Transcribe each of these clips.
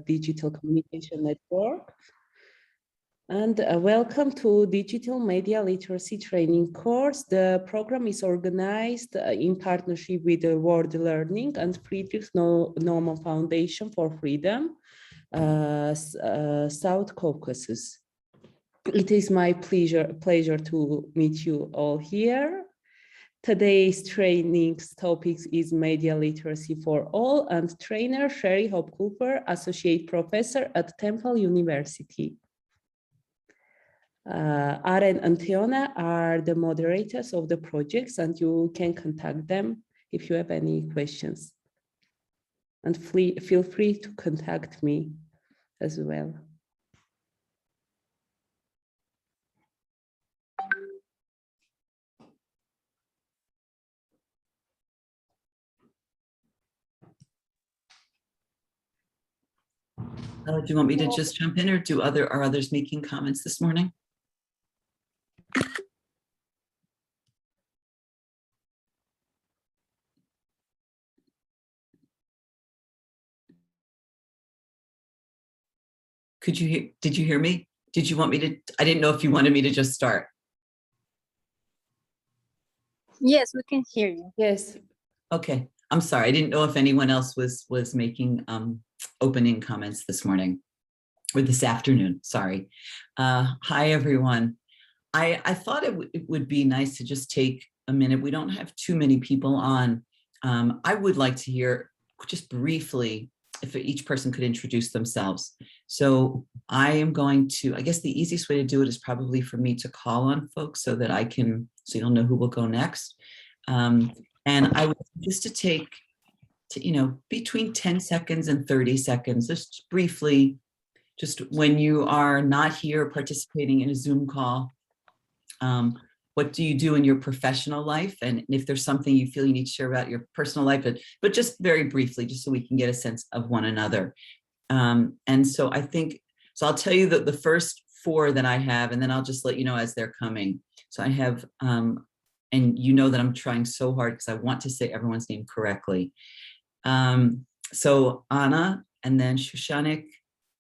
Digital Communication Network. And welcome to Digital Media Literacy Training course. The program is organized in partnership with the World Learning and Friedrich Naumann Foundation for Freedom, South Caucasus. It is my pleasure to meet you all here. Today's training topic is Media Literacy for All, and trainer Sherri Culver, Associate Professor at Temple University. Aren and Tiona are the moderators of the projects, and you can contact them if you have any questions. And feel free to contact me as well. Do you want me to just jump in, or are others making comments this morning? Did you hear me? Did you want me to? I didn't know if you wanted me to just start. Yes, we can hear you. Yes. Okay. I'm sorry. I didn't know if anyone else was making opening comments this morning or this afternoon. Sorry. Hi, everyone. I thought it would be nice to just take a minute. We don't have too many people on. I would like to hear just briefly if each person could introduce themselves. So I am going to, I guess the easiest way to do it is probably for me to call on folks so that so you'll know who will go next. And I would just to take, between 10 seconds and 30 seconds, just briefly, just when you are not here participating in a Zoom call, what do you do in your professional life? And if there's something you feel you need to share about your personal life, but just very briefly, just so we can get a sense of one another. And so I'll tell you the first four that I have, and then I'll just let you know as they're coming. So I have, and you know that I'm trying so hard because I want to say everyone's name correctly. So Anna, and then Shushanik,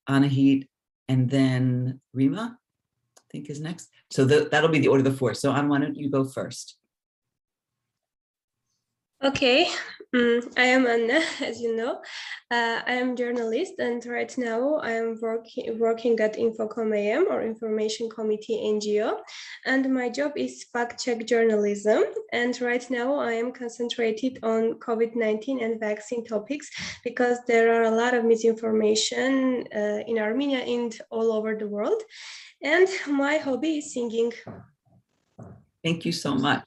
Anahit, and then Rima, I think is next. So that'll be the order of the four. So Anna, why don't you go first? Okay, I am Anna, as you know. I am a journalist, and right now I am working at Infocom AM, or Information Committee NGO, and my job is fact-check journalism. And right now I am concentrated on COVID-19 and vaccine topics because there are a lot of misinformation in Armenia and all over the world. And my hobby is singing. Thank you so much.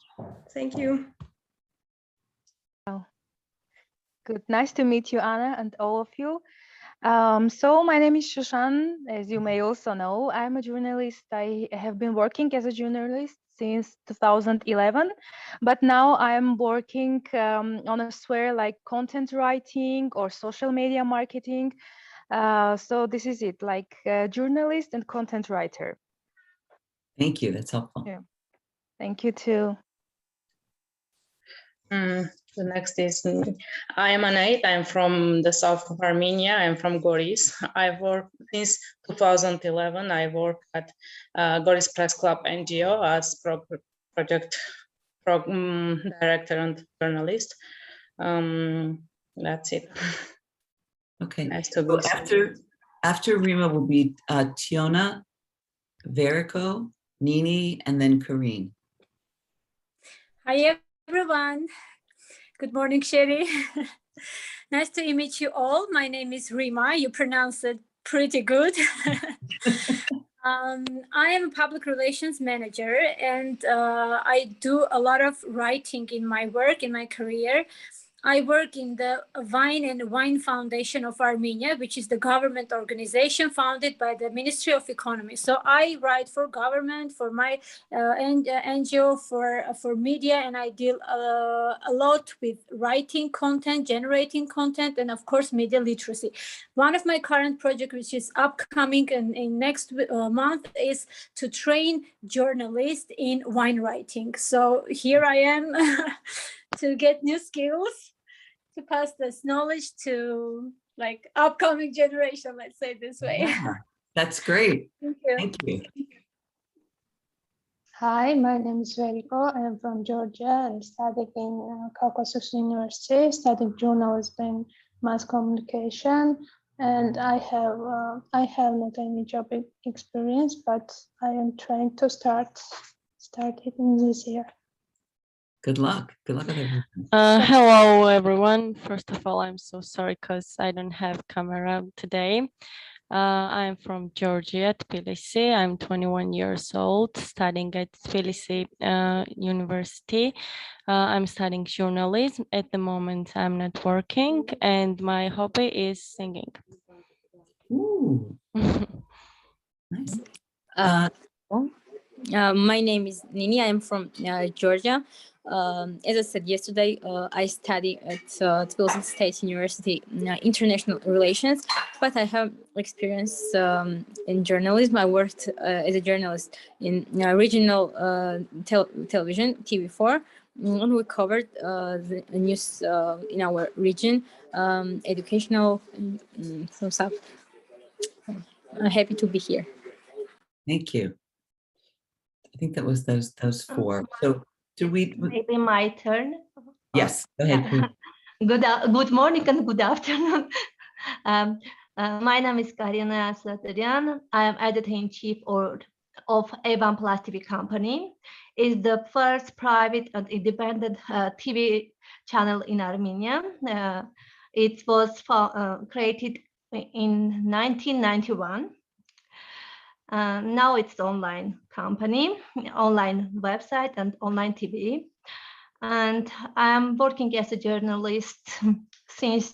Thank you. Good, nice to meet you, Anna, and all of you. So my name is Shushan, as you may also know. I'm a journalist. I have been working as a journalist since 2011, but now I'm working on a sphere like content writing or social media marketing. So this is it, like a journalist and content writer. Thank you, that's helpful. Yeah. Thank you too. The next is, I am Anait. I'm from the south of Armenia. I'm from Goris. I've worked since 2011. I work at Goris Press Club NGO as project director and journalist. That's it. Okay. Nice to be after Rima will be Tiona, Verico, Nini, and then Karine. Hi, everyone. Good morning, Sherri. Nice to meet you all. My name is Rima. You pronounce it pretty good. I am a public relations manager, and I do a lot of writing in my work, in my career. I work in the Vine and Wine Foundation of Armenia, which is the government organization founded by the Ministry of Economy. So I write for government, for my NGO, for media, and I deal a lot with writing content, generating content, and of course, media literacy. One of my current projects, which is upcoming in next month, is to train journalists in wine writing. So here I am to get new skills, to pass this knowledge to like upcoming generation, let's say this way. Yeah, that's great. Thank you. Thank you. Hi, my name is Veriko. I'm from Georgia. I'm studying in Caucasus University, studying journalism and mass communication. And I have not any job experience, but I am trying to start it in this year. Good luck. Good luck with everything. Hello, everyone. First of all, I'm so sorry because I don't have camera today. I'm from Georgia, Tbilisi. I'm 21 years old, studying at Tbilisi University. I'm studying journalism. At the moment, I'm not working, and my hobby is singing. Ooh, nice. My name is Nini. I am from Georgia. As I said yesterday, I study at Tbilisi State University International Relations, but I have experience in journalism. I worked as a journalist in regional television, TV4, and we covered the news in our region, educational, some stuff. I'm happy to be here. Thank you. I think that was those four. So do we? Maybe my turn. Yes, go ahead. Please. Good morning and good afternoon. My name is Karina Satarian. I am editor-in-chief of Evan Plus TV company. It's the first private and independent TV channel in Armenia. It was created in 1991. Now it's online company, online website and online TV. And I'm working as a journalist since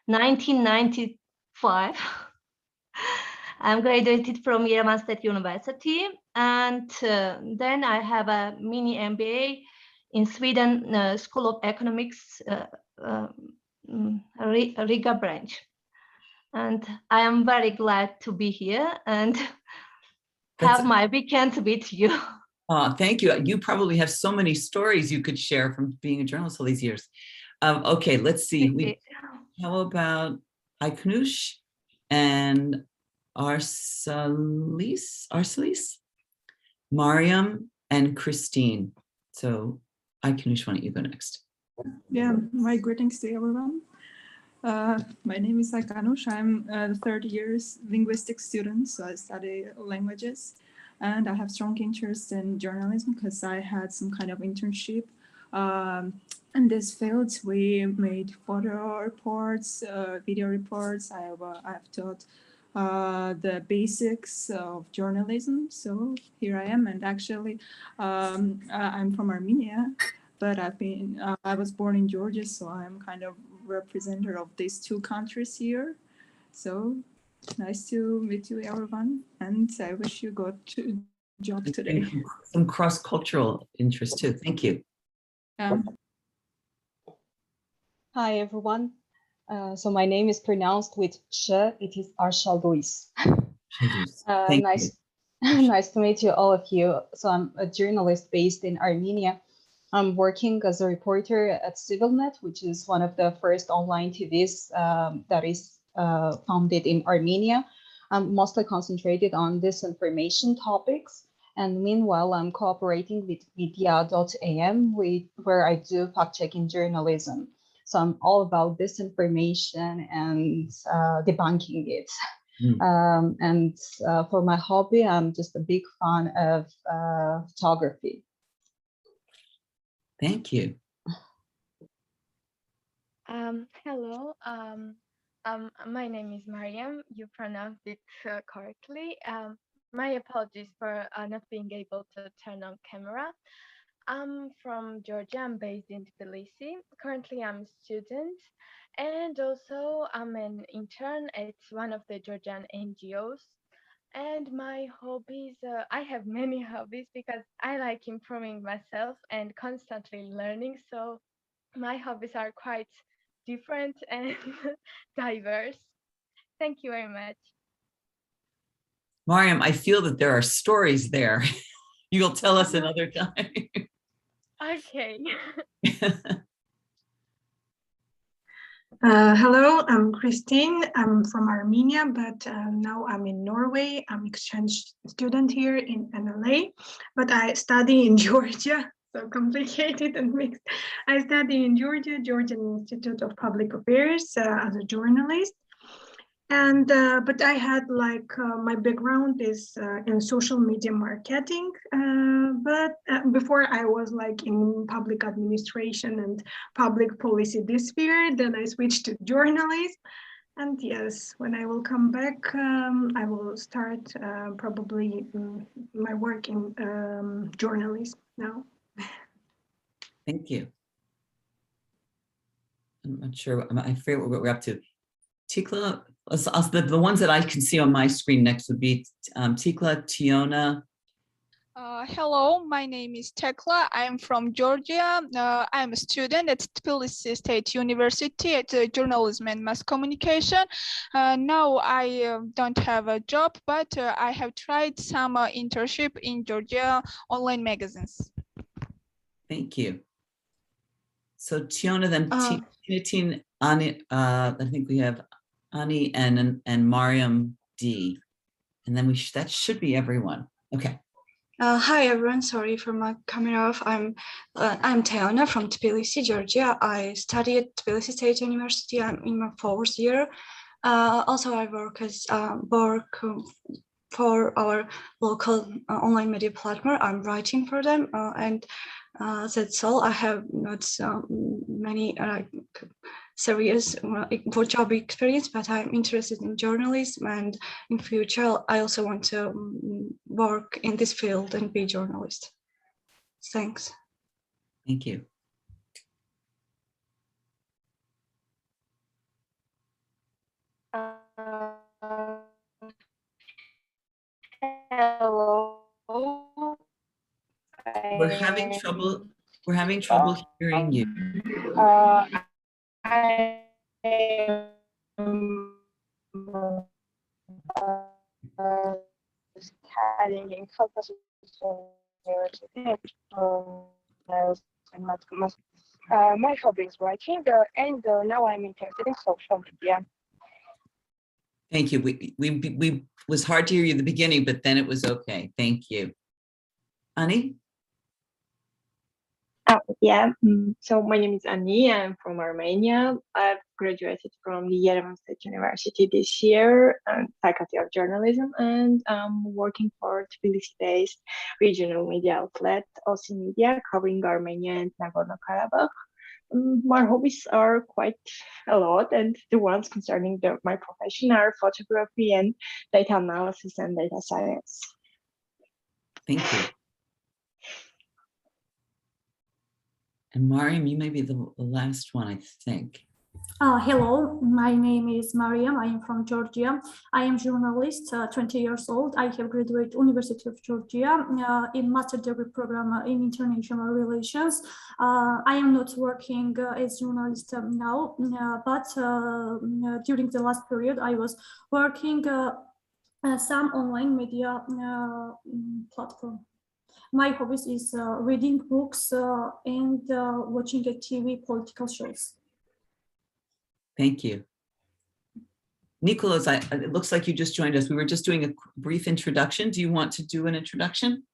1995. I'm graduated from Yerevan State University. And then I have a mini MBA in Sweden School of Economics, Riga branch. And I am very glad to be here and have my weekend with you. Thank you. You probably have so many stories you could share from being a journalist all these years. Okay, let's see. How about Ayknush and Arsalis, Mariam, and Christine. So Ayknush, why don't you go next? Yeah, my greetings to everyone. My name is Ayknush. I'm a third year's linguistics student, so I study languages. And I have strong interest in journalism because I had some kind of internship in this field. We made photo reports, video reports. I have taught the basics of journalism. So here I am. And actually, I'm from Armenia, but I was born in Georgia, so I'm kind of representative of these two countries here. So nice to meet you, everyone, and I wish you got a job today. Some cross-cultural interest too. Thank you. Hi, everyone. So my name is pronounced with sh. It is Arshal Luis. Nice to meet you, all of you. So I'm a journalist based in Armenia. I'm working as a reporter at CivilNet, which is one of the first online TVs that is founded in Armenia. I'm mostly concentrated on disinformation topics. And meanwhile, I'm cooperating with media.am, where I do fact-checking journalism. So I'm all about disinformation and debunking it. And for my hobby, I'm just a big fan of photography. Thank you. Hello. My name is Mariam. You pronounced it correctly. My apologies for not being able to turn on camera. I'm from Georgia. I'm based in Tbilisi. Currently, I'm a student, and also I'm an intern at one of the Georgian NGOs. And my hobbies, I have many hobbies because I like improving myself and constantly learning. So my hobbies are quite different and diverse. Thank you very much. Mariam, I feel that there are stories there. You'll tell us another time. Okay. Hello, I'm Christine. I'm from Armenia, but now I'm in Norway. I'm exchange student here in NLA, but I study in Georgia. So complicated and mixed. I study in Georgia, Georgian Institute of Public Affairs as a journalist. And but I had my background is in social media marketing, but before I was like in public administration and public policy this sphere. Then I switched to journalism, and yes, when I will come back, I will start probably my work in journalism now. Thank you. I'm not sure. I forget what we're up to. Tikla, the ones that I can see on my screen next would be Tikla, Tiona. Hello, my name is Tekla. I am from Georgia. I'm a student at Tbilisi State University at Journalism and Mass Communication. Now I don't have a job, but I have tried some internship in Georgia online magazines. Thank you. So Tiona, then Tina, Ani, I think we have Ani and Mariam D. And then that should be everyone. Okay. Hi everyone, sorry for my coming off. I'm Teona from Tbilisi, Georgia. I study at Tbilisi State University. I'm in my 4th year. Also, I work for our local online media platform. I'm writing for them, and that's all. I have not many serious for job experience, but I'm interested in journalism, and in future I also want to work in this field and be a journalist. Thanks. Thank you. Hello. We're having trouble hearing you. I studying in Culver University. My hobby is writing, and now I'm interested in social media. Thank you. We was hard to hear you at the beginning, but then it was okay. Thank you. Ani? Yeah, so my name is Ani. I'm from Armenia. I've graduated from the Yerevan State University this year, Faculty of Journalism, and I'm working for Tbilisi-based regional media outlet, OC Media, covering Armenia and Nagorno-Karabakh. My hobbies are quite a lot, and the ones concerning my profession are photography and data analysis and data science. Thank you. And Mariam, you may be the last one, I think. Hello, my name is Mariam. I am from Georgia. I am journalist, 20 years old. I have graduated University of Georgia in master degree program in international relations. I am not working as journalist now, but during the last period, I was working some online media platform. My hobbies is reading books and watching TV political shows. Thank you. Nicholas, it looks like you just joined us. We were just doing a brief introduction. Do you want to do an introduction?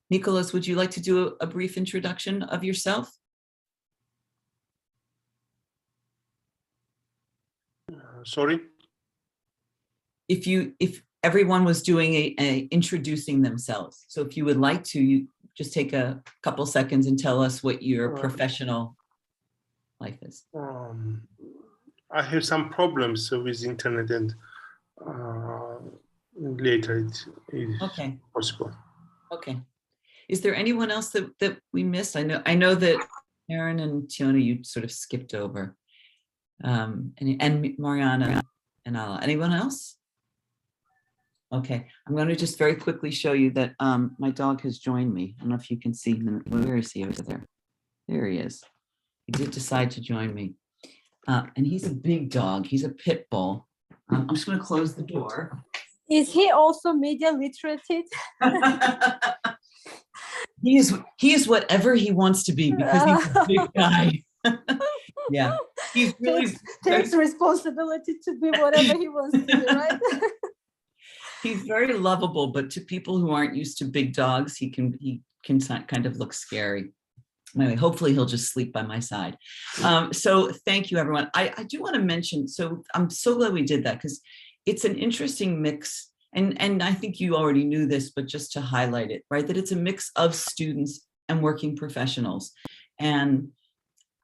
Nicholas, would you like to do a brief introduction of yourself? Sorry? If everyone was doing a introducing themselves. So if you would like to, you just take a couple seconds and tell us what your professional life is. I have some problems with internet, and later it is possible. Okay. Is there anyone else that we missed? I know that Aaron and Tiona, you sort of skipped over. And Mariana and Ala. Anyone else? Okay, I'm going to just very quickly show you that my dog has joined me. I don't know if you can see him. Where is he over there? There he is. He did decide to join me. And he's a big dog. He's a pit bull. I'm just going to close the door. Is he also media literate? He is whatever he wants to be because he's a big guy. Yeah, he's really takes responsibility to be whatever he wants to be, right? He's very lovable, but to people who aren't used to big dogs, he can kind of look scary. Anyway, hopefully he'll just sleep by my side. So thank you, everyone. I do want to mention, so I'm so glad we did that because it's an interesting mix. And I think you already knew this, but just to highlight it, right? That it's a mix of students and working professionals. And,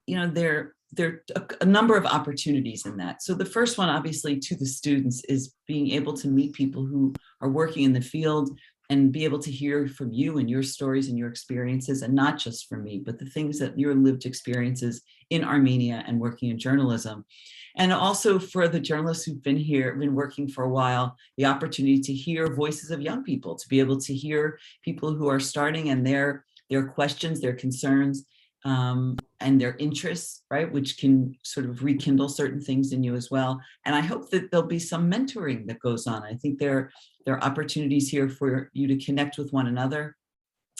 you know, there are a number of opportunities in that. So the first one, obviously, to the students is being able to meet people who are working in the field and be able to hear from you and your stories and your experiences, and not just from me, but the things that your lived experiences in Armenia and working in journalism. And also for the journalists who've been here, been working for a while, the opportunity to hear voices of young people, to be able to hear people who are starting and their questions, their concerns, and their interests, right, which can sort of rekindle certain things in you as well. And I hope that there'll be some mentoring that goes on. I think there are opportunities here for you to connect with one another,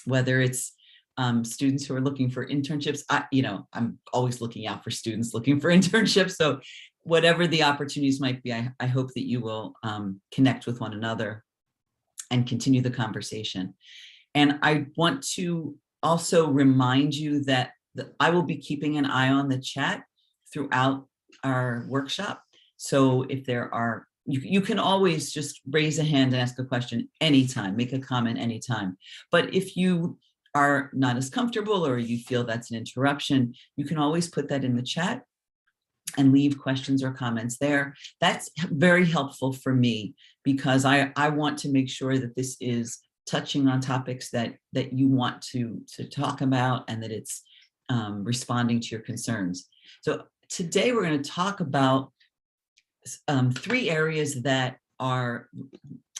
whether it's students who are looking for internships. I'm always looking out for students looking for internships. So whatever the opportunities might be, I hope that you will connect with one another and continue the conversation. And I want to also remind you that I will be keeping an eye on the chat throughout our workshop. So if there are, you can always just raise a hand and ask a question anytime, make a comment anytime. But if you are not as comfortable or you feel that's an interruption, you can always put that in the chat and leave questions or comments there. That's very helpful for me because I want to make sure that this is touching on topics that you want to talk about and that it's responding to your concerns. So today we're going to talk about 3 areas that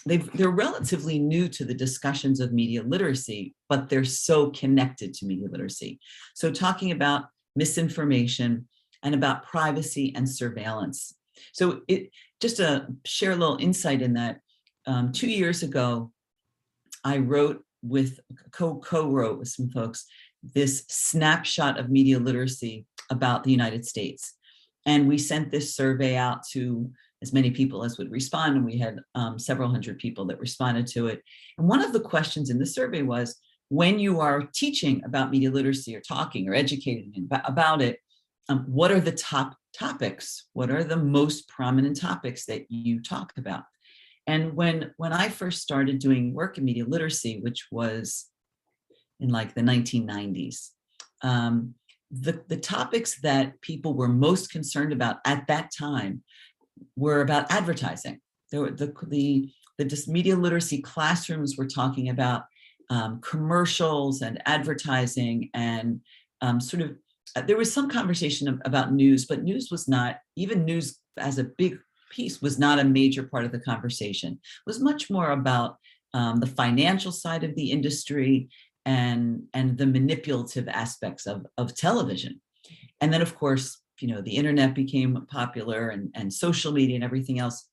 they're relatively new to the discussions of media literacy, but they're so connected to media literacy. So talking about misinformation and about privacy and surveillance. So just to share a little insight in that, 2 years ago, I wrote co-wrote with some folks this snapshot of media literacy about the United States. And we sent this survey out to as many people as would respond, and we had several hundred people that responded to it. And one of the questions in the survey was, when you are teaching about media literacy or talking or educating about it, what are the top topics? What are the most prominent topics that you talk about? And when I first started doing work in media literacy, which was in like the 1990s, the topics that people were most concerned about at that time were about advertising. The media literacy classrooms were talking about commercials and advertising and there was some conversation about news, but news was not, even news as a big piece was not a major part of the conversation. It was much more about the financial side of the industry and the manipulative aspects of television. And then of course, the internet became popular and social media and everything else.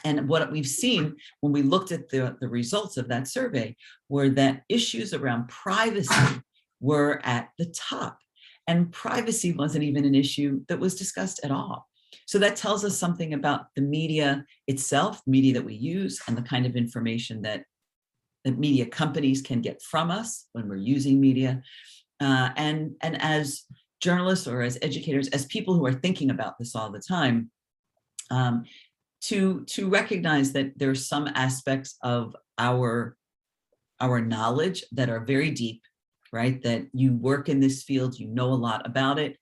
And what we've seen when we looked at the results of that survey were that issues around privacy were at the top. And privacy wasn't even an issue that was discussed at all. So that tells us something about the media itself, media that we use, and the kind of information that media companies can get from us when we're using media. And as journalists or as educators, as people who are thinking about this all the time, to recognize that there are some aspects of our knowledge that are very deep, right? That you work in this field, you know a lot about it.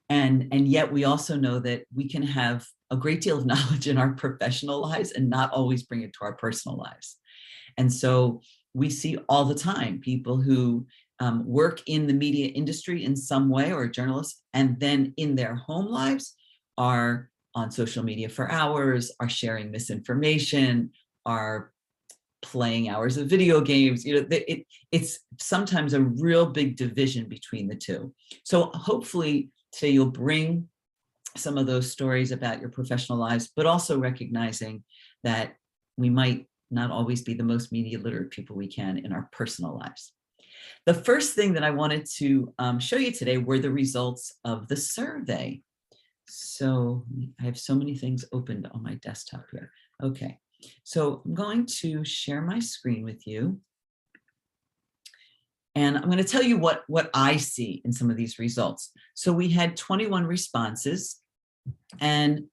And yet we also know that we can have a great deal of knowledge in our professional lives and not always bring it to our personal lives. And so we see all the time people who work in the media industry in some way, or journalists, and then in their home lives are on social media for hours, are sharing misinformation, are playing hours of video games. It's sometimes a real big division between the two. So hopefully today you'll bring some of those stories about your professional lives, but also recognizing that we might not always be the most media literate people we can in our personal lives. The first thing that I wanted to show you today were the results of the survey. So I have so many things opened on my desktop here. Okay, so I'm going to share my screen with you. And I'm going to tell you what I see in some of these results. So we had 21 responses, and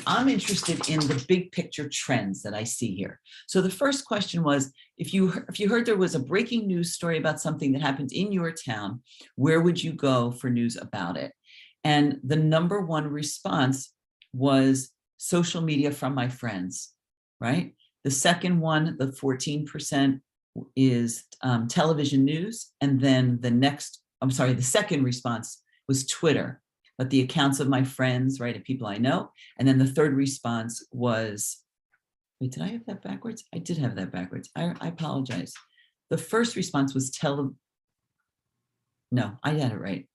I'm interested in the big picture trends that I see here. So the first question was, if you heard there was a breaking news story about something that happened in your town, where would you go for news about it? And the number one response was social media from my friends, right? The second one, the 14%, is television news. And then the second response was Twitter, but the accounts of my friends, right, of people I know. And then the third response was, wait, did I have that backwards? I did have that backwards. I apologize. The first response was no, I had it right.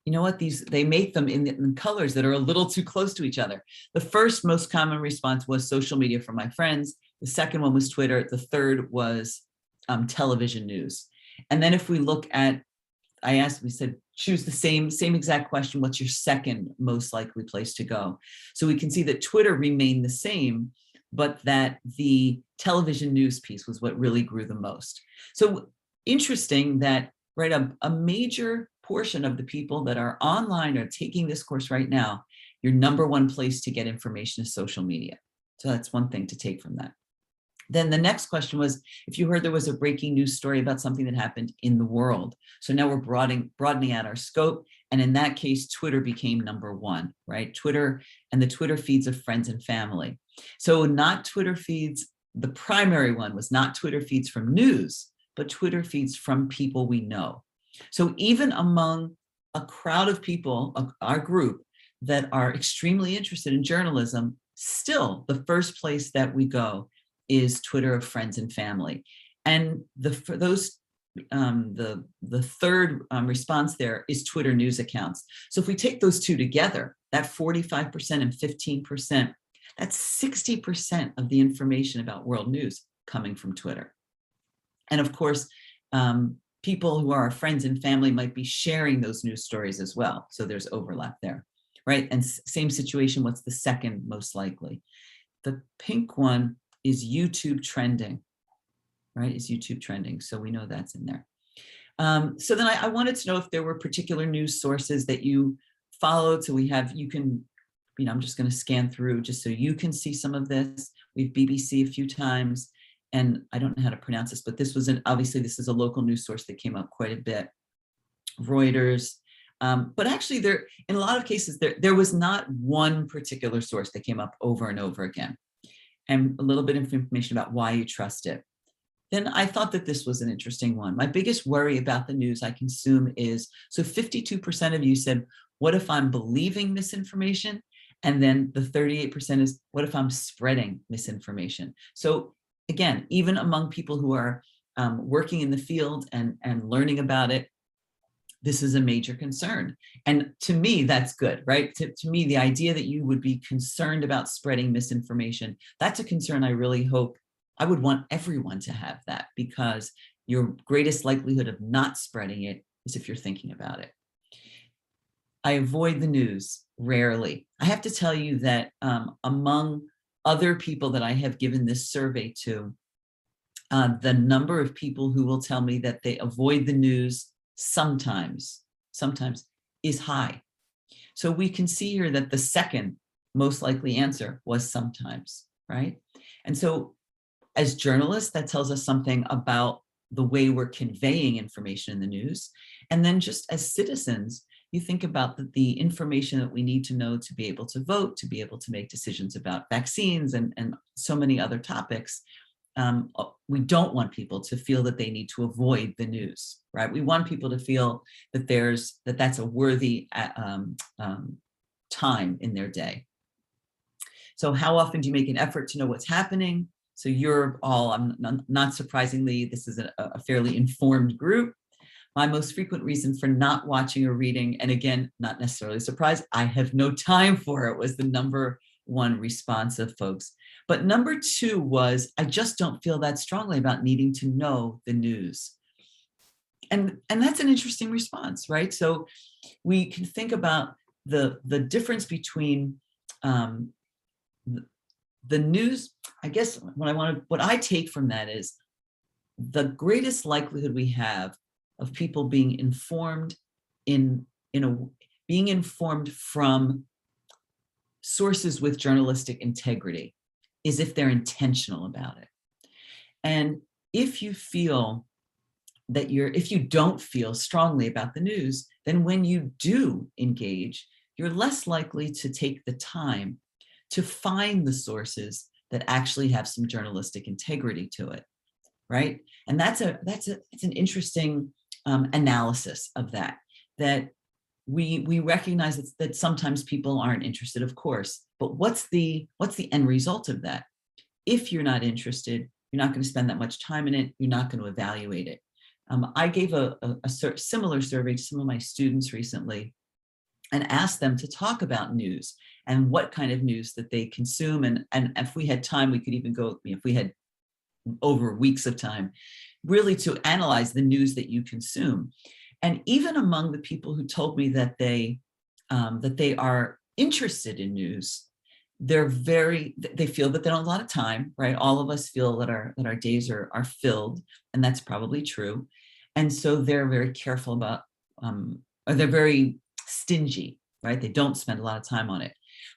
You know what, they make them in colors that are a little too close to each other. The first most common response was social media from my friends. The second one was Twitter. The third was television news. And then if we look at, we said, choose the same exact question. What's your second most likely place to go? So we can see that Twitter remained the same, but that the television news piece was what really grew the most. So interesting that, right, a major portion of the people that are online or taking this course right now, your number one place to get information is social media. So that's one thing to take from that. Then the next question was, if you heard there was a breaking news story about something that happened in the world. So now we're broadening out our scope. And in that case, Twitter became number one, right? Twitter and the Twitter feeds of friends and family. So not Twitter feeds, the primary one was not Twitter feeds from news, but Twitter feeds from people we know. So even among a crowd of people, our group, that are extremely interested in journalism, still the first place that we go is Twitter of friends and family. And the third response there is Twitter news accounts. So if we take those two together, that 45% and 15%, that's 60% of the information about world news coming from Twitter. And of course, people who are our friends and family might be sharing those news stories as well. So there's overlap there, right? And same situation, what's the second most likely? The pink one is YouTube trending, right? Is YouTube trending. So we know that's in there. So then I wanted to know if there were particular news sources that you followed. So we have, I'm just going to scan through just so you can see some of this. We've BBC a few times, and I don't know how to pronounce this, but this was obviously this is a local news source that came up quite a bit. Reuters. But actually in a lot of cases, there was not one particular source that came up over and over again. And a little bit of information about why you trust it. Then I thought that this was an interesting one. My biggest worry about the news I consume is, so 52% of you said, what if I'm believing misinformation? And then the 38% is, what if I'm spreading misinformation? So again, even among people who are working in the field and learning about it, this is a major concern. And to me, that's good, right? To me, the idea that you would be concerned about spreading misinformation, that's a concern I really hope, I would want everyone to have that, because your greatest likelihood of not spreading it is if you're thinking about it. I avoid the news rarely. I have to tell you that among other people that I have given this survey to, the number of people who will tell me that they avoid the news sometimes is high. So we can see here that the second most likely answer was sometimes, right? And so as journalists, that tells us something about the way we're conveying information in the news. And then just as citizens, you think about the information that we need to know to be able to vote, to be able to make decisions about vaccines and so many other topics. We don't want people to feel that they need to avoid the news, right? We want people to feel that that's a worthy time in their day. So how often do you make an effort to know what's happening? So you're all, not surprisingly, this is a fairly informed group. My most frequent reason for not watching or reading, and again, not necessarily a surprise, I have no time for it, was the number one response of folks. But number two was, I just don't feel that strongly about needing to know the news. And that's an interesting response, right? So we can think about the difference between the news. I guess what I take from that is the greatest likelihood we have of people being informed being informed from sources with journalistic integrity is if they're intentional about it. And if you feel that if you don't feel strongly about the news, then when you do engage, you're less likely to take the time to find the sources that actually have some journalistic integrity to it, right? And it's an interesting analysis of that we recognize that sometimes people aren't interested, of course, but what's the end result of that? If you're not interested, you're not going to spend that much time in it. You're not going to evaluate it. I gave a similar survey to some of my students recently and asked them to talk about news and what kind of news that they consume. And if we had time, we could even go, if we had over weeks of time, really to analyze the news that you consume. And even among the people who told me that they are interested in news, they feel that they don't have a lot of time, right? All of us feel that our days are filled, and that's probably true. And so they're very careful about, or they're very stingy, right? They don't spend a lot of time on it.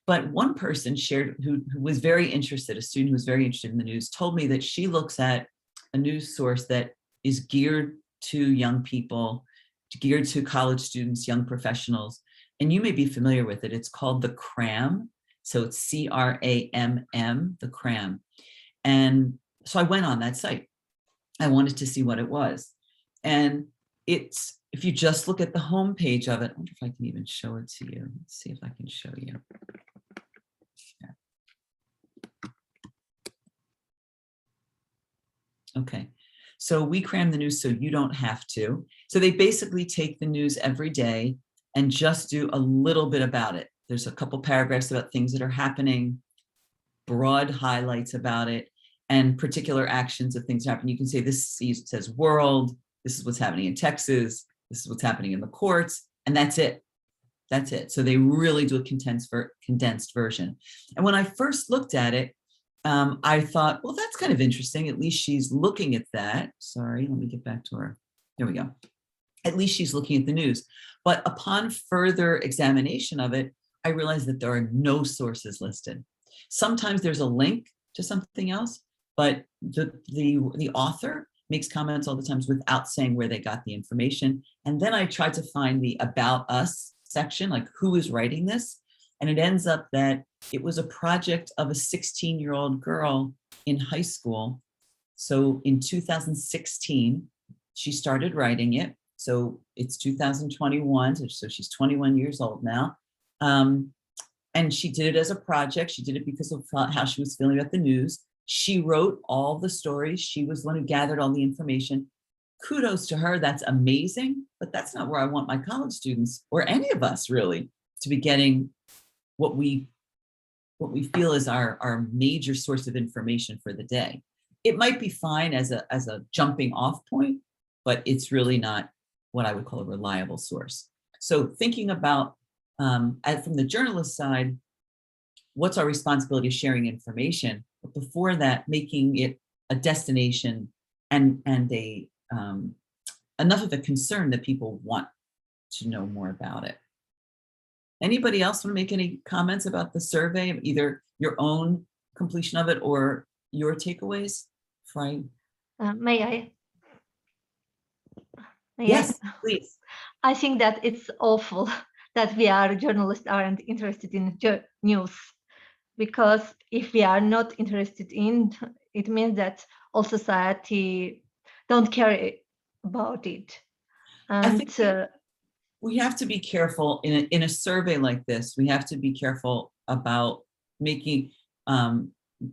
But one person shared, who was very interested, a student who was very interested in the news, told me that she looks at a news source that is geared to young people, geared to college students, young professionals. And you may be familiar with it. It's called the CRAM. So it's CRAMM, the CRAM. And so I went on that site. I wanted to see what it was. And it's, if you just look at the homepage of it, I wonder if I can even show it to you. Let's see if I can show you. Yeah. Okay. So we cram the news so you don't have to. So they basically take the news every day and just do a little bit about it. There's a couple paragraphs about things that are happening, broad highlights about it, and particular actions of things that happen. You can say this says world, this is what's happening in Texas, this is what's happening in the courts, and that's it. That's it. So they really do a condensed version. And when I first looked at it, I thought, well, that's kind of interesting. At least she's looking at that. Sorry, let me get back to her. There we go. At least she's looking at the news. But upon further examination of it, I realized that there are no sources listed. Sometimes there's a link to something else, but the author makes comments all the time without saying where they got the information. And then I tried to find the About Us section, like who is writing this? And it ends up that it was a project of a 16-year-old girl in high school. So in 2016, she started writing it. So it's 2021, so she's 21 years old now. And she did it as a project. She did it because of how she was feeling about the news. She wrote all the stories. She was the one who gathered all the information. Kudos to her, that's amazing, but that's not where I want my college students, or any of us really, to be getting what we feel is our major source of information for the day. It might be fine as a jumping off point, but it's really not what I would call a reliable source. So thinking about, from the journalist side, what's our responsibility of sharing information? But before that, making it a destination and a enough of a concern that people want to know more about it. Anybody else want to make any comments about the survey, either your own completion of it or your takeaways? May I? Yes, please. I think that it's awful that we journalists aren't interested in news, because if we are not interested in, it means that all society don't care about it. And I think we have to be careful in a survey like this. We have to be careful about making,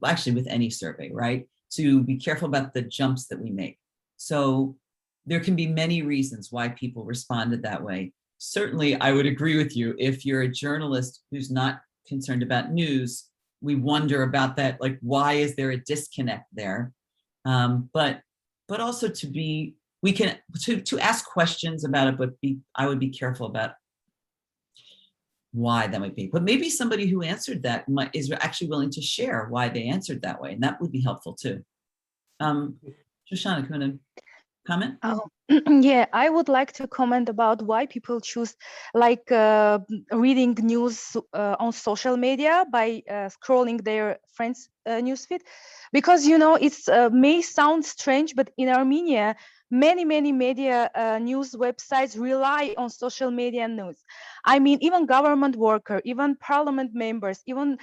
actually with any survey, right? To be careful about the jumps that we make. So there can be many reasons why people responded that way. Certainly, I would agree with you. If you're a journalist who's not concerned about news, we wonder about that, like, why is there a disconnect there? But also to ask questions about it, but I would be careful about why that might be. But maybe somebody who answered that is actually willing to share why they answered that way, and that would be helpful too. Shoshana, can you comment? Oh, yeah, I would like to comment about why people choose like reading news on social media by scrolling their friends' newsfeed, because it's may sound strange, but in Armenia, many media news websites rely on social media news. I mean, even government worker, even parliament members, even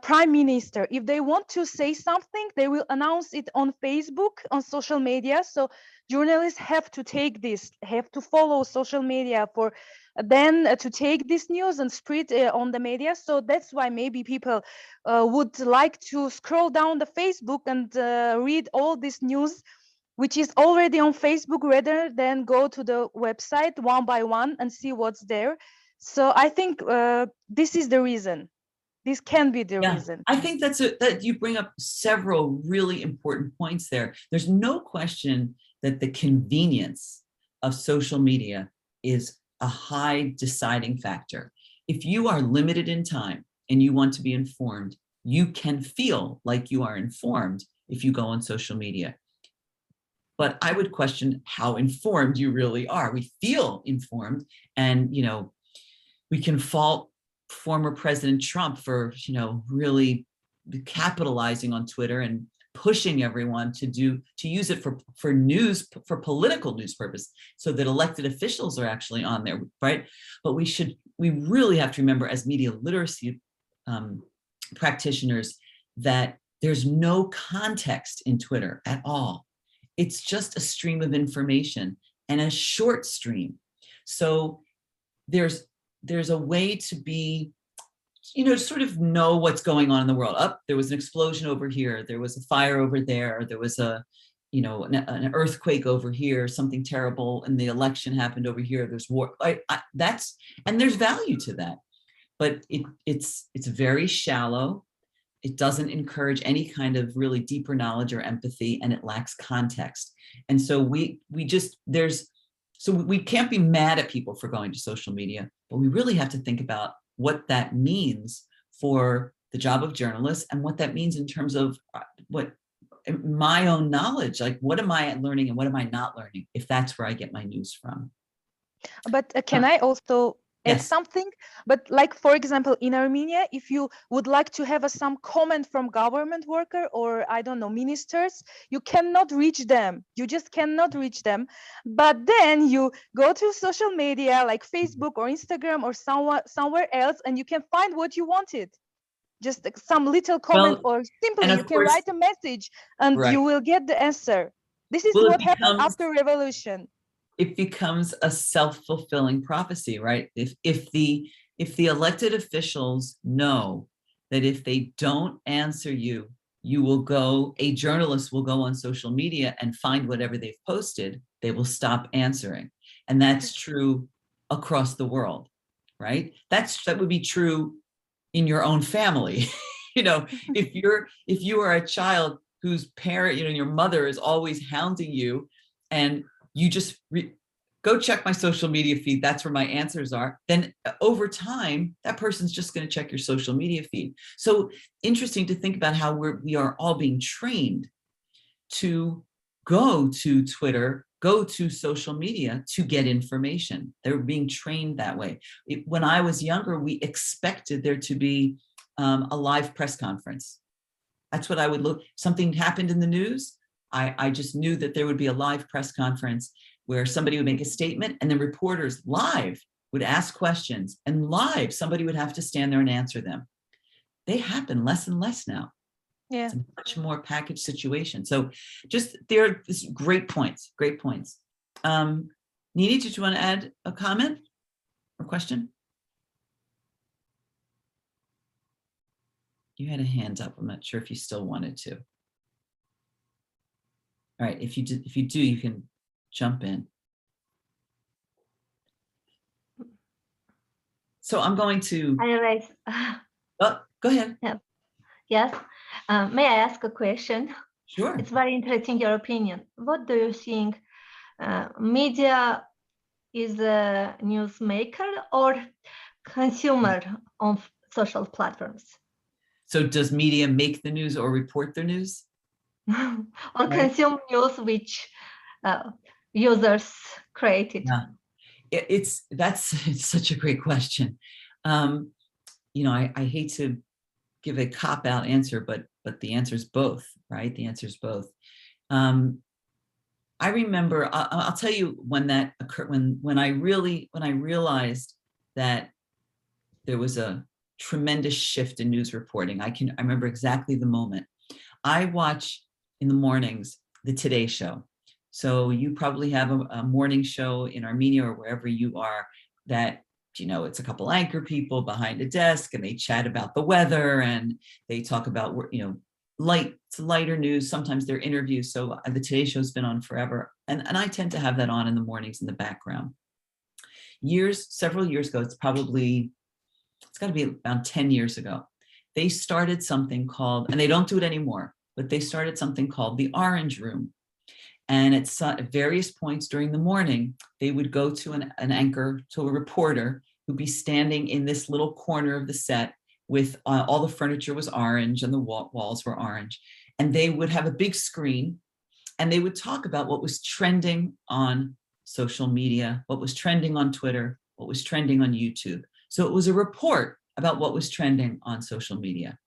prime minister, if they want to say something, they will announce it on Facebook, on social media. So journalists have to take this, have to follow social media for then to take this news and spread on the media. So that's why maybe people would like to scroll down the Facebook and read all this news, which is already on Facebook, rather than go to the website one by one and see what's there. So I think this is the reason. This can be the reason. I think that you bring up several really important points there. There's no question that the convenience of social media is a high deciding factor. If you are limited in time and you want to be informed, you can feel like you are informed if you go on social media. But I would question how informed you really are. We feel informed, and we can fault former President Trump for really capitalizing on Twitter and pushing everyone to use it for news, for political news purpose, so that elected officials are actually on there, right? But we really have to remember, as media literacy practitioners, that there's no context in Twitter at all. It's just a stream of information, and a short stream. So there's a way to be, sort of know what's going on in the world. There was an explosion over here. There was a fire over there. There was an earthquake over here. Something terrible, and the election happened over here. There's war. And there's value to that, but it's very shallow. It doesn't encourage any kind of really deeper knowledge or empathy, and it lacks context. And so we can't be mad at people for going to social media, but we really have to think about what that means for the job of journalists, and what that means in terms of what my own knowledge, like what am I learning and what am I not learning, if that's where I get my news from. But can I also add something? But like, for example, in Armenia, if you would like to have some comment from government worker or I don't know, ministers, you cannot reach them. You just cannot reach them. But then you go to social media like Facebook or Instagram or somewhere else, and you can find what you wanted. Just some little comment, or simply you can write a message and you will get the answer. This is what happened after revolution. It becomes a self-fulfilling prophecy, right? If the elected officials know that if they don't answer you, a journalist will go on social media and find whatever they've posted, they will stop answering. And that's true across the world, right? That would be true in your own family. If you are a child whose parent, your mother is always hounding you, and you just go check my social media feed, that's where my answers are, then over time, that person's just going to check your social media feed. So interesting to think about how we are all being trained to go to Twitter, go to social media to get information. They're being trained that way. When I was younger, we expected there to be a live press conference. That's what I would look. Something happened in the news, I just knew that there would be a live press conference where somebody would make a statement, and then reporters live would ask questions, and live somebody would have to stand there and answer them. They happen less and less now. Yeah. It's a much more packaged situation. So just there, great points. Nini, did you want to add a comment or question? You had a hand up. I'm not sure if you still wanted to. All right, if you do, you can jump in. So I'm going to. Anyways. Oh, go ahead. Yeah. Yes. May I ask a question? Sure. It's very interesting, your opinion. What do you think? Media is a newsmaker or consumer on social platforms? So does media make the news or report the news? Or Right. consume news which users created? Yeah. It's such a great question. You know, I hate to give a cop-out answer, but the answer is both, right? The answer is both. I remember, I'll tell you when that occurred, when I realized that there was a tremendous shift in news reporting. I remember exactly the moment. I watch in the mornings the Today Show. So you probably have a morning show in Armenia or wherever you are that, you know, it's a couple anchor people behind a desk and they chat about the weather and they talk about, you know, lighter news. Sometimes they're interviews. So the Today Show's been on forever. And I tend to have that on in the mornings in the background. Several years ago, it's got to be about 10 years ago, they started something called, and they don't do it anymore, but they started something called the Orange Room. And at various points during the morning, they would go to an anchor, to a reporter who'd be standing in this little corner of the set with all the furniture was orange and the walls were orange. And they would have a big screen and they would talk about what was trending on social media, what was trending on Twitter, what was trending on YouTube. So it was a report about what was trending on social media.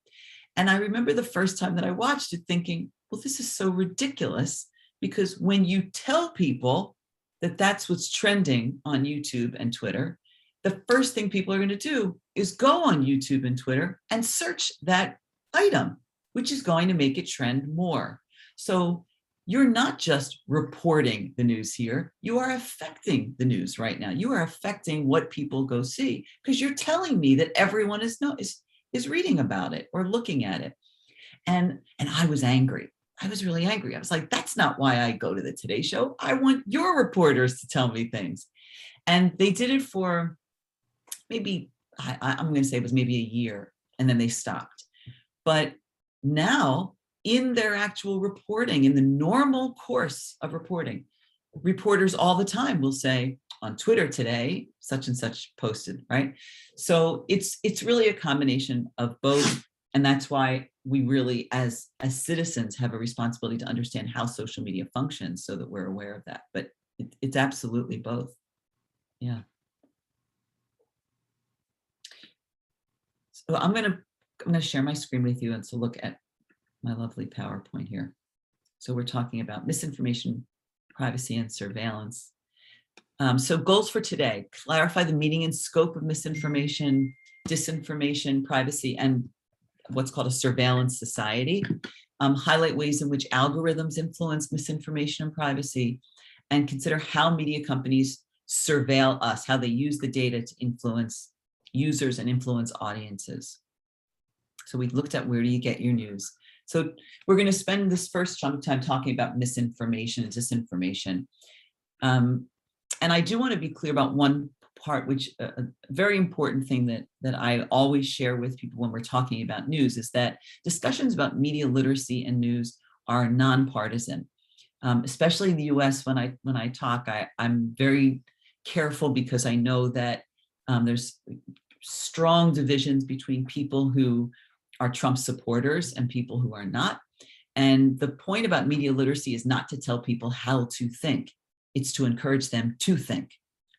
And I remember the first time that I watched it thinking, well, this is so ridiculous, because when you tell people that that's what's trending on YouTube and Twitter, the first thing people are going to do is go on YouTube and Twitter and search that item, which is going to make it trend more. So you're not just reporting the news here, you are affecting the news right now. You are affecting what people go see, because you're telling me that everyone is reading about it or looking at it. And I was angry. I was really angry. I was like, that's not why I go to the Today Show. I want your reporters to tell me things. And they did it for maybe, I'm going to say it was maybe a year, and then they stopped. But now, in their actual reporting, in the normal course of reporting, reporters all the time will say, on Twitter today, such and such posted, right? So it's really a combination of both. And that's why we really, as citizens, have a responsibility to understand how social media functions so that we're aware of that. But it's absolutely both. Yeah. So I'm gonna share my screen with you, and so look at my lovely PowerPoint here. So we're talking about misinformation, privacy, and surveillance. So goals for today: clarify the meaning and scope of misinformation, disinformation, privacy, and what's called a surveillance society. Highlight ways in which algorithms influence misinformation and privacy, and consider how media companies surveil us, how they use the data to influence users and influence audiences. So we looked at where do you get your news. So we're going to spend this first chunk of time talking about misinformation and disinformation. And I do want to be clear about one part, which a very important thing that I always share with people when we're talking about news is that discussions about media literacy and news are nonpartisan. Especially in the US, when I talk, I'm very careful because I know that there's strong divisions between people who are Trump supporters and people who are not. And the point about media literacy is not to tell people how to think. It's to encourage them to think,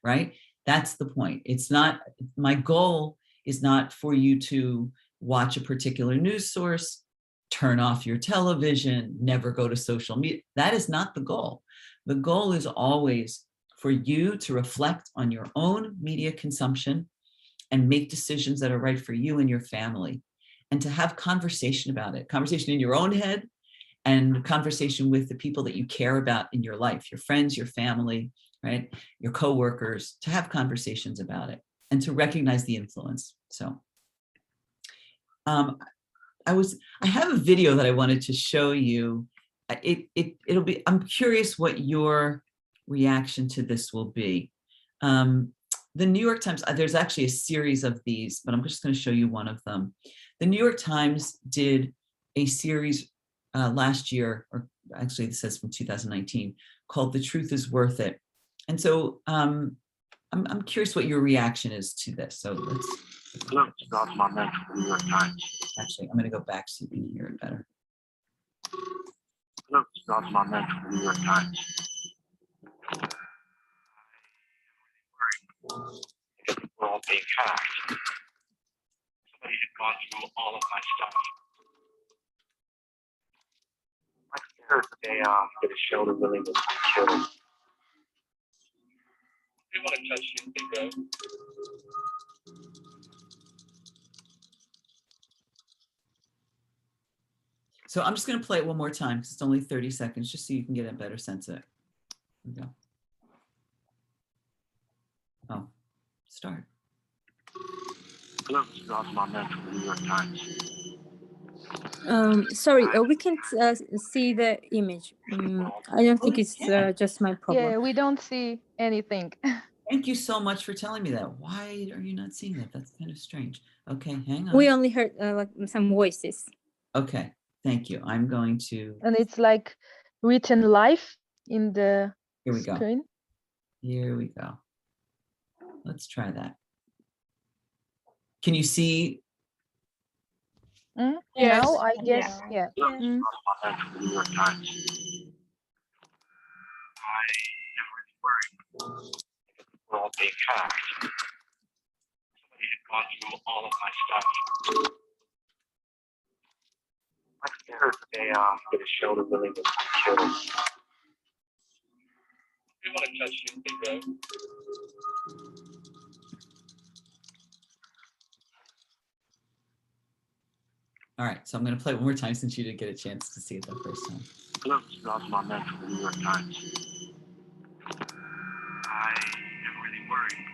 right? That's the point. It's not, my goal is not for you to watch a particular news source, turn off your television, never go to social media. That is not the goal. The goal is always for you to reflect on your own media consumption and make decisions that are right for you and your family, and to have conversation about it, conversation in your own head and conversation with the people that you care about in your life, your friends, your family, right? Your coworkers, to have conversations about it and to recognize the influence. So I have a video that I wanted to show you. It'll be, I'm curious what your reaction to this will be. The New York Times, there's actually a series of these, but I'm just going to show you one of them. The New York Times did a series last year, or actually this says from 2019, called "The Truth is Worth It." And so I'm curious what your reaction is to this. So let's. Hello, Scott Marmont from New York Times. Actually, I'm going to go back so you can hear it better. Hello, Scott Marmont from New York Times. We're all being hacked. Somebody had gone through all of my stuff. I'm scared that they did a show to willingness to kill. They want to touch you, they go. So I'm just going to play it one more time because it's only 30 seconds, just so you can get a better sense of it. Here we go. Oh, start. Hello, Scott Marmont from the New York Times. Sorry, we can't see the image. I don't think it's just my problem. Yeah, we don't see anything. Thank you so much for telling me that. Why are you not seeing that? That's kind of strange. Okay, hang on. We only heard like some voices. Okay, thank you. I'm going to. And it's like written live in the Here we go. screen. Here we go. Let's try that. Can you see? Yes. Now, I guess, yeah. Hello, Scott Marmont from the New York Times. I am really worried. We're all being hacked. Somebody had gone through all of my stuff. I'm scared that they did a show to willingness to kill. They want to touch you, they go. All right, so I'm going to play it one more time since you didn't get a chance to see it the first time. Hello, Scott Marmont from the New York Times. I am really worried.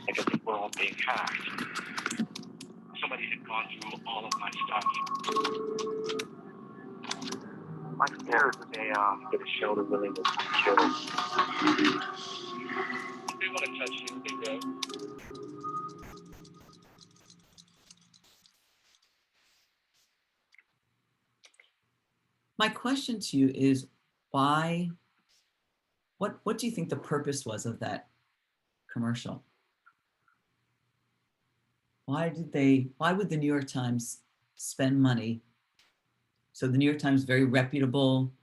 I guess we're all being hacked. Somebody had gone through all of my stuff. I'm scared that they did a show to willingness to kill. They want to touch you, they go. My question to you is why, what do you think the purpose was of that commercial? Why would the New York Times spend money? So the New York Times, very reputable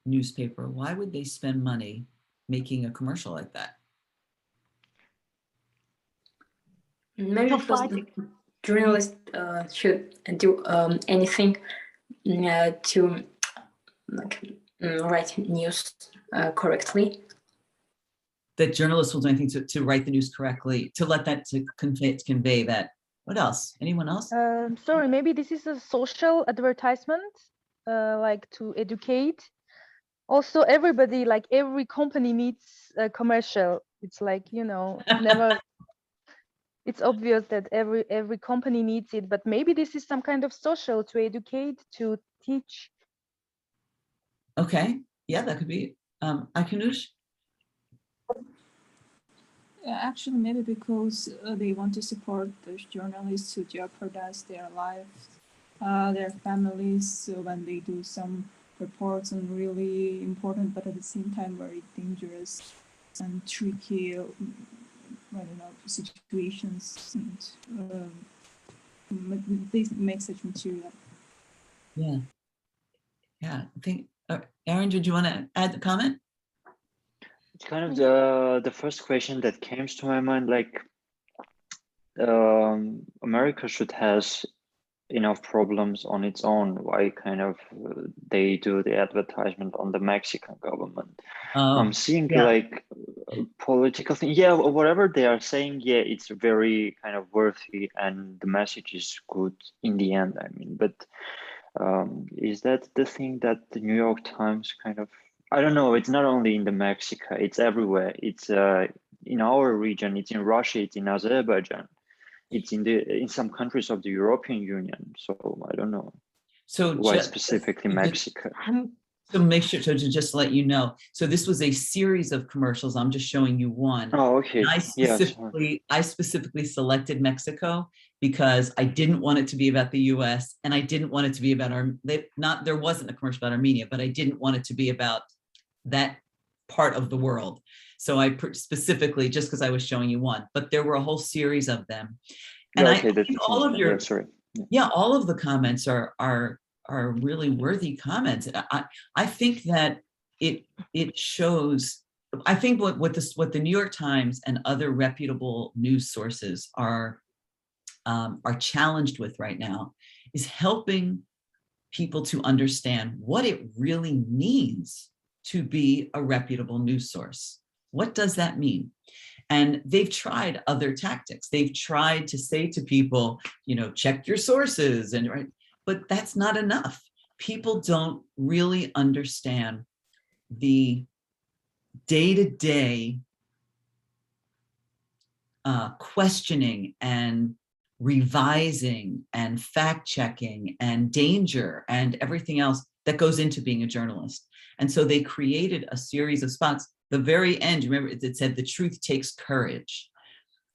newspaper, why would they spend money making a commercial like that? Maybe because the journalist should do anything to write news correctly. That journalists will do anything to write the news correctly, to let that to convey that. What else? Anyone else? Sorry, maybe this is a social advertisement, like to educate. Also, everybody, like every company needs a commercial. It's like, you know, never. It's obvious that every company needs it, but maybe this is some kind of social to educate, to teach. Okay, yeah, that could be. Akanush? Actually, maybe because they want to support the journalists who jeopardize their lives, their families. So when they do some reports on really important, but at the same time very dangerous and tricky, I don't know, situations, and they make such material. Yeah, yeah. I think. Aaron, did you want to add the comment? It's kind of the first question that came to my mind, like America should has enough problems on its own. Why kind of they do the advertisement on the Mexican government? I'm seeing like political thing, yeah, whatever they are saying, yeah, it's very kind of worthy and the message is good in the end. I mean, but is that the thing that the New York Times kind of, I don't know, it's not only in the Mexico, it's everywhere. It's in our region, it's in Russia, it's in Azerbaijan, it's in some countries of the European Union. So I don't know. So why specifically Mexico? So make sure, so to just let you know, so this was a series of commercials. I'm just showing you one. Oh, okay. I specifically selected Mexico because I didn't want it to be about the US and I didn't want it to be about there wasn't a commercial about Armenia, but I didn't want it to be about that part of the world. So I specifically, just because I was showing you one, but there were a whole series of them. And yeah, okay, that's all of your, sorry. Yeah, all of the comments are really worthy comments. I think that it shows. I think what the New York Times and other reputable news sources are challenged with right now is helping people to understand what it really means to be a reputable news source. What does that mean? And they've tried other tactics. They've tried to say to people, check your sources, but that's not enough. People don't really understand the day-to-day questioning and revising and fact-checking and danger and everything else that goes into being a journalist. And so they created a series of spots. The very end, remember, it said the truth takes courage.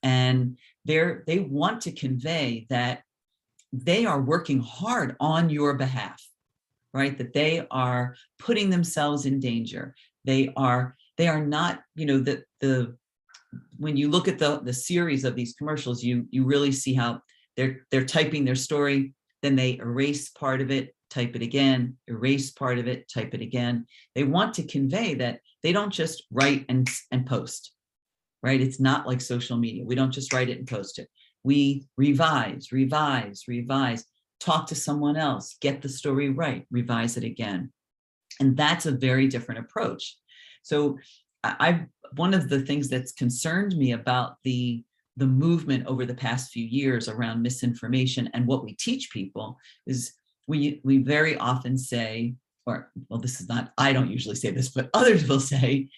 And they want to convey that they are working hard on your behalf, right? That they are putting themselves in danger. They are not, when you look at the series of these commercials, you really see how they're typing their story, then they erase part of it, type it again, erase part of it, type it again. They want to convey that they don't just write and post, right? It's not like social media. We don't just write it and post it. We revise, talk to someone else, get the story right, revise it again. And that's a very different approach. So one of the things that's concerned me about the movement over the past few years around misinformation and what we teach people is we very often say, this is not, I don't usually say this, but others will say,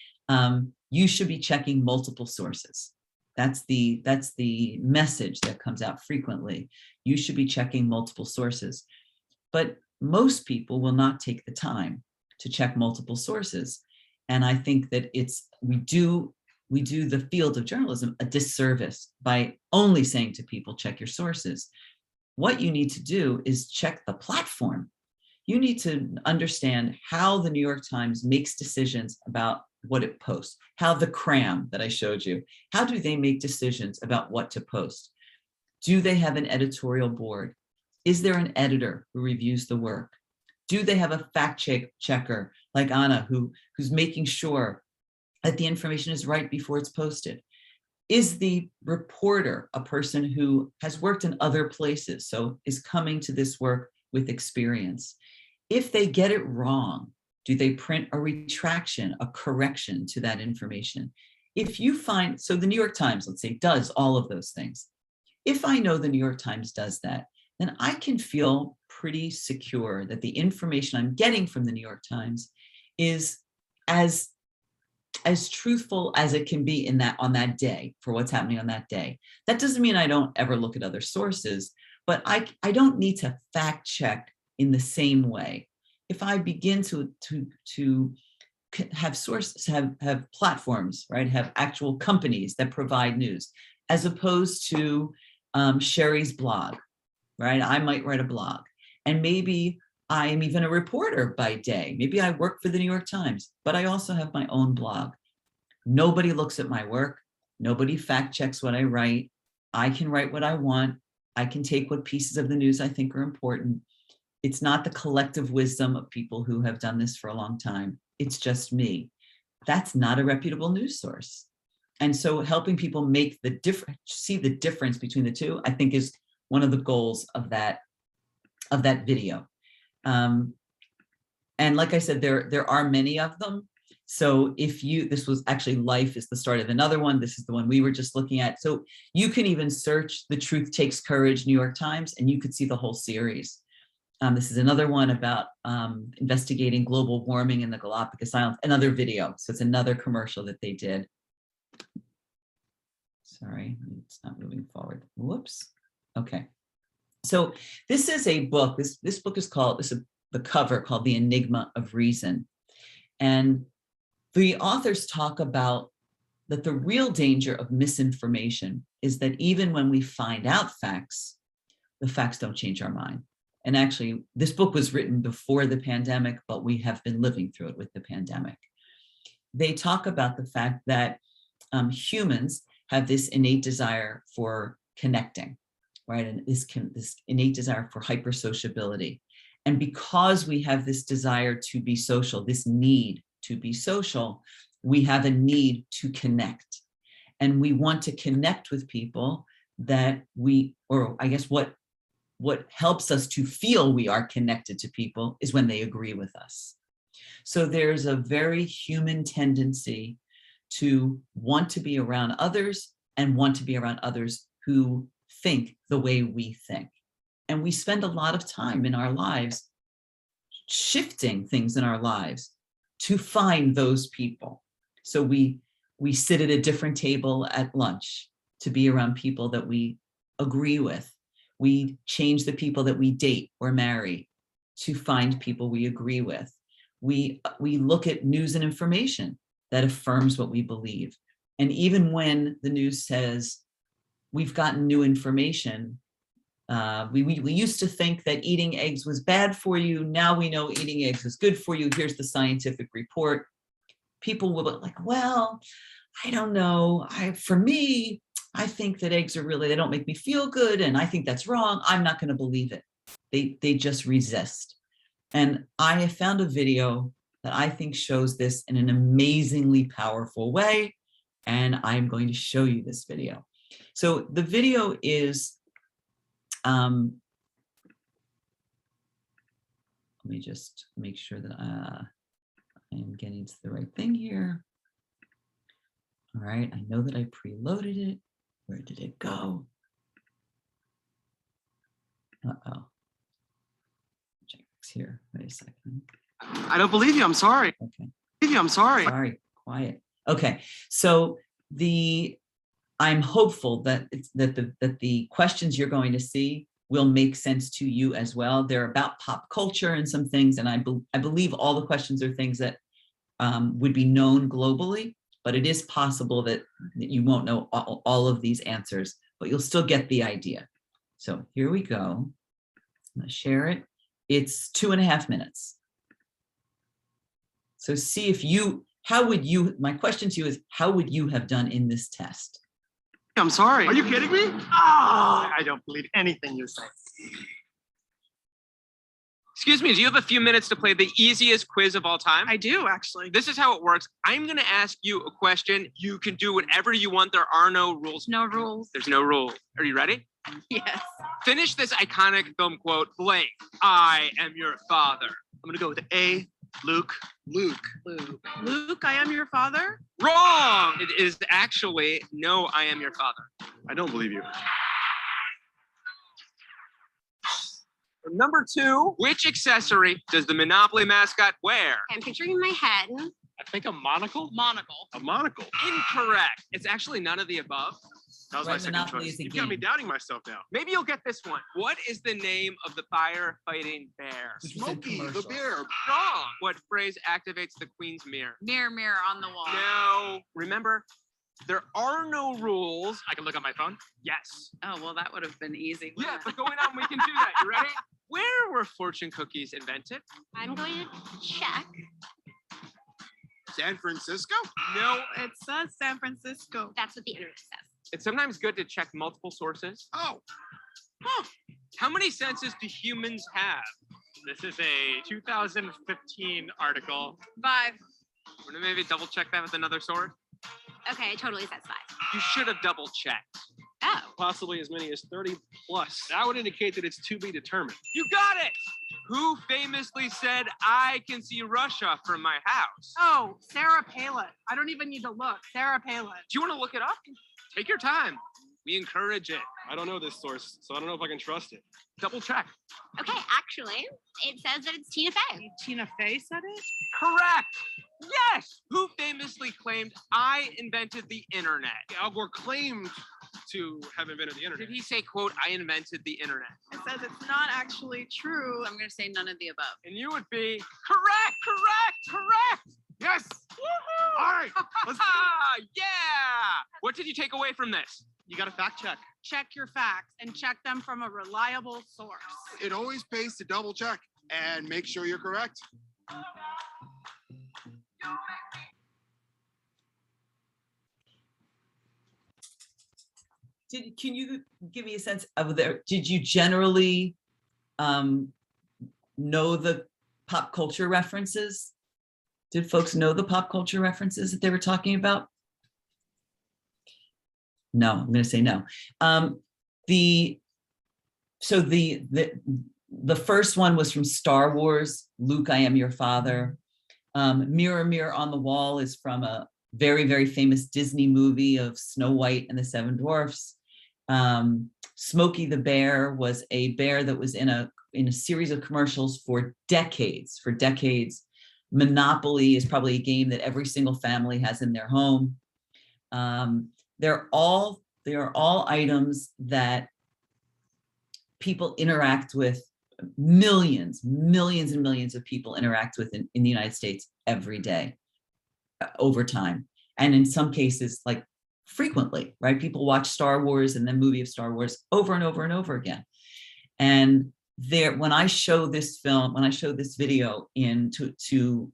you should be checking multiple sources. That's the message that comes out frequently. You should be checking multiple sources. But most people will not take the time to check multiple sources. And I think that we do the field of journalism a disservice by only saying to people, check your sources. What you need to do is check the platform. You need to understand how the New York Times makes decisions about what it posts, how the cram that I showed you, how do they make decisions about what to post? Do they have an editorial board? Is there an editor who reviews the work? Do they have a fact checker like Anna who's making sure that the information is right before it's posted? Is the reporter a person who has worked in other places, so is coming to this work with experience? If they get it wrong, do they print a retraction, a correction to that information? If you find, so the New York Times, let's say, does all of those things. If I know the New York Times does that, then I can feel pretty secure that the information I'm getting from the New York Times is as truthful as it can be on that day for what's happening on that day. That doesn't mean I don't ever look at other sources, but I don't need to fact check in the same way. If I begin to have sources, have platforms, right, have actual companies that provide news, as opposed to Sherri's blog, right? I might write a blog, and maybe I am even a reporter by day. Maybe I work for the New York Times, but I also have my own blog. Nobody looks at my work. Nobody fact checks what I write. I can write what I want. I can take what pieces of the news I think are important. It's not the collective wisdom of people who have done this for a long time. It's just me. That's not a reputable news source. And so helping people make the difference, see the difference between the two, I think is one of the goals of that video. And like I said, there are many of them. So this was actually Life is the start of another one. This is the one we were just looking at. So you can even search The Truth Takes Courage, New York Times, and you could see the whole series. This is another one about investigating global warming in the Galapagos Islands, another video. So it's another commercial that they did. Sorry, it's not moving forward. Whoops. Okay. So this is a book. This book is called, this is the cover called The Enigma of Reason. And the authors talk about that the real danger of misinformation is that even when we find out facts, the facts don't change our mind. And actually, this book was written before the pandemic, but we have been living through it with the pandemic. They talk about the fact that humans have this innate desire for connecting, right? And this innate desire for hypersociability. And because we have this desire to be social, this need to be social, we have a need to connect. And we want to connect with people that what helps us to feel we are connected to people is when they agree with us. So there's a very human tendency to want to be around others and want to be around others who think the way we think. And we spend a lot of time in our lives shifting things in our lives to find those people. So we sit at a different table at lunch to be around people that we agree with. We change the people that we date or marry to find people we agree with. We look at news and information that affirms what we believe. And even when the news says we've gotten new information, we used to think that eating eggs was bad for you. Now we know eating eggs is good for you. Here's the scientific report. People will be like, well, I don't know. For me, I think that eggs are really, they don't make me feel good. And I think that's wrong. I'm not going to believe it. They just resist. And I have found a video that I think shows this in an amazingly powerful way. And I'm going to show you this video. So the video is, let me just make sure that I am getting to the right thing here. All right, I know that I preloaded it. Where did it go? Uh-oh. Check this here. Wait a second. I don't believe you. I'm sorry. Okay. I'm sorry. Sorry, quiet. Okay, so I'm hopeful that the questions you're going to see will make sense to you as well. They're about pop culture and some things, and I believe all the questions are things that would be known globally, but it is possible that you won't know all of these answers, but you'll still get the idea. So here we go. I'm gonna share it. It's 2.5 minutes. So see if my question to you is, how would you have done in this test? I'm sorry. Are you kidding me? Oh, I don't believe anything you say. Excuse me, do you have a few minutes to play the easiest quiz of all time? I do, actually. This is how it works. I'm going to ask you a question. You can do whatever you want. There are no rules. No rules. There's no rules. Are you ready? Yes. Finish this iconic film quote, blank. I am your father. I'm going to go with A, Luke. Luke, I am your father? Wrong! It is actually, no, I am your father. I don't believe you. Number 2, which accessory does the Monopoly mascot wear? I'm picturing in my head. I think a monocle. Monocle. A monocle. Incorrect. It's actually none of the above. That was my second choice. You've got me doubting myself now. Maybe you'll get this one. What is the name of the firefighting bear? Smokey the bear. Wrong. What phrase activates the Queen's mirror? Mirror, mirror on the wall. No. Remember, there are no rules. I can look on my phone. Yes. Oh, well, that would have been easy. Yeah, but going on, we can do that. You ready? Where were fortune cookies invented? I'm going to check. San Francisco? No. It says San Francisco. That's what the internet says. It's sometimes good to check multiple sources. Oh. Huh. How many senses do humans have? This is a 2015 article. 5. Want to maybe double check that with another source? Okay, it totally says 5. You should have double checked. Oh. Possibly as many as 30 plus. That would indicate that it's to be determined. You got it! Who famously said, I can see Russia from my house? Oh, Sarah Palin. I don't even need to look. Sarah Palin. Do you want to look it up? Take your time. We encourage it. I don't know this source, so I don't know if I can trust it. Double check. Okay, actually, it says that it's Tina Fey. Tina Fey said it? Correct. Yes. Who famously claimed, I invented the internet? Al Gore claimed to have invented the internet. Did he say, quote, I invented the internet? It says it's not actually true. I'm going to say none of the above. And you would be correct. Yes. Woohoo! All right. Let's yeah. What did you take away from this? You got to fact check. Check your facts and check them from a reliable source. It always pays to double check and make sure you're correct. Can you give me a sense of did you generally know the pop culture references? Did folks know the pop culture references that they were talking about? No, I'm going to say no. The first one was from Star Wars, Luke, I am your father. Mirror, Mirror on the Wall is from a very, very famous Disney movie of Snow White and the Seven Dwarfs. Smokey the Bear was a bear that was in a series of commercials for decades. Monopoly is probably a game that every single family has in their home. They are all items that people interact with. Millions and millions of people interact with in the United States every day, over time, and in some cases, like frequently, right? People watch Star Wars and the movie of Star Wars over and over and over again. And when I show this film, when I show this video to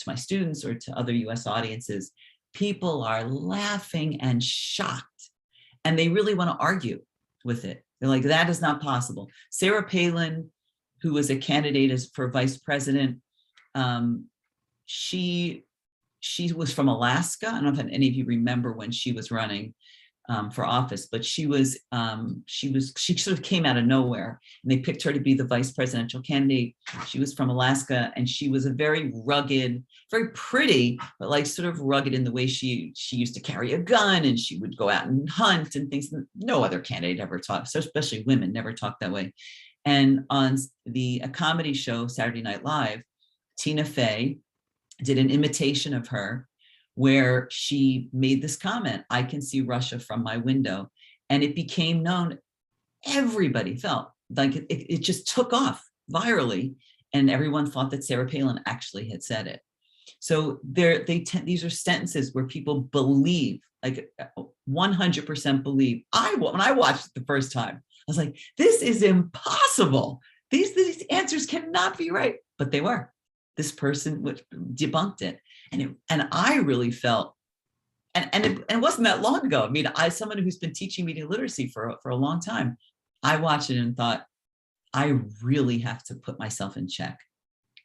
my students or to other US audiences, people are laughing and shocked, and they really want to argue with it. They're like, that is not possible. Sarah Palin, who was a candidate for vice president, she was from Alaska. I don't know if any of you remember when she was running for office, but she sort of came out of nowhere, and they picked her to be the vice presidential candidate. She was from Alaska, and she was a very rugged, very pretty, but like sort of rugged in the way she used to carry a gun, and she would go out and hunt and things. No other candidate ever talked, so especially women never talked that way. And on a comedy show, Saturday Night Live, Tina Fey did an imitation of her where she made this comment, I can see Russia from my window. And it became known. Everybody felt like it just took off virally, and everyone thought that Sarah Palin actually had said it. So these are sentences where people believe, like 100% believe. When I watched it the first time, I was like, this is impossible. These answers cannot be right, but they were. This person debunked it, and I really felt, and it wasn't that long ago. I mean, someone who's been teaching media literacy for a long time, I watched it and thought, I really have to put myself in check.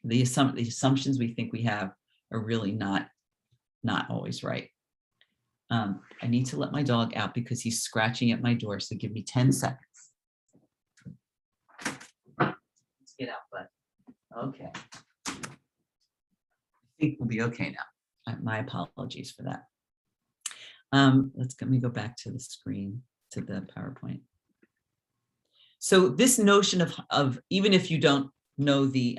The assumptions we think we have are really not always right. I need to let my dog out because he's scratching at my door. So give me 10 seconds. Let's get out, bud. Okay. I think we'll be okay now. My apologies for that. Let me go back to the screen, to the PowerPoint. So this notion of even if you don't know the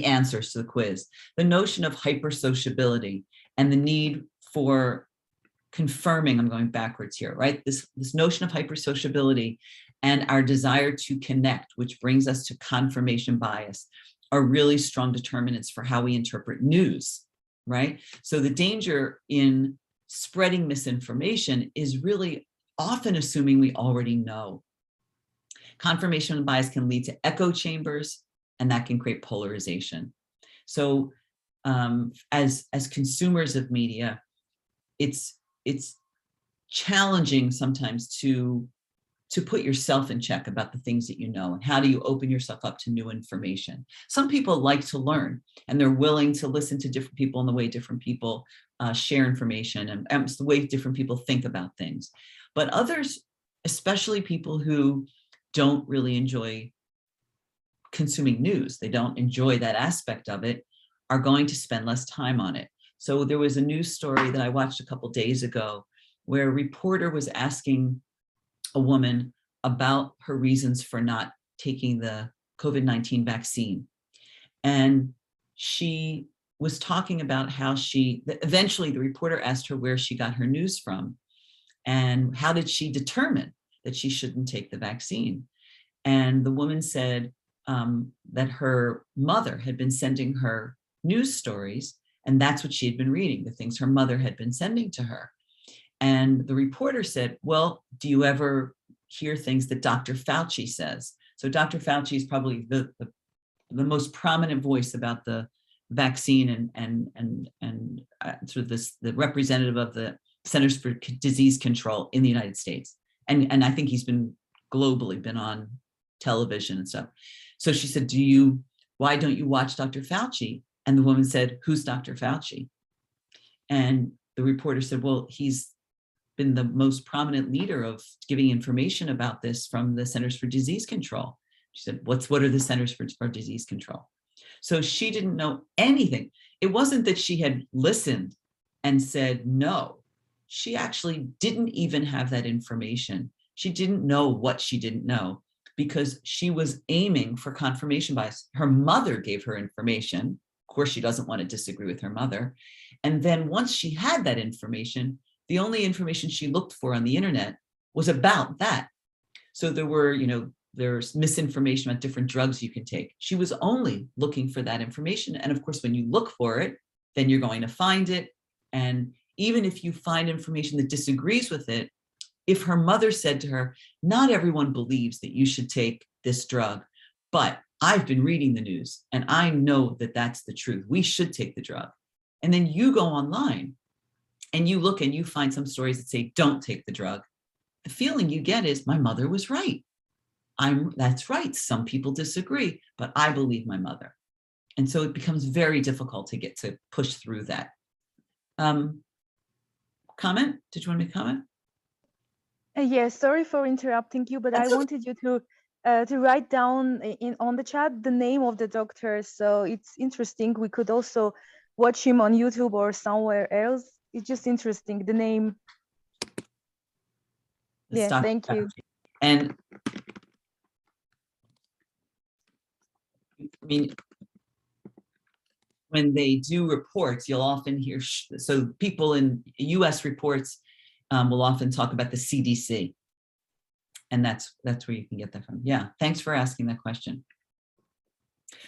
answers to the quiz, the notion of hypersociability and the need for confirming, I'm going backwards here, right? This notion of hypersociability and our desire to connect, which brings us to confirmation bias, are really strong determinants for how we interpret news, right? So the danger in spreading misinformation is really often assuming we already know. Confirmation bias can lead to echo chambers, and that can create polarization. So as consumers of media, it's challenging sometimes to put yourself in check about the things that you know, and how do you open yourself up to new information. Some people like to learn, and they're willing to listen to different people and the way different people share information, and the way different people think about things. But others, especially people who don't really enjoy consuming news, they don't enjoy that aspect of it, are going to spend less time on it. So there was a news story that I watched a couple days ago where a reporter was asking a woman about her reasons for not taking the COVID-19 vaccine. And she was talking about how eventually the reporter asked her where she got her news from and how did she determine that she shouldn't take the vaccine. And the woman said that her mother had been sending her news stories, and that's what she had been reading, the things her mother had been sending to her. And the reporter said, well, do you ever hear things that Dr. Fauci says? So Dr. Fauci is probably the most prominent voice about the vaccine and sort of the representative of the Centers for Disease Control in the United States. And I think he's been globally been on television and stuff. So she said, why don't you watch Dr. Fauci? And the woman said, who's Dr. Fauci? And the reporter said, well, he's been the most prominent leader of giving information about this from the Centers for Disease Control. She said, what are the Centers for Disease Control? So she didn't know anything. It wasn't that she had listened and said no. She actually didn't even have that information. She didn't know what she didn't know because she was aiming for confirmation bias. Her mother gave her information. Of course, she doesn't want to disagree with her mother. And then once she had that information, the only information she looked for on the internet was about that. So there were, there's misinformation about different drugs you can take. She was only looking for that information. And of course, when you look for it, then you're going to find it. And even if you find information that disagrees with it, if her mother said to her, not everyone believes that you should take this drug, but I've been reading the news and I know that that's the truth. We should take the drug. And then you go online and you look and you find some stories that say, don't take the drug. The feeling you get is my mother was right. That's right. Some people disagree, but I believe my mother. And so it becomes very difficult to get to push through that. Comment? Did you want me to comment? Yes, sorry for interrupting you, but I wanted you to write down on the chat the name of the doctor. So it's interesting. We could also watch him on YouTube or somewhere else. It's just interesting, the name. Yes, thank you. And I mean, when they do reports, you'll often hear, so people in US reports will often talk about the CDC. And that's where you can get that from. Yeah, thanks for asking that question.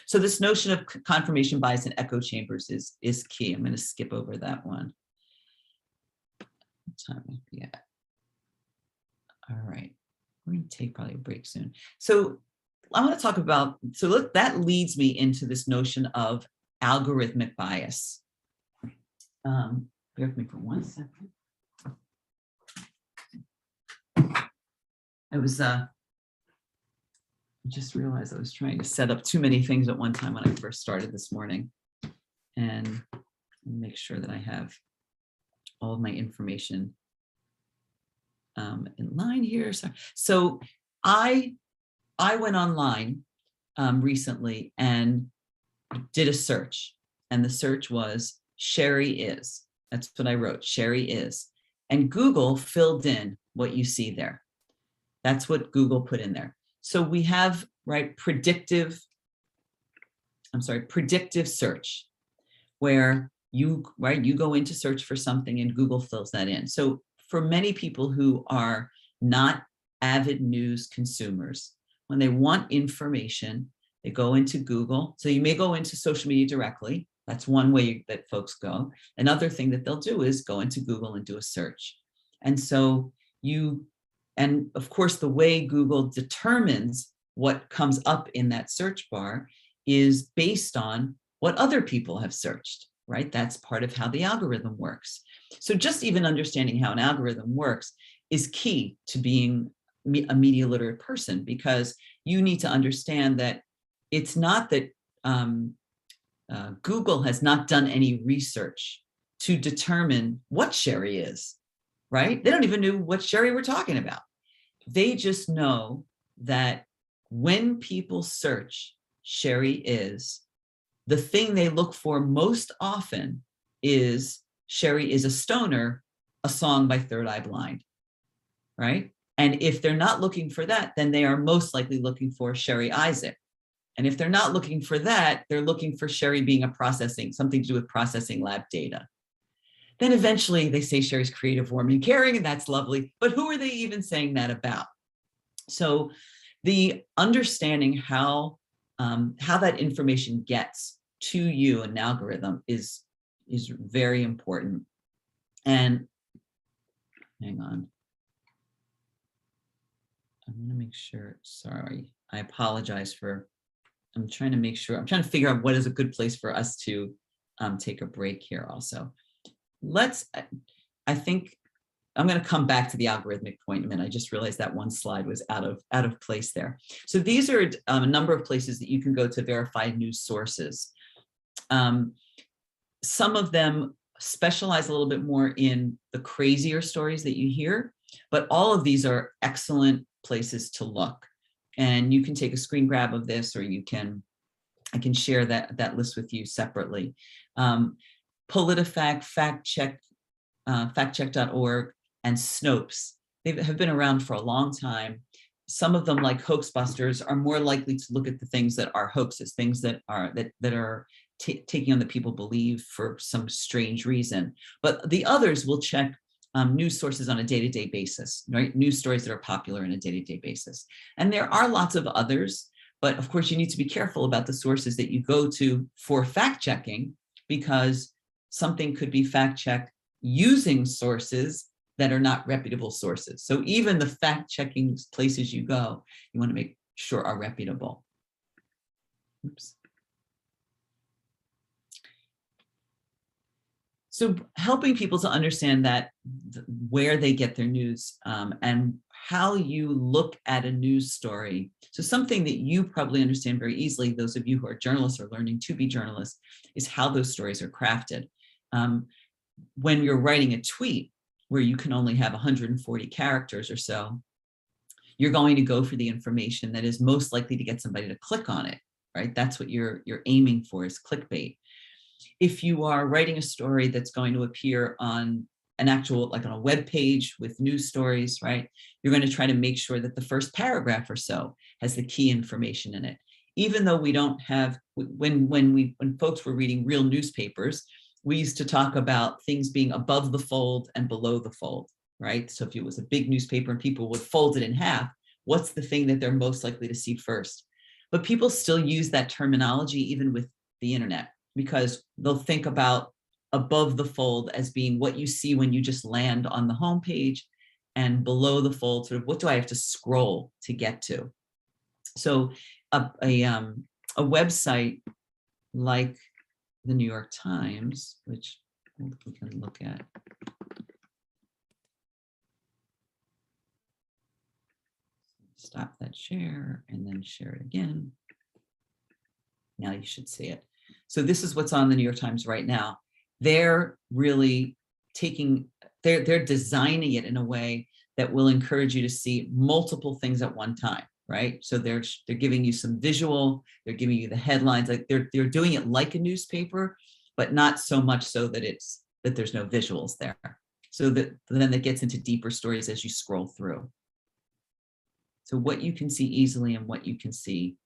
So this notion of confirmation bias and echo chambers is key. I'm going to skip over that one. What time might be at? All right, we're going to take probably a break soon. So I want to talk about, so look, that leads me into this notion of algorithmic bias. Bear with me for 1 second. I just realized I was trying to set up too many things at one time when I first started this morning, and make sure that I have all of my information in line here. So I went online recently and did a search, and the search was Sherri is. That's what I wrote, Sherri is. And Google filled in what you see there. That's what Google put in there. So we have, right, predictive search, where you go in to search for something and Google fills that in. So for many people who are not avid news consumers, when they want information, they go into Google. So you may go into social media directly. That's one way that folks go. Another thing that they'll do is go into Google and do a search. And so and of course, the way Google determines what comes up in that search bar is based on what other people have searched, right? That's part of how the algorithm works. So just even understanding how an algorithm works is key to being a media literate person, because you need to understand that it's not that Google has not done any research to determine what Sherri is, right? They don't even know what Sherri we're talking about. They just know that when people search Sherri is, the thing they look for most often is Sherri is a stoner, a song by Third Eye Blind, right? And if they're not looking for that, then they are most likely looking for Sherri Isaac. And if they're not looking for that, they're looking for Sherri being something to do with processing lab data. Then eventually they say Sherri's creative, warm, and caring, and that's lovely. But who are they even saying that about? So the understanding how that information gets to you, an algorithm, is very important. And hang on. I want to make sure, sorry, I apologize for, I'm trying to figure out what is a good place for us to take a break here also. I think I'm going to come back to the algorithmic point in a minute. I just realized that one slide was out of place there. So these are a number of places that you can go to verify news sources. Some of them specialize a little bit more in the crazier stories that you hear, but all of these are excellent places to look. And you can take a screen grab of this, or I can share that list with you separately. PolitiFact, factcheck.org, and Snopes. They have been around for a long time. Some of them, like Hoaxbusters, are more likely to look at the things that are hoaxes, things that are taking on that people believe for some strange reason. But the others will check news sources on a day-to-day basis, right? News stories that are popular on a day-to-day basis. And there are lots of others, but of course you need to be careful about the sources that you go to for fact-checking, because something could be fact-checked using sources that are not reputable sources. So even the fact-checking places you go, you want to make sure are reputable. Oops. So helping people to understand that where they get their news and how you look at a news story. So something that you probably understand very easily, those of you who are journalists or learning to be journalists, is how those stories are crafted. When you're writing a tweet where you can only have 140 characters or so, you're going to go for the information that is most likely to get somebody to click on it, right? That's what you're aiming for, is clickbait. If you are writing a story that's going to appear on an actual, like on a web page with news stories, right? You're going to try to make sure that the first paragraph or so has the key information in it. Even though we don't have, when folks were reading real newspapers, we used to talk about things being above the fold and below the fold, right? So if it was a big newspaper and people would fold it in half, what's the thing that they're most likely to see first? But people still use that terminology even with the internet, because they'll think about above the fold as being what you see when you just land on the homepage, and below the fold, sort of what do I have to scroll to get to? So a website like the New York Times, which we can look at. Stop that share and then share it again. Now you should see it. So this is what's on the New York Times right now. They're really they're designing it in a way that will encourage you to see multiple things at one time, right? So they're giving you some visual, they're giving you the headlines, like they're doing it like a newspaper, but not so much so that there's no visuals there. So then that gets into deeper stories as you scroll through. So what you can see easily and what you can see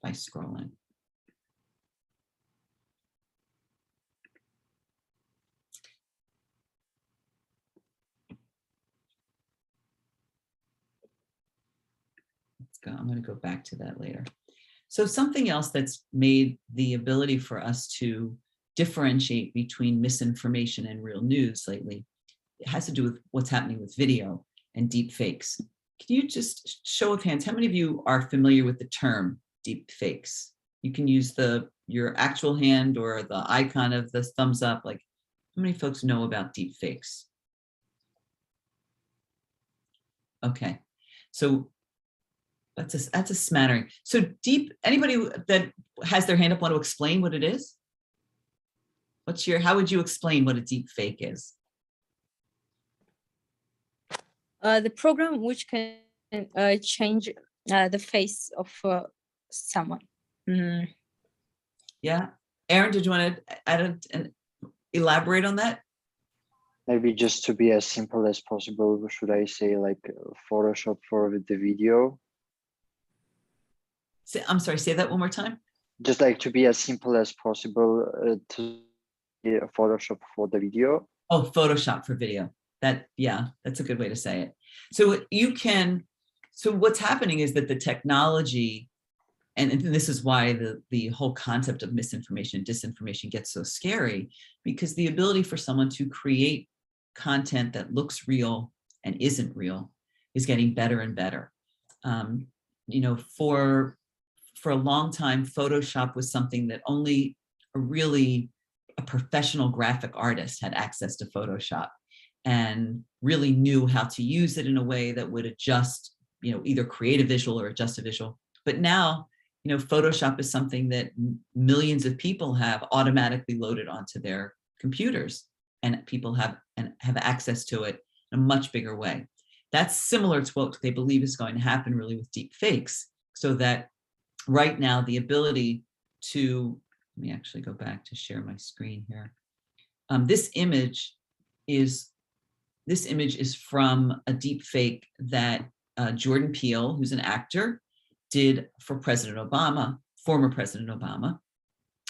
by scrolling. Let's go. I'm going to go back to that later. So something else that's made the ability for us to differentiate between misinformation and real news lately, it has to do with what's happening with video and deep fakes. Can you just show of hands, how many of you are familiar with the term deep fakes? You can use your actual hand or the icon of the thumbs up. Like, how many folks know about deep fakes? Okay, so that's a smattering. So anybody that has their hand up want to explain what it is? How would you explain what a deep fake is? The program which can change the face of someone. Mm. Yeah. Aaron, did you want to add and elaborate on that? Maybe just to be as simple as possible, should I say like Photoshop for the video? I'm sorry, say that one more time. Just like to be as simple as possible to Photoshop for the video. Oh, Photoshop for video. Yeah, that's a good way to say it. So what's happening is that the technology, and this is why the whole concept of misinformation, disinformation gets so scary, because the ability for someone to create content that looks real and isn't real is getting better and better. You know, for a long time, Photoshop was something that only a professional graphic artist had access to Photoshop and really knew how to use it in a way that would adjust, you know, either create a visual or adjust a visual. But now, you know, Photoshop is something that millions of people have automatically loaded onto their computers, and people have access to it in a much bigger way. That's similar to what they believe is going to happen really with deep fakes. So that right now, the ability to, let me actually go back to share my screen here. This image is from a deep fake that Jordan Peele, who's an actor, did for President Obama, former President Obama,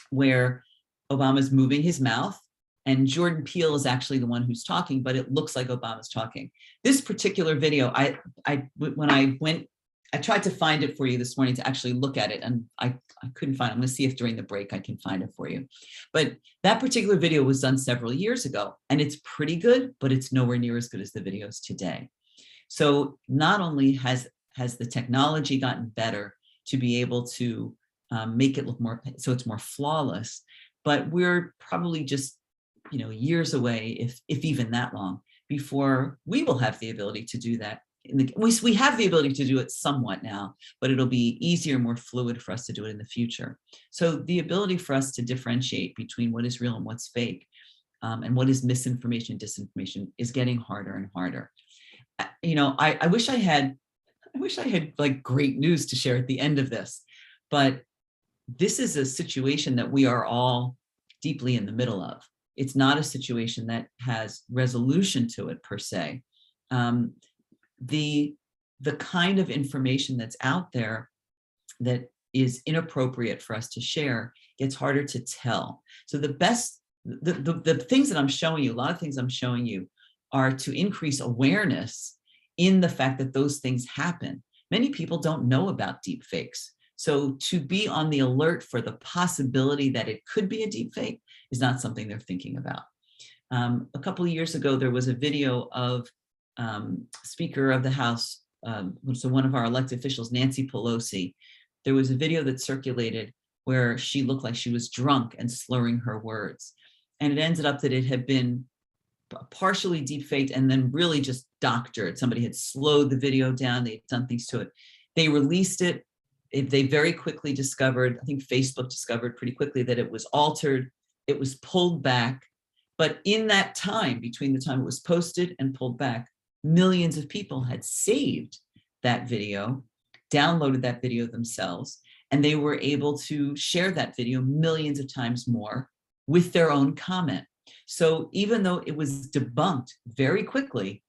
where Obama's moving his mouth and Jordan Peele is actually the one who's talking, but it looks like Obama's talking. This particular video, when I went, I tried to find it for you this morning to actually look at it, and I couldn't find it. I'm gonna see if during the break I can find it for you. But that particular video was done several years ago, and it's pretty good, but it's nowhere near as good as the videos today. So not only has the technology gotten better to be able to make it look more, so it's more flawless, but we're probably just, you know, years away, if even that long, before we will have the ability to do that. We have the ability to do it somewhat now, but it'll be easier, more fluid for us to do it in the future. So the ability for us to differentiate between what is real and what's fake, and what is misinformation, disinformation, is getting harder and harder. You know, I wish I had like great news to share at the end of this, but this is a situation that we are all deeply in the middle of. It's not a situation that has resolution to it per se. The kind of information that's out there that is inappropriate for us to share gets harder to tell. So the things that I'm showing you, a lot of things I'm showing you, are to increase awareness in the fact that those things happen. Many people don't know about deep fakes. So to be on the alert for the possibility that it could be a deep fake is not something they're thinking about. A couple of years ago, there was a video of Speaker of the House, so one of our elected officials, Nancy Pelosi. There was a video that circulated where she looked like she was drunk and slurring her words. And it ended up that it had been partially deep faked and then really just doctored. Somebody had slowed the video down, they'd done things to it. They released it. They very quickly discovered, I think Facebook discovered pretty quickly, that it was altered, it was pulled back. But in that time, between the time it was posted and pulled back, millions of people had saved that video, downloaded that video themselves, and they were able to share that video millions of times more with their own comment. So even though it was debunked very quickly,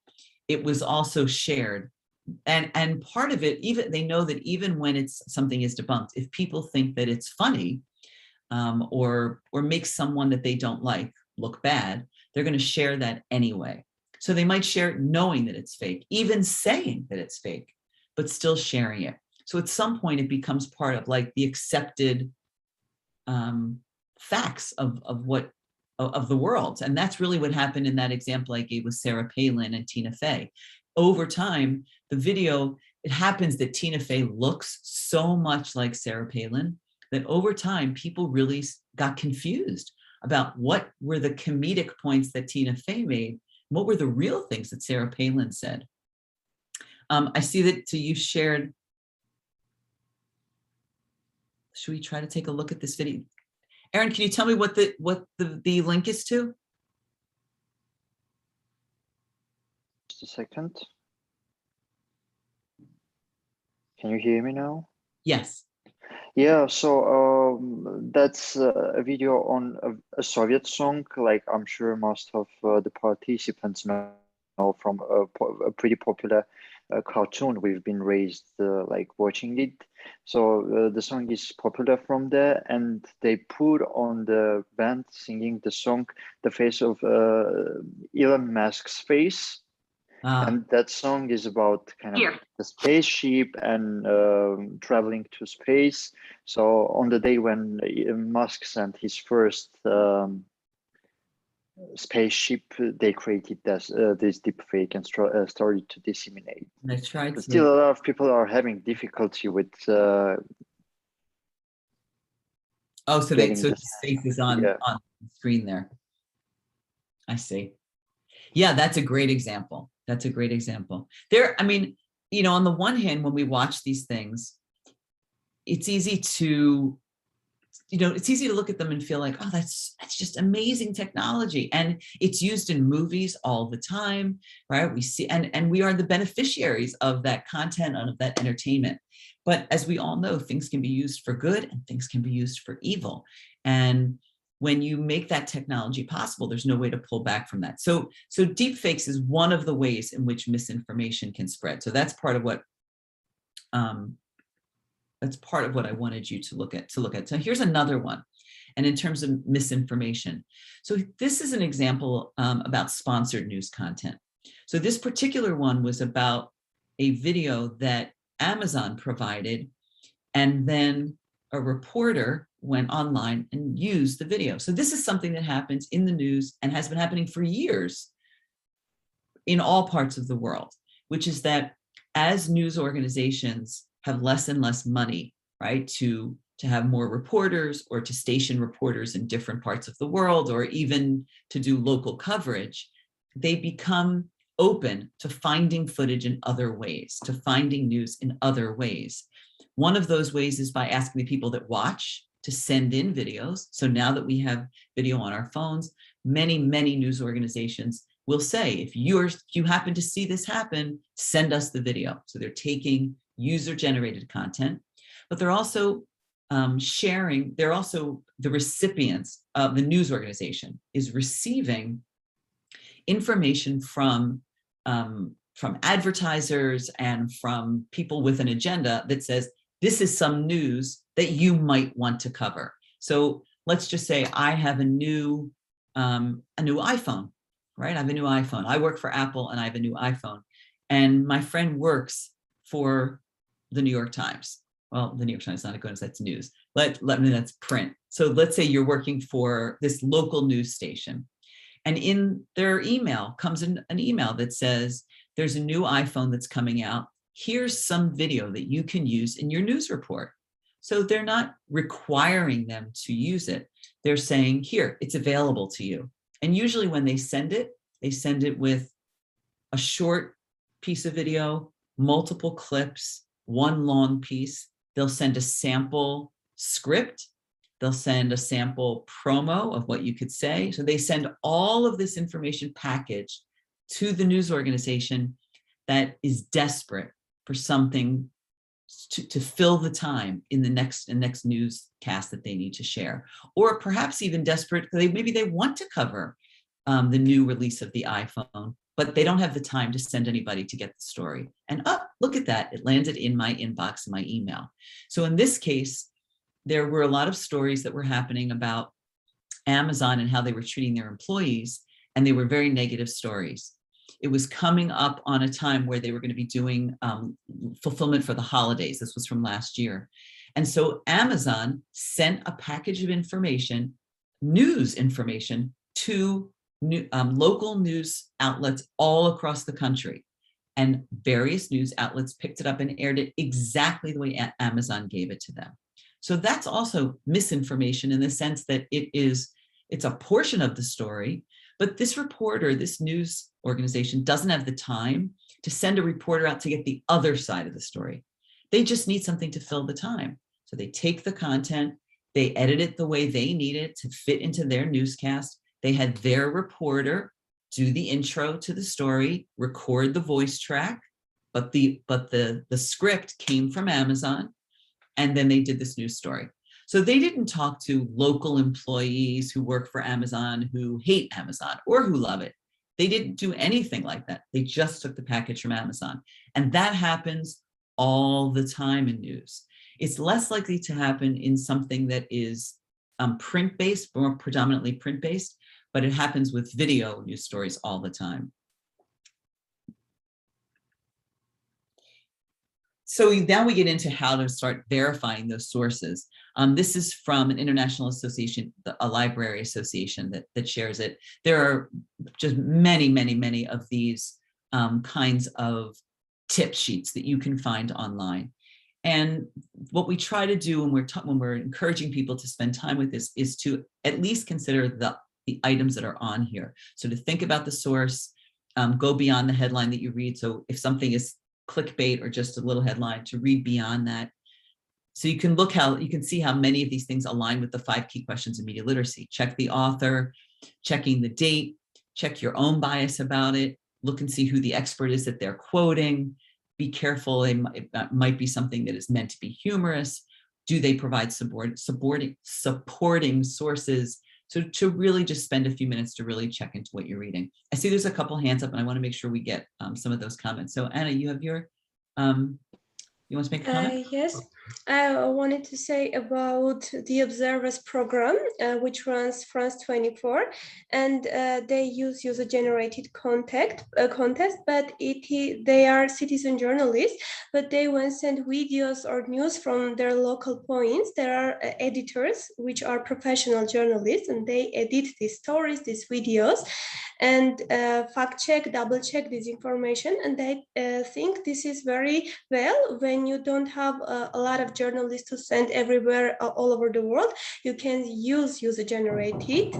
it was also shared. And part of it, even they know that even when something is debunked, if people think that it's funny or makes someone that they don't like look bad, they're going to share that anyway. So they might share it knowing that it's fake, even saying that it's fake, but still sharing it. So at some point it becomes part of like the accepted facts of the world. And that's really what happened in that example I gave with Sarah Palin and Tina Fey. Over time, the video, it happens that Tina Fey looks so much like Sarah Palin that over time, people really got confused about what were the comedic points that Tina Fey made, what were the real things that Sarah Palin said. I see that you shared. Should we try to take a look at this video? Aaron, can you tell me what the link is to? Just a second. Can you hear me now? Yes. Yeah, so that's a video on a Soviet song, like I'm sure most of the participants know from a pretty popular cartoon. We've been raised like watching it. So the song is popular from there, and they put on the band singing the song the face of Elon Musk's face. And that song is about kind of the spaceship and traveling to space. So on the day when Musk sent his first spaceship, they created this deep fake and started to disseminate. I tried But to. still, a lot of people are having difficulty with. Oh, so his face is on the screen there. I see. Yeah, that's a great example. That's a great example. I mean, you know, on the one hand, when we watch these things, it's easy to, you know, it's easy to look at them and feel like, oh, that's just amazing technology. And it's used in movies all the time, right? We see, and we are the beneficiaries of that content and of that entertainment. But as we all know, things can be used for good and things can be used for evil. And when you make that technology possible, there's no way to pull back from that. So deep fakes is one of the ways in which misinformation can spread. So that's part of what I wanted you to look at. So here's another one. And in terms of misinformation, so this is an example about sponsored news content. So this particular one was about a video that Amazon provided, and then a reporter went online and used the video. So this is something that happens in the news and has been happening for years in all parts of the world, which is that as news organizations have less and less money, right, to have more reporters or to station reporters in different parts of the world, or even to do local coverage, they become open to finding footage in other ways, to finding news in other ways. One of those ways is by asking the people that watch to send in videos. So now that we have video on our phones, many news organizations will say, if you happen to see this happen, send us the video. So they're taking user-generated content, but they're also sharing, they're also the recipients of the news organization is receiving information from advertisers and from people with an agenda that says, this is some news that you might want to cover. So let's just say I have a new iPhone, right? I have a new iPhone. I work for Apple and I have a new iPhone. And my friend works for the New York Times. Well, the New York Times is not a good, that's news. Let me, that's print. So let's say you're working for this local news station. And in their email comes an email that says, there's a new iPhone that's coming out. Here's some video that you can use in your news report. So they're not requiring them to use it. They're saying, here, it's available to you. And usually when they send it with a short piece of video, multiple clips, one long piece. They'll send a sample script. They'll send a sample promo of what you could say. So they send all of this information packaged to the news organization that is desperate for something to fill the time in the next newscast that they need to share, or perhaps even desperate because maybe they want to cover the new release of the iPhone, but they don't have the time to send anybody to get the story. And look at that, it landed in my inbox in my email. So in this case, there were a lot of stories that were happening about Amazon and how they were treating their employees, and they were very negative stories. It was coming up on a time where they were going to be doing fulfillment for the holidays. This was from last year. And so Amazon sent a package of information, news information, to local news outlets all across the country. And various news outlets picked it up and aired it exactly the way Amazon gave it to them. So that's also misinformation in the sense that it's a portion of the story, but this reporter, this news organization doesn't have the time to send a reporter out to get the other side of the story. They just need something to fill the time. So they take the content, they edit it the way they need it to fit into their newscast. They had their reporter do the intro to the story, record the voice track, but the script came from Amazon, and then they did this news story. So they didn't talk to local employees who work for Amazon, who hate Amazon or who love it. They didn't do anything like that. They just took the package from Amazon. And that happens all the time in news. It's less likely to happen in something that is print-based, more predominantly print-based, but it happens with video news stories all the time. So now we get into how to start verifying those sources. This is from an international association, a library association that shares it. There are just many, many, many of these kinds of tip sheets that you can find online. And what we try to do when we're encouraging people to spend time with this is to at least consider the items that are on here. So to think about the source, go beyond the headline that you read. So if something is clickbait or just a little headline, to read beyond that. So you can see how many of these things align with the 5 key questions of media literacy. Check the author, checking the date, check your own bias about it, look and see who the expert is that they're quoting. Be careful, it might be something that is meant to be humorous. Do they provide supporting sources? So to really just spend a few minutes to really check into what you're reading. I see there's a couple hands up and I want to make sure we get some of those comments. So Anna, you have your, you want to make a comment? Yes, I wanted to say about the Observers program, which runs France 24, and they use user-generated contest, but they are citizen journalists, but they won't send videos or news from their local points. There are editors, which are professional journalists, and they edit these stories, these videos, and fact check, double check this information. And they think this is very well when you don't have a lot of journalists to send everywhere, all over the world. You can use user-generated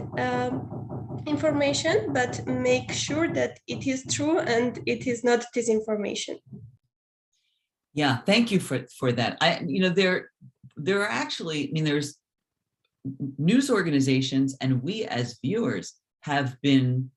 information, but make sure that it is true and it is not disinformation. Yeah, thank you for that. There are actually, there's news organizations, and we as viewers have been,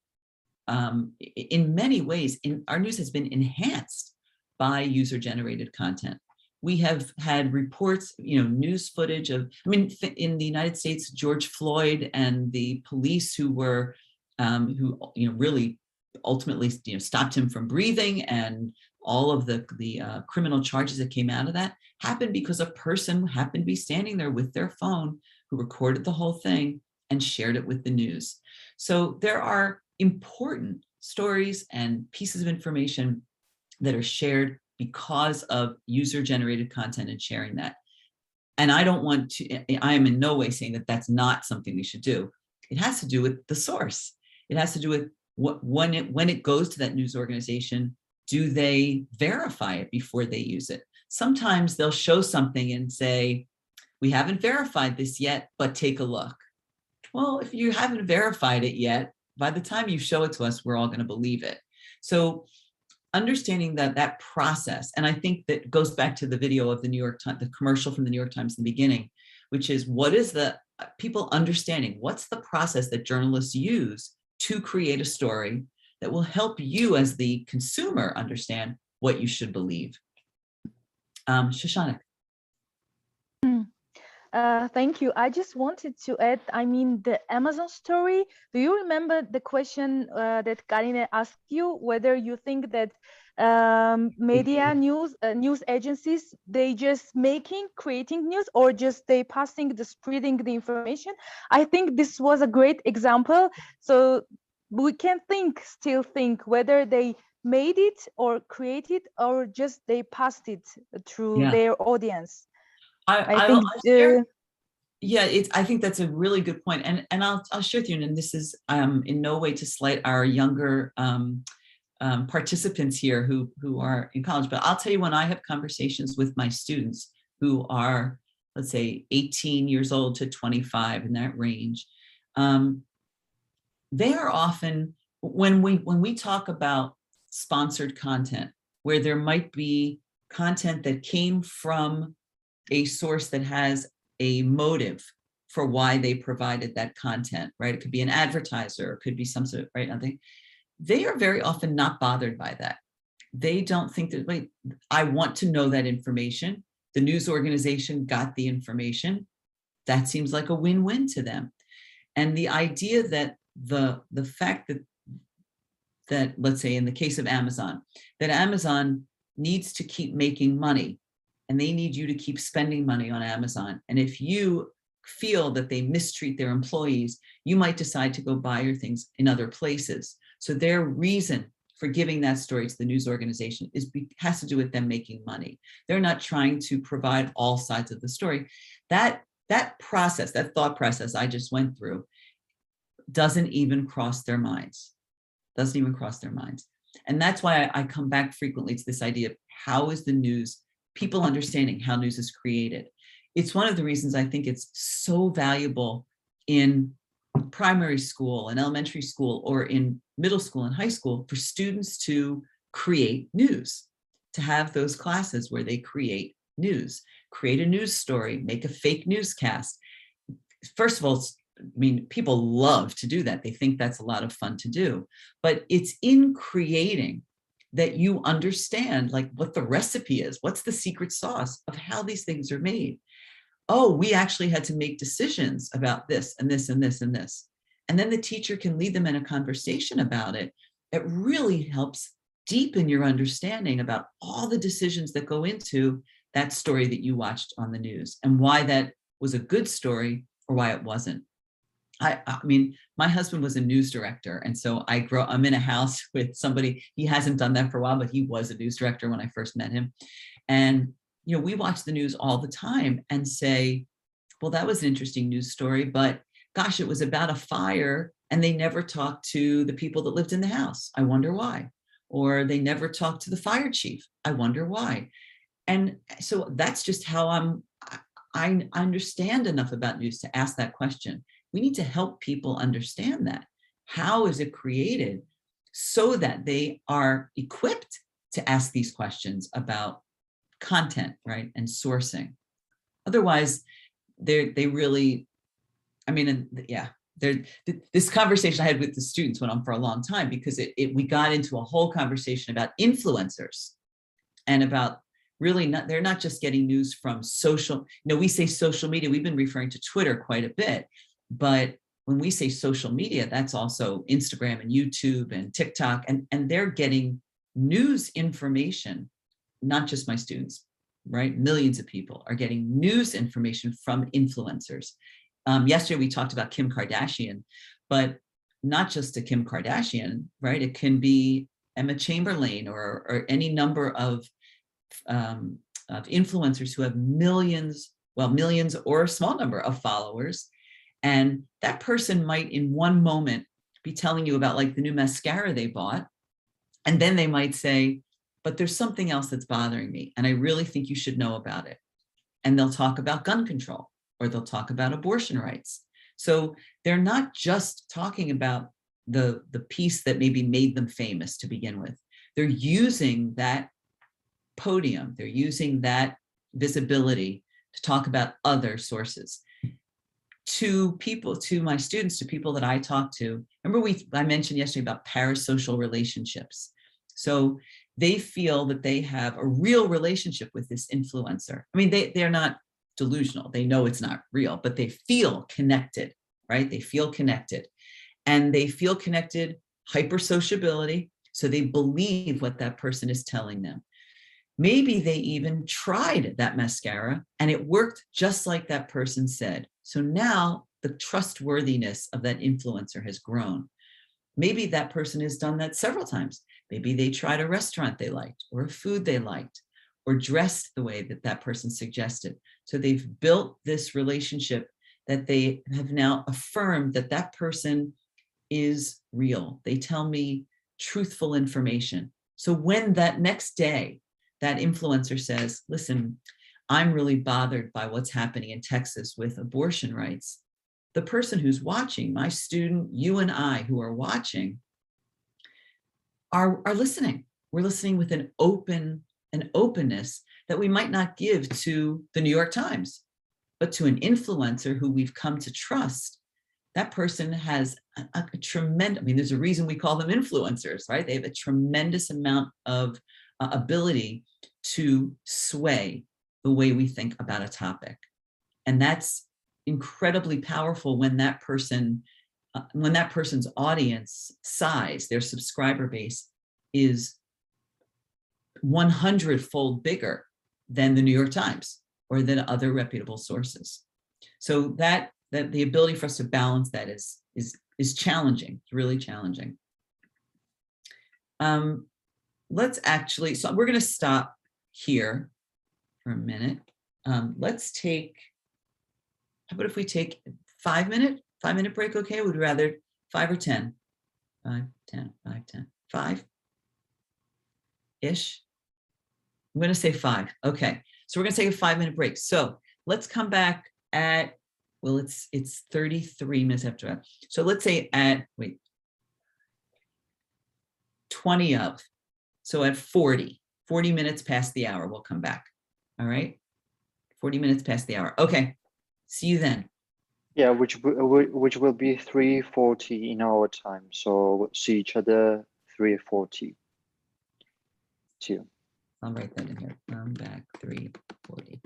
in many ways, our news has been enhanced by user-generated content. We have had reports, news footage of, in the United States, George Floyd and the police who were, really ultimately, stopped him from breathing, and all of the criminal charges that came out of that happened because a person happened to be standing there with their phone who recorded the whole thing and shared it with the news. So there are important stories and pieces of information that are shared because of user-generated content and sharing that. And I am in no way saying that that's not something we should do. It has to do with the source. It has to do with when it goes to that news organization, do they verify it before they use it? Sometimes they'll show something and say, we haven't verified this yet, but take a look. Well, if you haven't verified it yet, by the time you show it to us, we're all going to believe it. So understanding that process, and I think that goes back to the video of the New York Times, the commercial from the New York Times in the beginning, which is what is the people understanding, what's the process that journalists use to create a story that will help you as the consumer understand what you should believe. Shoshana. Thank you. I just wanted to add, the Amazon story. Do you remember the question that Karine asked you, whether you think that media news agencies, they just creating news, or just they spreading the information? I think this was a great example. So we can still think whether they made it or created, or just they passed it through their audience. I think that's a really good point, and I'll share with you. And this is in no way to slight our younger participants here who are in college, but I'll tell you, when I have conversations with my students who are, let's say, 18 years old to 25, in that range, they are often, when we talk about sponsored content, where there might be content that came from a source that has a motive for why they provided that content, right? It could be an advertiser, it could be some sort of, right, nothing. They are very often not bothered by that. They don't think that, wait, I want to know that information. The news organization got the information. That seems like a win-win to them. And the idea that the fact that let's say in the case of Amazon, that Amazon needs to keep making money, and they need you to keep spending money on Amazon. And if you feel that they mistreat their employees, you might decide to go buy your things in other places. So their reason for giving that story to the news organization has to do with them making money. They're not trying to provide all sides of the story. That process, that thought process I just went through, doesn't even cross their minds. Doesn't even cross their minds. And that's why I come back frequently to this idea of how is the news, people understanding how news is created. It's one of the reasons I think it's so valuable in primary school and elementary school or in middle school and high school for students to create news, to have those classes where they create news, create a news story, make a fake newscast. First of all, I mean, people love to do that. They think that's a lot of fun to do, but it's in creating that you understand like what the recipe is, what's the secret sauce of how these things are made. Oh, we actually had to make decisions about this and this and this and this. And then the teacher can lead them in a conversation about it. It really helps deepen your understanding about all the decisions that go into that story that you watched on the news and why that was a good story or why it wasn't. I mean, my husband was a news director. And so I'm in a house with somebody, he hasn't done that for a while, but he was a news director when I first met him. And, you know, we watch the news all the time and say, well, that was an interesting news story, but gosh, it was about a fire and they never talked to the people that lived in the house. I wonder why. Or they never talked to the fire chief. I wonder why. And so that's just how I understand enough about news to ask that question. We need to help people understand that. How is it created so that they are equipped to ask these questions about content, right, and sourcing? Otherwise, they really, I mean, yeah, this conversation I had with the students went on for a long time because we got into a whole conversation about influencers and about really they're not just getting news from social, we say social media, we've been referring to Twitter quite a bit, but when we say social media, that's also Instagram and YouTube and TikTok, and they're getting news information, not just my students, right? Millions of people are getting news information from influencers. Yesterday, we talked about Kim Kardashian, but not just a Kim Kardashian, right? It can be Emma Chamberlain or any number of influencers who have millions or a small number of followers. And that person might in one moment be telling you about like the new mascara they bought. And then they might say, but there's something else that's bothering me. And I really think you should know about it. And they'll talk about gun control or they'll talk about abortion rights. So they're not just talking about the piece that maybe made them famous to begin with. They're using that podium, they're using that visibility to talk about other sources. To people, to my students, to people that I talk to, remember I mentioned yesterday about parasocial relationships. So they feel that they have a real relationship with this influencer. I mean, they're not delusional. They know it's not real, but they feel connected, right? They feel connected. And they feel connected, hypersociability. So they believe what that person is telling them. Maybe they even tried that mascara and it worked just like that person said. So now the trustworthiness of that influencer has grown. Maybe that person has done that several times. Maybe they tried a restaurant they liked or a food they liked or dressed the way that that person suggested. So they've built this relationship that they have now affirmed that that person is real. They tell me truthful information. So when that next day, that influencer says, listen, I'm really bothered by what's happening in Texas with abortion rights. The person who's watching, my student, you and I who are watching, are listening. We're listening with an openness that we might not give to the New York Times, but to an influencer who we've come to trust. That person has a tremendous, I mean, there's a reason we call them influencers, right? They have a tremendous amount of ability to sway the way we think about a topic. And that's incredibly powerful when that person's audience size, their subscriber base, is 100-fold bigger than the New York Times or than other reputable sources. So that the ability for us to balance that is challenging. It's really challenging. Let's actually, so we're going to stop here for a minute. Let's take, how about if we take 5 minute break? Okay, would rather 5 or 10? 5, 10, 5, 10, 5-ish. I'm going to say 5. Okay, so we're going to take a 5-minute break. So let's come back at, well, it's 33 minutes after that. So let's say at, wait, 20 of. So at 40 minutes past the hour, we'll come back. All right. 40 minutes past the hour. Okay. See you then. Yeah, which will be 3:40 in our time. So we'll see each other 3:40. See you. I'll write that in here. Come back 3:40.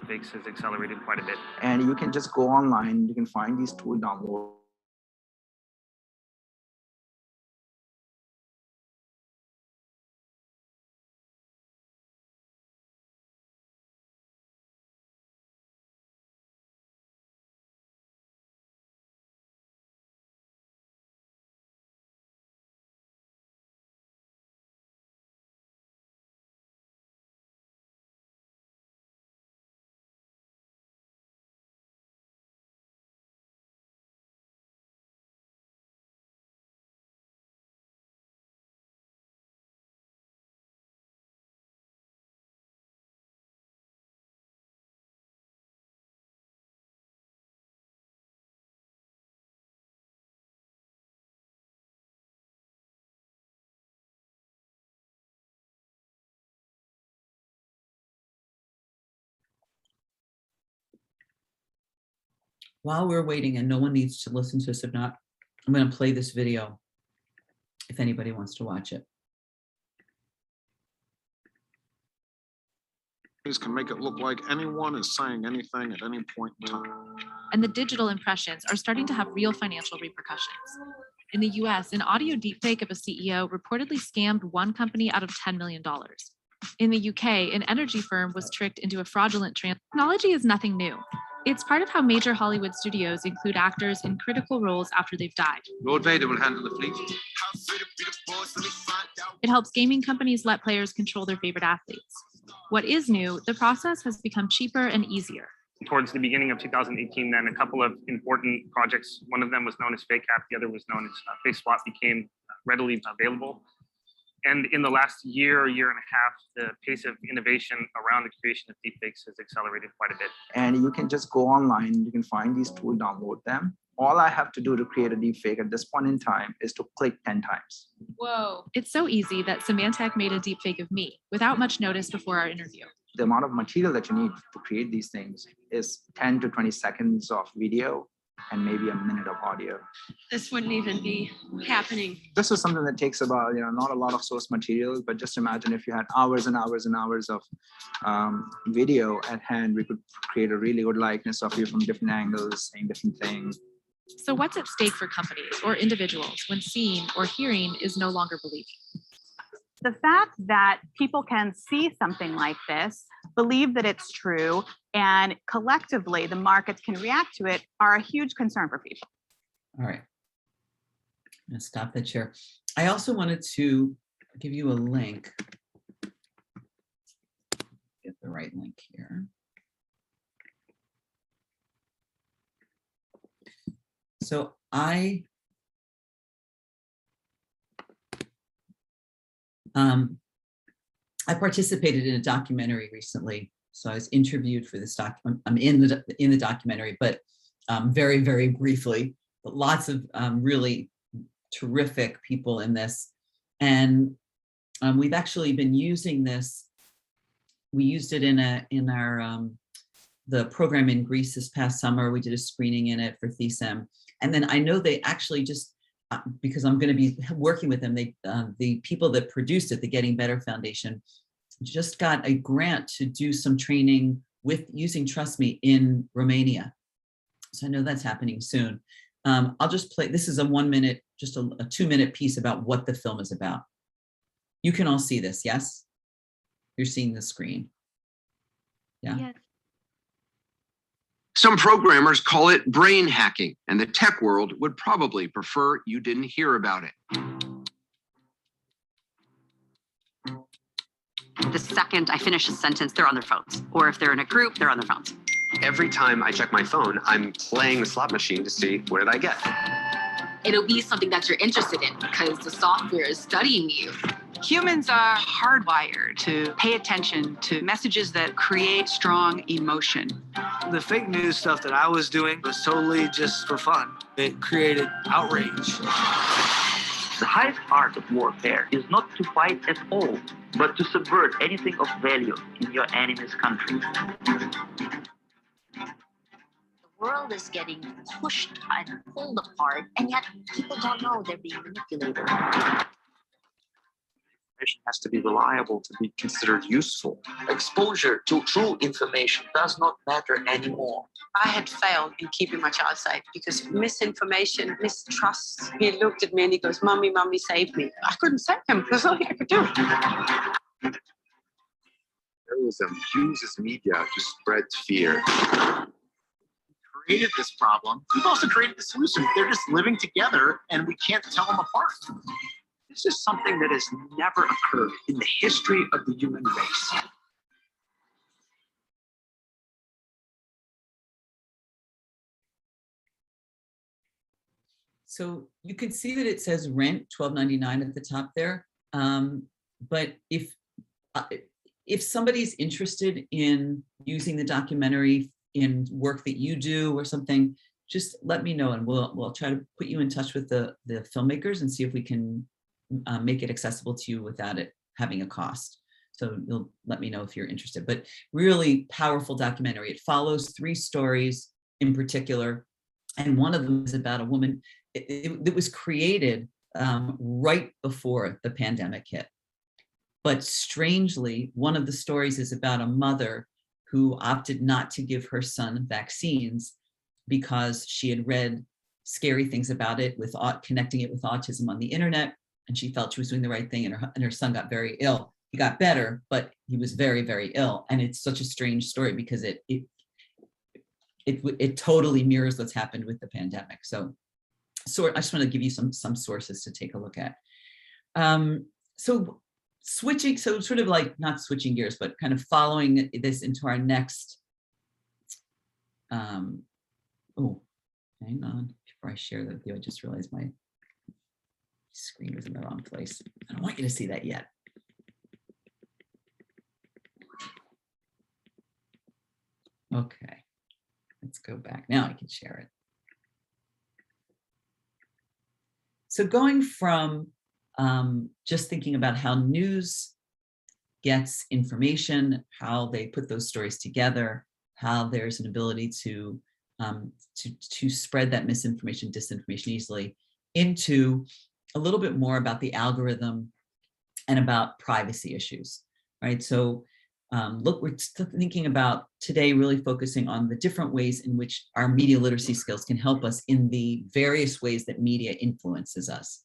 Fix has accelerated quite a bit. And you can just go online, you can find these tools, download while we're waiting, and no one needs to listen to us, if not, I'm going to play this video if anybody wants to watch it. Can make it look like anyone is saying anything at any point in time. And the digital impressions are starting to have real financial repercussions. In the US, an audio deepfake of a CEO reportedly scammed one company out of $10 million. In the UK, an energy firm was tricked into a fraudulent Technology is nothing new. It's part of how major Hollywood studios include actors in critical roles after they've died. Lord Vader will handle the fleet. It helps gaming companies let players control their favorite athletes. What is new, the process has become cheaper and easier. Towards the beginning of 2018, then a couple of important projects, one of them was known as Fake App, the other was known as Face Swap, became readily available. And in the last year and a half, the pace of innovation around the creation of deepfakes has accelerated quite a bit. And you can just go online, you can find these tools, download them. All I have to do to create a deepfake at this point in time is to click 10 times. Whoa. It's so easy that Symantec made a deepfake of me without much notice before our interview. The amount of material that you need to create these things is 10 to 20 seconds of video and maybe a minute of audio. This wouldn't even be happening. This is something that takes about, not a lot of source material, but just imagine if you had hours and hours and hours of video at hand, we could create a really good likeness of you from different angles, saying different things. So what's at stake for companies or individuals when seeing or hearing is no longer believing? The fact that people can see something like this, believe that it's true, and collectively the markets can react to it are a huge concern for people. All right. I'm going to stop that share. I also wanted to give you a link. Get the right link here. So I participated in a documentary recently. So I was interviewed for this I'm in the documentary, but very, very briefly, but lots of really terrific people in this. And we've actually been using this. We used it in our the program in Greece this past summer. We did a screening in it for THESM. And then I know they actually just, because I'm going to be working with them, the people that produced it, the Getting Better Foundation, just got a grant to do some training with using Trust Me in Romania. So I know that's happening soon. I'll just play, this is a 1 minute, just a 2-minute piece about what the film is about. You can all see this, yes? You're seeing the screen. Yeah. Yes. Some programmers call it brain hacking, and the tech world would probably prefer you didn't hear about it. The second I finish a sentence, they're on their phones. Or if they're in a group, they're on their phones. Every time I check my phone, I'm playing the slot machine to see what did I get. It'll be something that you're interested in because the software is studying you. Humans are hardwired to pay attention to messages that create strong emotion. The fake news stuff that I was doing was totally just for fun. It created outrage. The highest art of warfare is not to fight at all, but to subvert anything of value in your enemy's country. The world is getting pushed and pulled apart, and yet people don't know they're being manipulated. Information has to be reliable to be considered useful. Exposure to true information does not matter anymore. I had failed in keeping my child safe because misinformation, mistrust. He looked at me and he goes, "Mommy, Mommy, save me." I couldn't save him. There's nothing I could do. Terrorism uses media to spread fear. Created this problem. We've also created the solution. They're just living together and we can't tell them apart. This is something that has never occurred in the history of the human race. So you can see that it says rent $12.99 at the top there. But if somebody's interested in using the documentary in work that you do or something, just let me know and we'll try to put you in touch with the filmmakers and see if we can make it accessible to you without it having a cost. So you'll let me know if you're interested, but really powerful documentary. It follows 3 stories in particular And one of them is about a woman that was created right before the pandemic hit. But strangely, one of the stories is about a mother who opted not to give her son vaccines because she had read scary things about it, with connecting it with autism on the internet, and she felt she was doing the right thing, and her son got very ill. He got better, but he was very, very ill. And it's such a strange story because it totally mirrors what's happened with the pandemic. So I just want to give you some sources to take a look at. So sort of like not switching gears, but kind of following this into our next, oh, hang on, before I share that with you, I just realized my screen was in the wrong place. I don't want you to see that yet. Okay, let's go back. Now I can share it. So going from just thinking about how news gets information, how they put those stories together, how there's an ability to spread that misinformation, disinformation easily, into a little bit more about the algorithm and about privacy issues, right? So look, we're thinking about today really focusing on the different ways in which our media literacy skills can help us in the various ways that media influences us.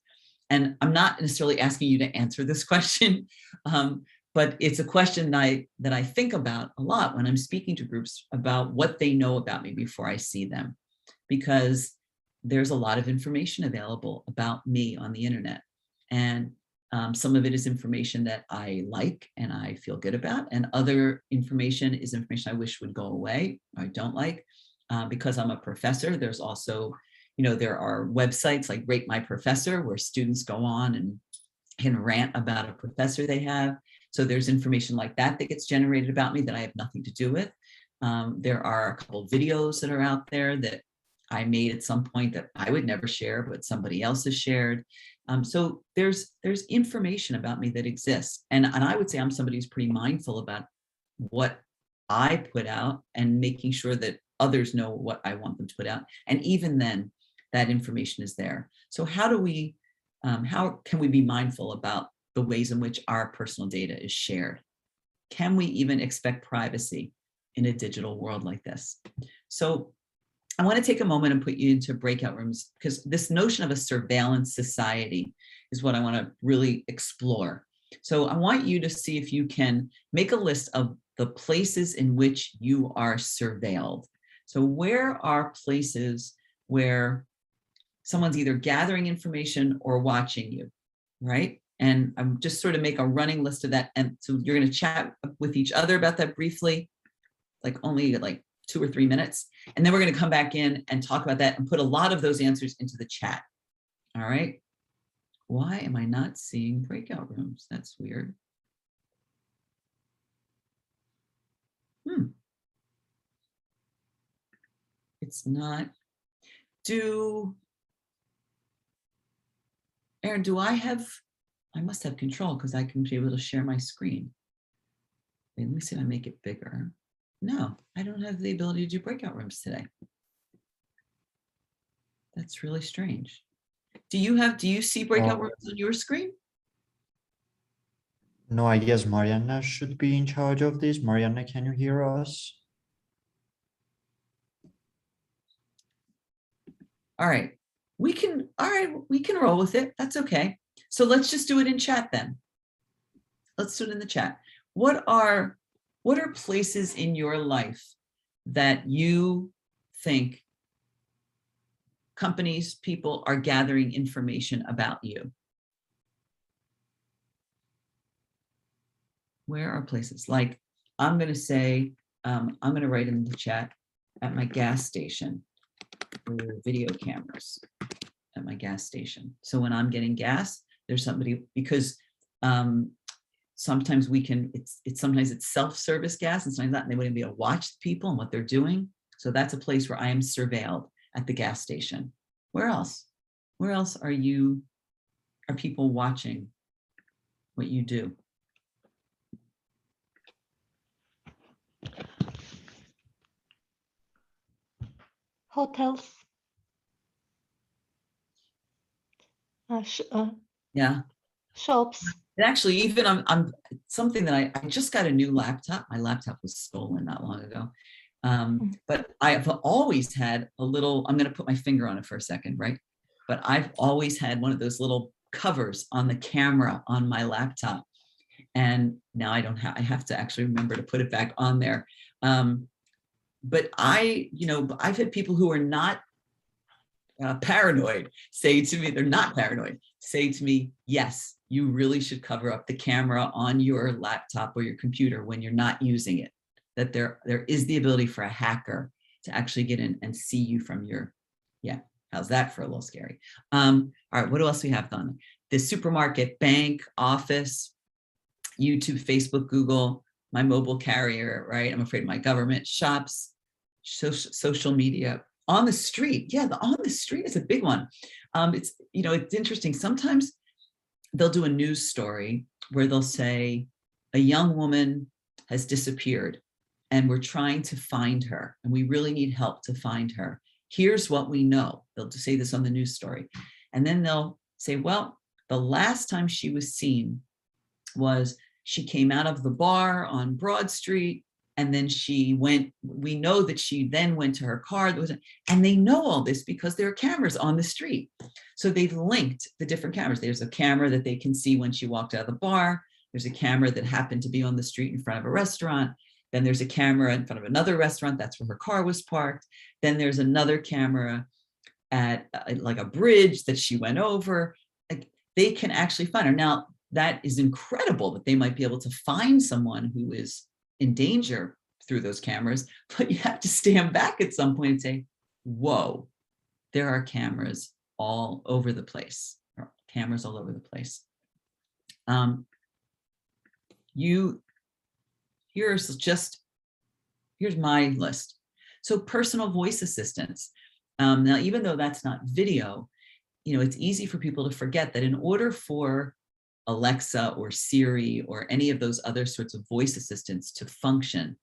And I'm not necessarily asking you to answer this question, but it's a question that I think about a lot when I'm speaking to groups about what they know about me before I see them, because there's a lot of information available about me on the internet. And some of it is information that I like and I feel good about, and other information is information I wish would go away, I don't like. Because I'm a professor, there's also, there are websites like Rate My Professor where students go on and can rant about a professor they have. So there's information like that that gets generated about me that I have nothing to do with. There are a couple of videos that are out there that I made at some point that I would never share, but somebody else has shared. So there's information about me that exists. And I would say I'm somebody who's pretty mindful about what I put out and making sure that others know what I want them to put out. And even then, that information is there. So how can we be mindful about the ways in which our personal data is shared? Can we even expect privacy in a digital world like this? So I want to take a moment and put you into breakout rooms, because this notion of a surveillance society is what I want to really explore. So I want you to see if you can make a list of the places in which you are surveilled. So where are places where someone's either gathering information or watching you, right? And I'm just sort of make a running list of that. And so you're going to chat with each other about that briefly, only 2 or 3 minutes. And then we're going to come back in and talk about that and put a lot of those answers into the chat. All right. Why am I not seeing breakout rooms? That's weird. It's not. Aaron, I must have control because I can be able to share my screen. Wait, let me see if I make it bigger. No, I don't have the ability to do breakout rooms today. That's really strange. Do you see breakout rooms on your screen? No, I guess Mariana should be in charge of this. Mariana, can you hear us? All right, we can roll with it. That's okay. So let's just do it in chat then. Let's do it in the chat. What are places in your life that you think companies, people are gathering information about you? Where are places? Like, I'm going to say, I'm going to write in the chat, at my gas station, or video cameras at my gas station. So when I'm getting gas, there's somebody, because sometimes sometimes it's self-service gas, and sometimes not, and they wouldn't be able to watch people and what they're doing. So that's a place where I am surveilled, at the gas station. Where else? Where else are people watching what you do? Hotels. Yeah. Shops. And actually, even I'm something that I just got a new laptop. My laptop was stolen not long ago. But I've always had a little, I'm going to put my finger on it for a second, right? But I've always had one of those little covers on the camera on my laptop. And now I don't have, I have to actually remember to put it back on there. But I've had people who are not paranoid say to me, they're not paranoid, say to me, yes, you really should cover up the camera on your laptop or your computer when you're not using it. That there is the ability for a hacker to actually get in and see you from your, yeah, how's that for a little scary? All right, what else we have done? The supermarket, bank, office, YouTube, Facebook, Google, my mobile carrier, right? I'm afraid my government, shops, social media, on the street. Yeah, on the street is a big one. It's interesting. Sometimes they'll do a news story where they'll say a young woman has disappeared and we're trying to find her and we really need help to find her. Here's what we know. They'll say this on the news story. And then they'll say, well, the last time she was seen was she came out of the bar on Broad Street and then she went, we know that she then went to her car. And they know all this because there are cameras on the street. So they've linked the different cameras. There's a camera that they can see when she walked out of the bar. There's a camera that happened to be on the street in front of a restaurant. Then there's a camera in front of another restaurant. That's where her car was parked. Then there's another camera at like a bridge that she went over. Like, they can actually find her. Now, that is incredible that they might be able to find someone who is in danger through those cameras, but you have to stand back at some point and say, whoa, there are cameras all over the place. Cameras all over the place. Here's my list. So personal voice assistants. Now, even though that's not video, it's easy for people to forget that in order for Alexa or Siri or any of those other sorts of voice assistants to function,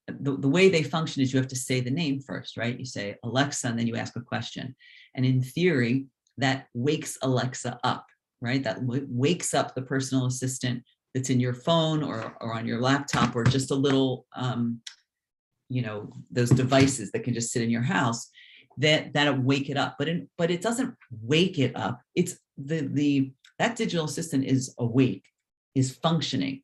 the way they function is you have to say the name first, right? You say Alexa, and then you ask a question. And in theory, that wakes Alexa up, right? That wakes up the personal assistant that's in your phone or on your laptop, or just a little, those devices that can just sit in your house, that'll wake it up. But it doesn't wake it up. It's that digital assistant is awake, is functioning,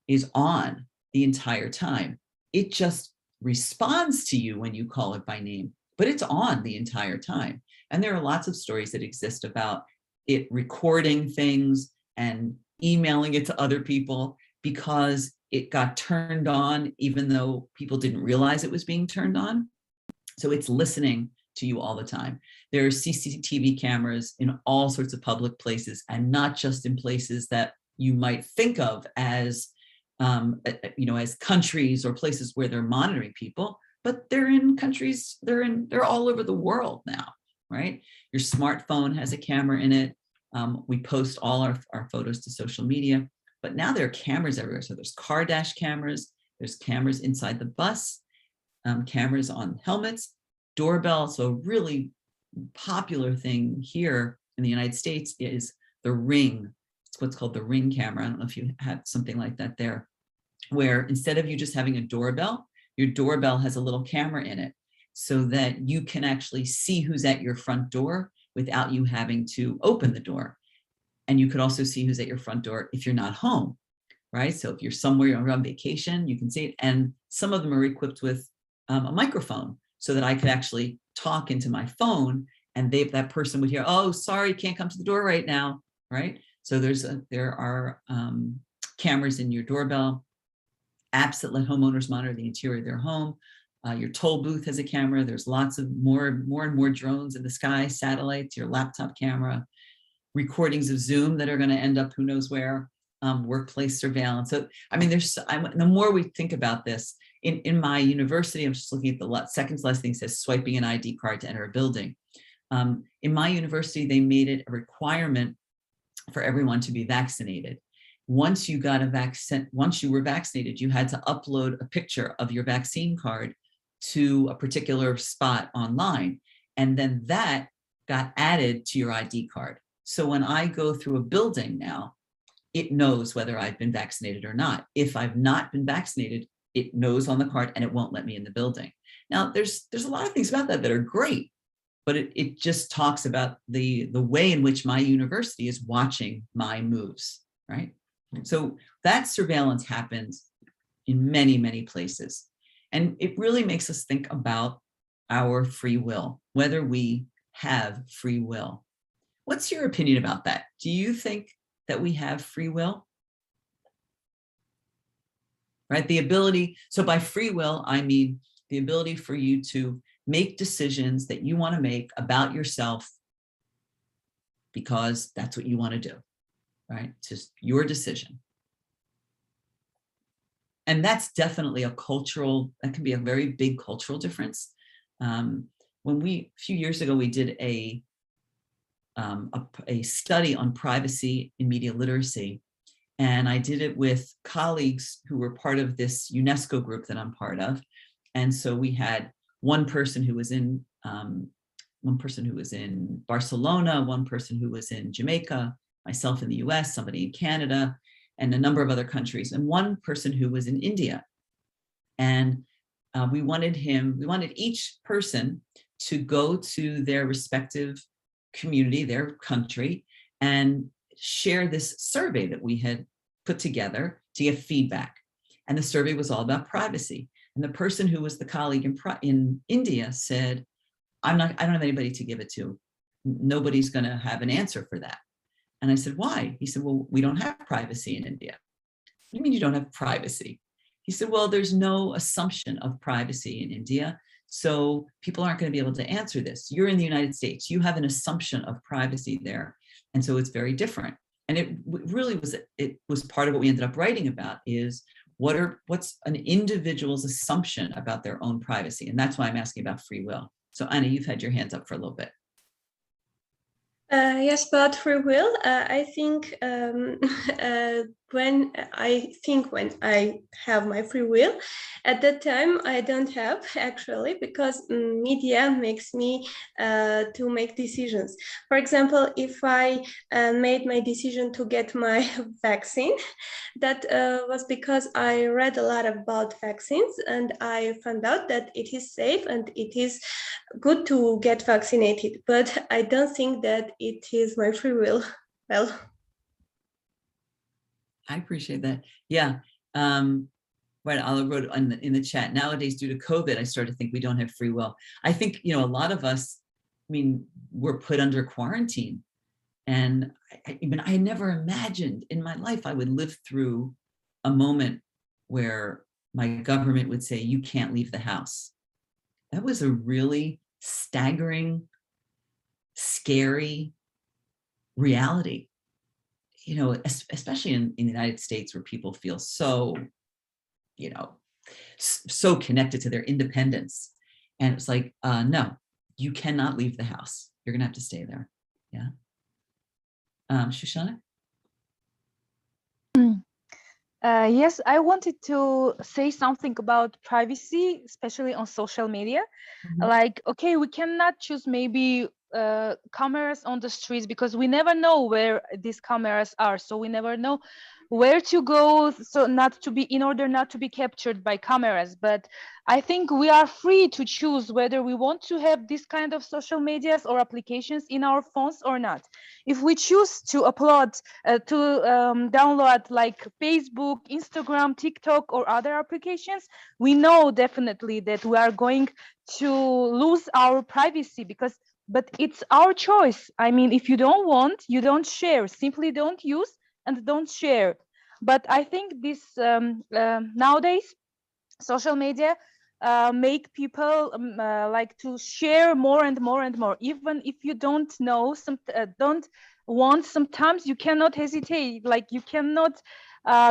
is on the entire time. It just responds to you when you call it by name, but it's on the entire time. And there are lots of stories that exist about it recording things and emailing it to other people because it got turned on, even though people didn't realize it was being turned on. So it's listening to you all the time. There are CCTV cameras in all sorts of public places, and not just in places that you might think of as, as countries or places where they're monitoring people, but they're in countries, they're all over the world now, right? Your smartphone has a camera in it. We post all our photos to social media, but now there are cameras everywhere. So there's car dash cameras, there's cameras inside the bus, cameras on helmets, doorbell. So a really popular thing here in the United States is the Ring. It's what's called the Ring camera. I don't know if you have something like that there, where instead of you just having a doorbell, your doorbell has a little camera in it so that you can actually see who's at your front door without you having to open the door. And you could also see who's at your front door if you're not home, right? So if you're somewhere, you're on vacation, you can see it. And some of them are equipped with a microphone so that I could actually talk into my phone and that person would hear, oh, sorry, can't come to the door right now, right? So there are cameras in your doorbell, apps that let homeowners monitor the interior of their home. Your toll booth has a camera. There's lots of more and more drones in the sky, satellites, your laptop camera, recordings of Zoom that are going to end up who knows where, workplace surveillance. So, I mean, the more we think about this, in my university, I'm just looking at the second to last thing, says swiping an ID card to enter a building. In my university, they made it a requirement for everyone to be vaccinated. Once you got a vaccine, once you were vaccinated, you had to upload a picture of your vaccine card to a particular spot online. And then that got added to your ID card. So when I go through a building now, it knows whether I've been vaccinated or not. If I've not been vaccinated, it knows on the card and it won't let me in the building. Now, there's a lot of things about that that are great, but it just talks about the way in which my university is watching my moves, right? So that surveillance happens in many, many places. And it really makes us think about our free will, whether we have free will. What's your opinion about that? Do you think that we have free will? Right, the ability, so by free will, I mean the ability for you to make decisions that you want to make about yourself because that's what you want to do, right? It's just your decision. And that's definitely a cultural, that can be a very big cultural difference. When a few years ago, we did a study on privacy in media literacy. And I did it with colleagues who were part of this UNESCO group that I'm part of. And so we had one person who was in Barcelona, one person who was in Jamaica, myself in the US, somebody in Canada, and a number of other countries, and one person who was in India. And we wanted each person to go to their respective community, their country, and share this survey that we had put together to get feedback. And the survey was all about privacy. And the person who was the colleague in India said, I don't have anybody to give it to. Nobody's going to have an answer for that. And I said, why? He said, well, we don't have privacy in India. What do you mean you don't have privacy? He said, well, there's no assumption of privacy in India. So people aren't going to be able to answer this. You're in the United States. You have an assumption of privacy there. And so it's very different. And it really was part of what we ended up writing about is what's an individual's assumption about their own privacy. And that's why I'm asking about free will. So Anna, you've had your hands up for a little bit. Yes, about free will, I think when I have my free will, at that time I don't have actually, because media makes me to make decisions. For example, if I made my decision to get my vaccine, that was because I read a lot about vaccines and I found out that it is safe and it is good to get vaccinated, but I don't think that it is my free will. Well, I appreciate that. Yeah. Right. I wrote in the chat, nowadays, due to COVID, I started to think we don't have free will. I think, a lot of us, we're put under quarantine. And I never imagined in my life I would live through a moment where my government would say, you can't leave the house. That was a really staggering, scary reality, especially in the United States, where people feel so, so connected to their independence. And it's like, no, you cannot leave the house. You're gonna have to stay there. Yeah. Shoshana? Yes, I wanted to say something about privacy, especially on social media. Like, okay, we cannot choose maybe cameras on the streets because we never know where these cameras are. So we never know where to go, so in order not to be captured by cameras. But I think we are free to choose whether we want to have this kind of social medias or applications in our phones or not. If we choose to download like Facebook, Instagram, TikTok, or other applications, we know definitely that we are going to lose our privacy but it's our choice. If you don't want, you don't share, simply don't use and don't share. But I think this nowadays social media make people like to share more and more and more, even if you don't know don't want. Sometimes you cannot hesitate, like you cannot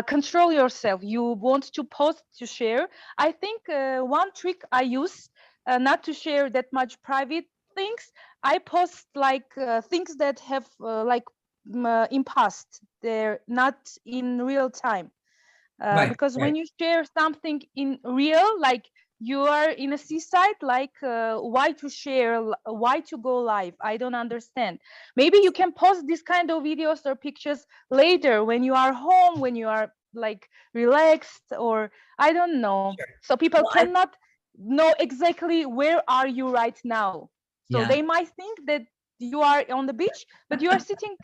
control yourself. You want to post, to share. I think one trick I use not to share that much private things, I post like things that have in past, they're not in real time. Because when you share something in real, like you are in a seaside, like why to share, why to go live? I don't understand. Maybe you can post this kind of videos or pictures later when you are home, when you are like relaxed, or I don't know. So people cannot know exactly where are you right now. So Yeah. they might think that you are on the beach, but you are sitting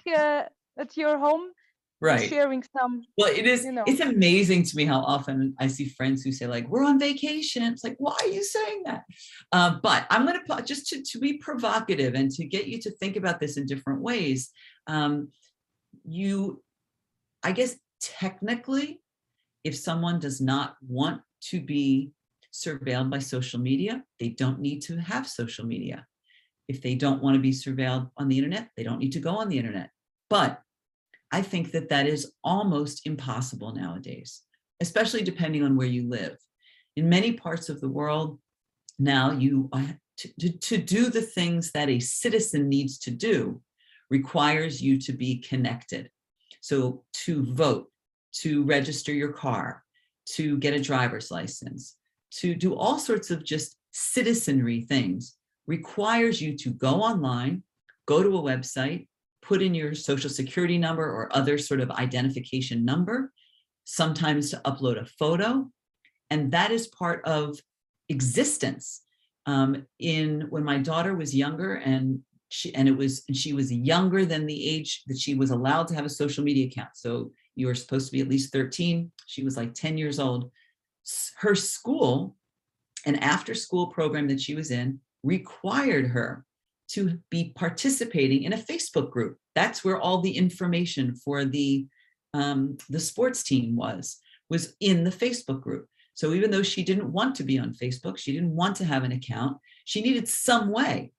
at your home, Right. sharing some, Well, it is, you know. it's amazing to me how often I see friends who say like, we're on vacation. It's like, why are you saying that? But I'm going to, just to be provocative and to get you to think about this in different ways. I guess technically, if someone does not want to be surveilled by social media, they don't need to have social media. If they don't want to be surveilled on the internet, they don't need to go on the internet. But I think that that is almost impossible nowadays, especially depending on where you live. In many parts of the world, now you to do the things that a citizen needs to do requires you to be connected. So to vote, to register your car, to get a driver's license, to do all sorts of just citizenry things requires you to go online, go to a website, put in your social security number or other sort of identification number, sometimes to upload a photo. And that is part of existence. When my daughter was younger and she was younger than the age that she was allowed to have a social media account. So you were supposed to be at least 13. She was like 10 years old. Her school, an after school program that she was in, required her to be participating in a Facebook group. That's where all the information for the sports team was in the Facebook group. So even though she didn't want to be on Facebook, she didn't want to have an account, she needed some way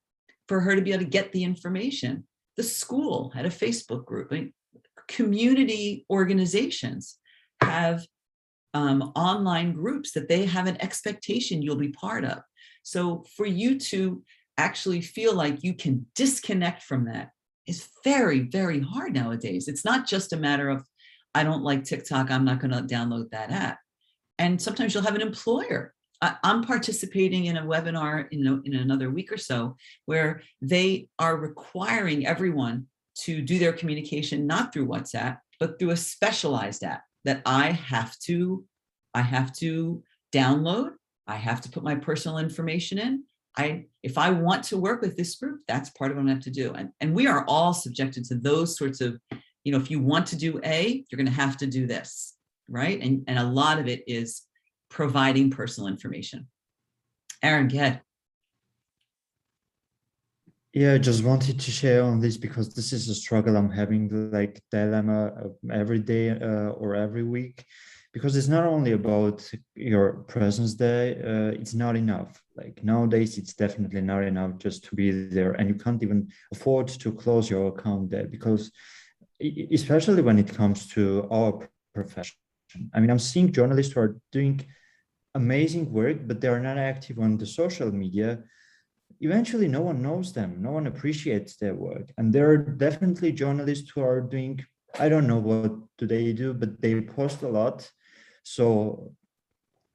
for her to be able to get the information. The school had a Facebook group. I mean, community organizations have online groups that they have an expectation you'll be part of. So for you to actually feel like you can disconnect from that is very, very hard nowadays. It's not just a matter of, I don't like TikTok, I'm not going to download that app. And sometimes you'll have an employer. I'm participating in a webinar in another week or so where they are requiring everyone to do their communication not through WhatsApp, but through a specialized app that I have to download. I have to put my personal information in. If I want to work with this group, that's part of what I have to do. And we are all subjected to those sorts of, if you want to do A, you're going to have to do this, right? And a lot of it is providing personal information. Aaron, go ahead. Yeah, I just wanted to share on this because this is a struggle I'm having, like dilemma every day or every week, because it's not only about your presence there, it's not enough. Like nowadays, it's definitely not enough just to be there, and you can't even afford to close your account there, because especially when it comes to our profession. I mean, I'm seeing journalists who are doing amazing work, but they are not active on the social media. Eventually, no one knows them. No one appreciates their work. And there are definitely journalists who are doing, I don't know what do they do, but they post a lot. So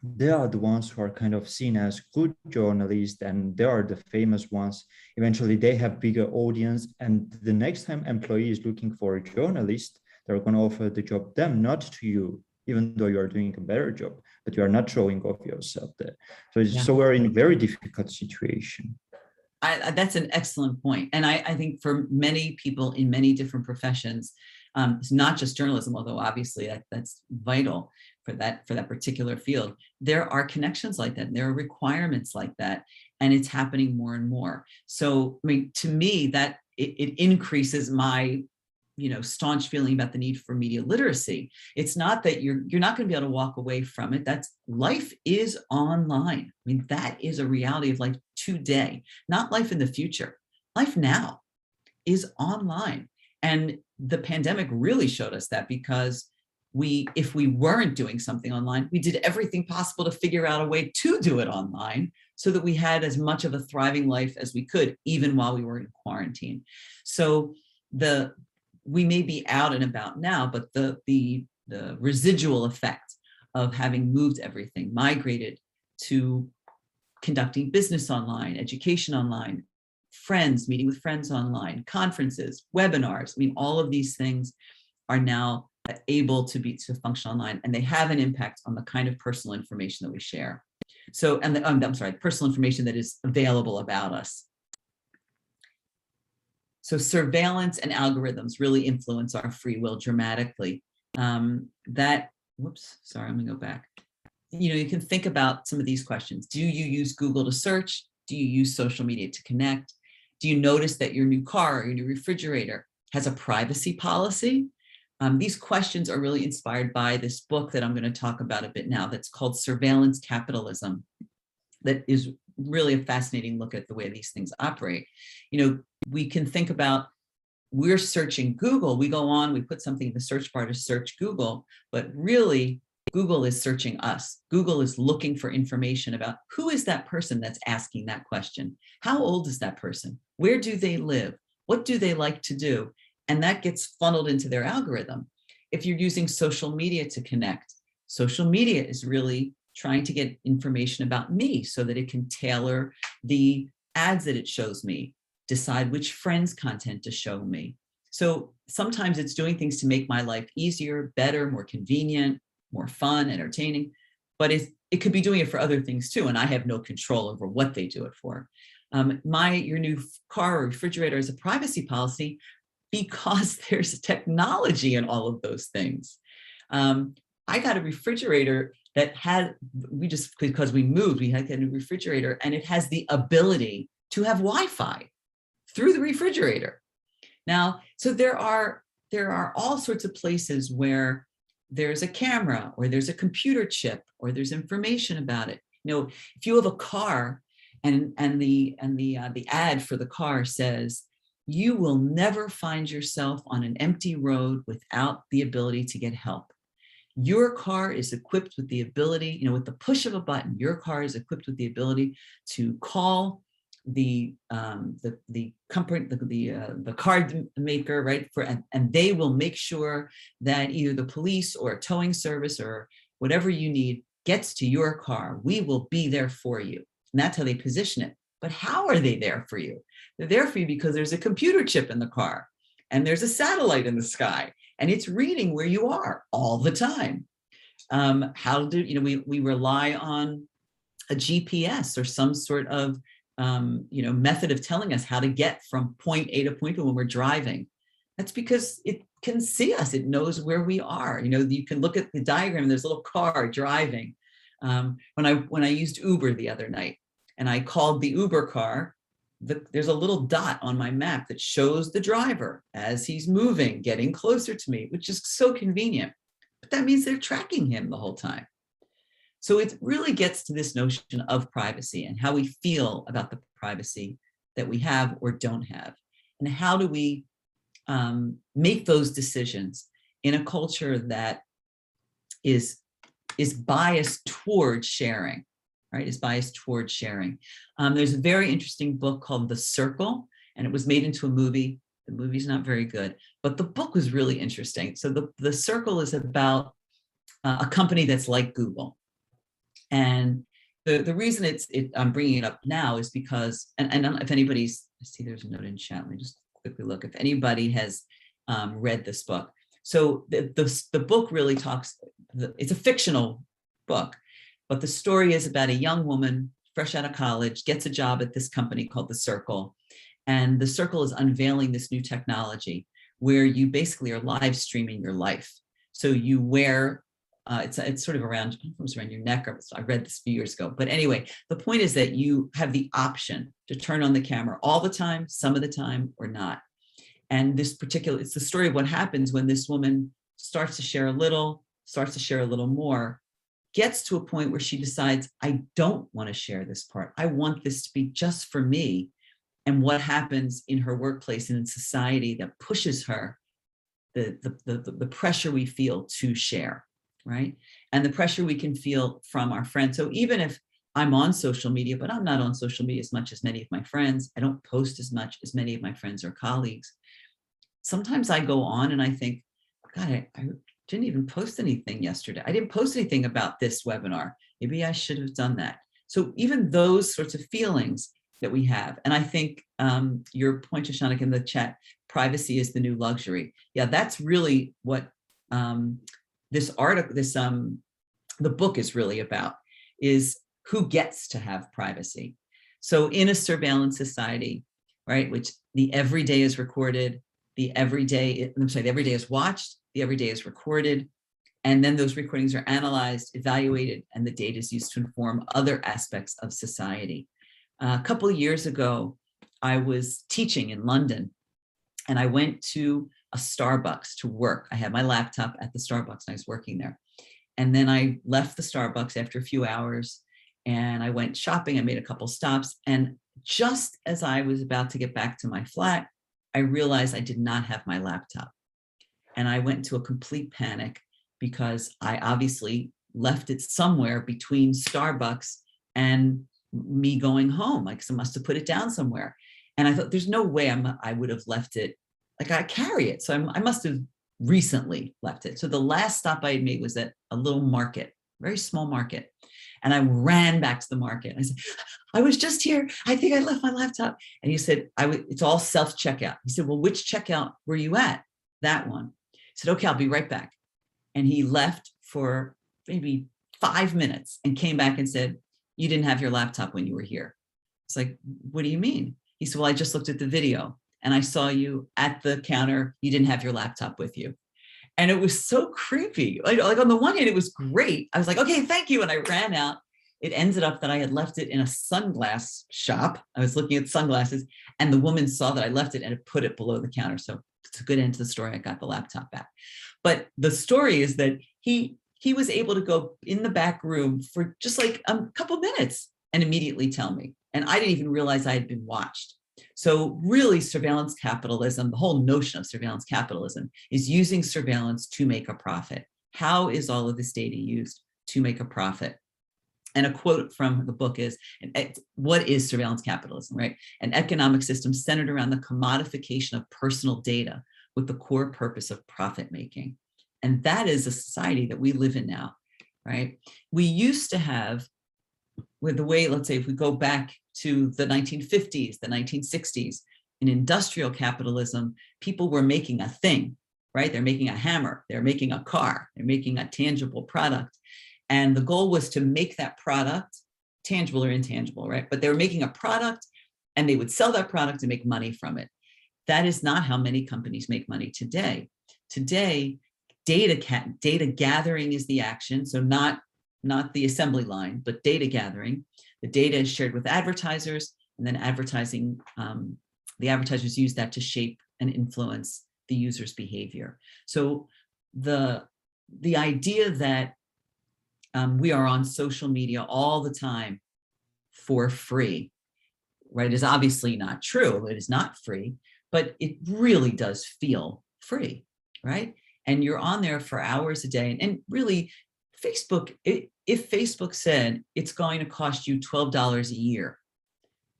they are the ones who are kind of seen as good journalists, and they are the famous ones. Eventually, they have bigger audience. And the next time employee is looking for a journalist, they're going to offer the job them, not to you, even though you are doing a better job, but you are not showing off yourself there. So we're in a very difficult situation. That's an excellent point. And I think for many people in many different professions, it's not just journalism, although obviously that's vital for that particular field. There are connections like that. There are requirements like that. And it's happening more and more. So, I mean, to me, that it increases my staunch feeling about the need for media literacy. It's not that you're not going to be able to walk away from it. That's life is online. I mean, that is a reality of life today, not life in the future. Life now is online. And the pandemic really showed us that, because if we weren't doing something online, we did everything possible to figure out a way to do it online so that we had as much of a thriving life as we could, even while we were in quarantine. So we may be out and about now, but the residual effect of having moved everything, migrated to conducting business online, education online, friends, meeting with friends online, conferences, webinars. I mean, all of these things are now able to function online, and they have an impact on the kind of personal information that we share. So, and I'm sorry, personal information that is available about us. So surveillance and algorithms really influence our free will dramatically. Whoops, sorry, I'm gonna go back. You know, you can think about some of these questions. Do you use Google to search? Do you use social media to connect? Do you notice that your new car or your new refrigerator has a privacy policy? These questions are really inspired by this book that I'm going to talk about a bit now that's called Surveillance Capitalism. That is really a fascinating look at the way these things operate. You know, we can think about, we're searching Google, we go on, we put something in the search bar to search Google, but really Google is searching us. Google is looking for information about who is that person that's asking that question? How old is that person? Where do they live? What do they like to do? And that gets funneled into their algorithm. If you're using social media to connect, social media is really trying to get information about me so that it can tailor the ads that it shows me, decide which friends' content to show me. So sometimes it's doing things to make my life easier, better, more convenient, more fun, entertaining, but it could be doing it for other things too, and I have no control over what they do it for. Your new car or refrigerator is a privacy policy because there's technology in all of those things. I got a refrigerator that had, because we moved, we had a new refrigerator, and it has the ability to have Wi-Fi through the refrigerator. Now, so there are all sorts of places where there's a camera or there's a computer chip or there's information about it. You know, if you have a car and the ad for the car says, you will never find yourself on an empty road without the ability to get help. Your car is equipped with the ability, you know, with the push of a button, your car is equipped with the ability to call the company, the card maker, right? And they will make sure that either the police or a towing service or whatever you need gets to your car. We will be there for you. And that's how they position it. But how are they there for you? They're there for you because there's a computer chip in the car and there's a satellite in the sky and it's reading where you are all the time. We rely on a GPS or some sort of method of telling us how to get from point A to point B when we're driving. That's because it can see us. It knows where we are. You know, you can look at the diagram. There's a little car driving. When I used Uber the other night and I called the Uber car, there's a little dot on my map that shows the driver as he's moving, getting closer to me, which is so convenient. But that means they're tracking him the whole time. So it really gets to this notion of privacy and how we feel about the privacy that we have or don't have. And how do we make those decisions in a culture that is biased towards sharing, right? Is biased towards sharing. There's a very interesting book called The Circle, and it was made into a movie. The movie's not very good, but the book was really interesting. So the Circle is about a company that's like Google. And the reason I'm bringing it up now is because, and if anybody's, I see there's a note in chat, let me just quickly look, if anybody has read this book. So the book really talks, it's a fictional book, but the story is about a young woman fresh out of college, gets a job at this company called The Circle. And The Circle is unveiling this new technology where you basically are live streaming your life. So you wear, it's sort of around, I don't know if it was around your neck, or I read this a few years ago. But anyway, the point is that you have the option to turn on the camera all the time, some of the time, or not. And it's the story of what happens when this woman starts to share a little more, gets to a point where she decides, I don't want to share this part. I want this to be just for me. And what happens in her workplace and in society that pushes her, the pressure we feel to share, right? And the pressure we can feel from our friends. So even if I'm on social media, but I'm not on social media as much as many of my friends, I don't post as much as many of my friends or colleagues. Sometimes I go on and I think, God, I didn't even post anything yesterday. I didn't post anything about this webinar. Maybe I should have done that. So even those sorts of feelings that we have, and I think your point, Shoshana, in the chat, privacy is the new luxury. Yeah, that's really what this article, the book is really about, is who gets to have privacy. So in a surveillance society, right, which the everyday is recorded, the everyday is watched, the everyday is recorded, and then those recordings are analyzed, evaluated, and the data is used to inform other aspects of society. A couple of years ago, I was teaching in London, and I went to a Starbucks to work. I had my laptop at the Starbucks, and I was working there. And then I left the Starbucks after a few hours, and I went shopping. I made a couple stops, and just as I was about to get back to my flat, I realized I did not have my laptop. And I went into a complete panic because I obviously left it somewhere between Starbucks and me going home. Like, I must have put it down somewhere. And I thought, there's no way I would have left it. Like, I carry it. So I must have recently left it. So the last stop I had made was at a little market, very small market. And I ran back to the market. I said, I was just here. I think I left my laptop. And he said, it's all self-checkout. He said, well, which checkout were you at? That one. I said, okay, I'll be right back. And he left for maybe 5 minutes and came back and said, you didn't have your laptop when you were here. It's like, what do you mean? He said, well, I just looked at the video and I saw you at the counter. You didn't have your laptop with you. And it was so creepy. Like on the one hand, it was great. I was like, okay, thank you. And I ran out. It ended up that I had left it in a sunglass shop. I was looking at sunglasses, and the woman saw that I left it and had put it below the counter. So it's a good end to the story. I got the laptop back. But the story is that he was able to go in the back room for just like a couple minutes and immediately tell me. And I didn't even realize I had been watched. So really, surveillance capitalism, the whole notion of surveillance capitalism, is using surveillance to make a profit. How is all of this data used to make a profit? And a quote from the book is, what is surveillance capitalism, right? An economic system centered around the commodification of personal data with the core purpose of profit making. And that is a society that we live in now, right? We used to have, with the way, let's say, if we go back to the 1950s, the 1960s, in industrial capitalism, people were making a thing, right? They're making a hammer, they're making a car, they're making a tangible product. And the goal was to make that product tangible or intangible, right? But they were making a product and they would sell that product and make money from it. That is not how many companies make money today. Today, data gathering is the action. So not the assembly line, but data gathering. The data is shared with advertisers, and then advertising, the advertisers use that to shape and influence the user's behavior. So the idea that we are on social media all the time for free, right, is obviously not true. It is not free, but it really does feel free, right? And you're on there for hours a day. And really, Facebook, if Facebook said it's going to cost you $12 a year,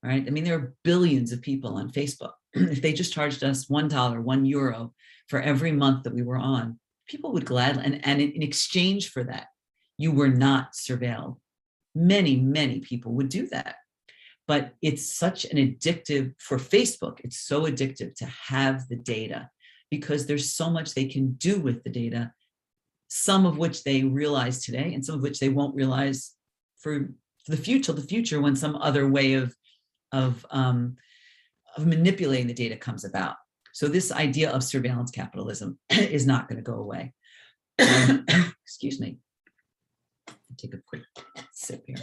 right? I mean, there are billions of people on Facebook. If they just charged us $1, €1 for every month that we were on, people would gladly, and in exchange for that, you were not surveilled. Many, many people would do that. But it's such an addictive, for Facebook, it's so addictive to have the data because there's so much they can do with the data, some of which they realize today and some of which they won't realize for the future when some other way of manipulating the data comes about. So this idea of surveillance capitalism is not going to go away. Excuse me. Take a quick sip here.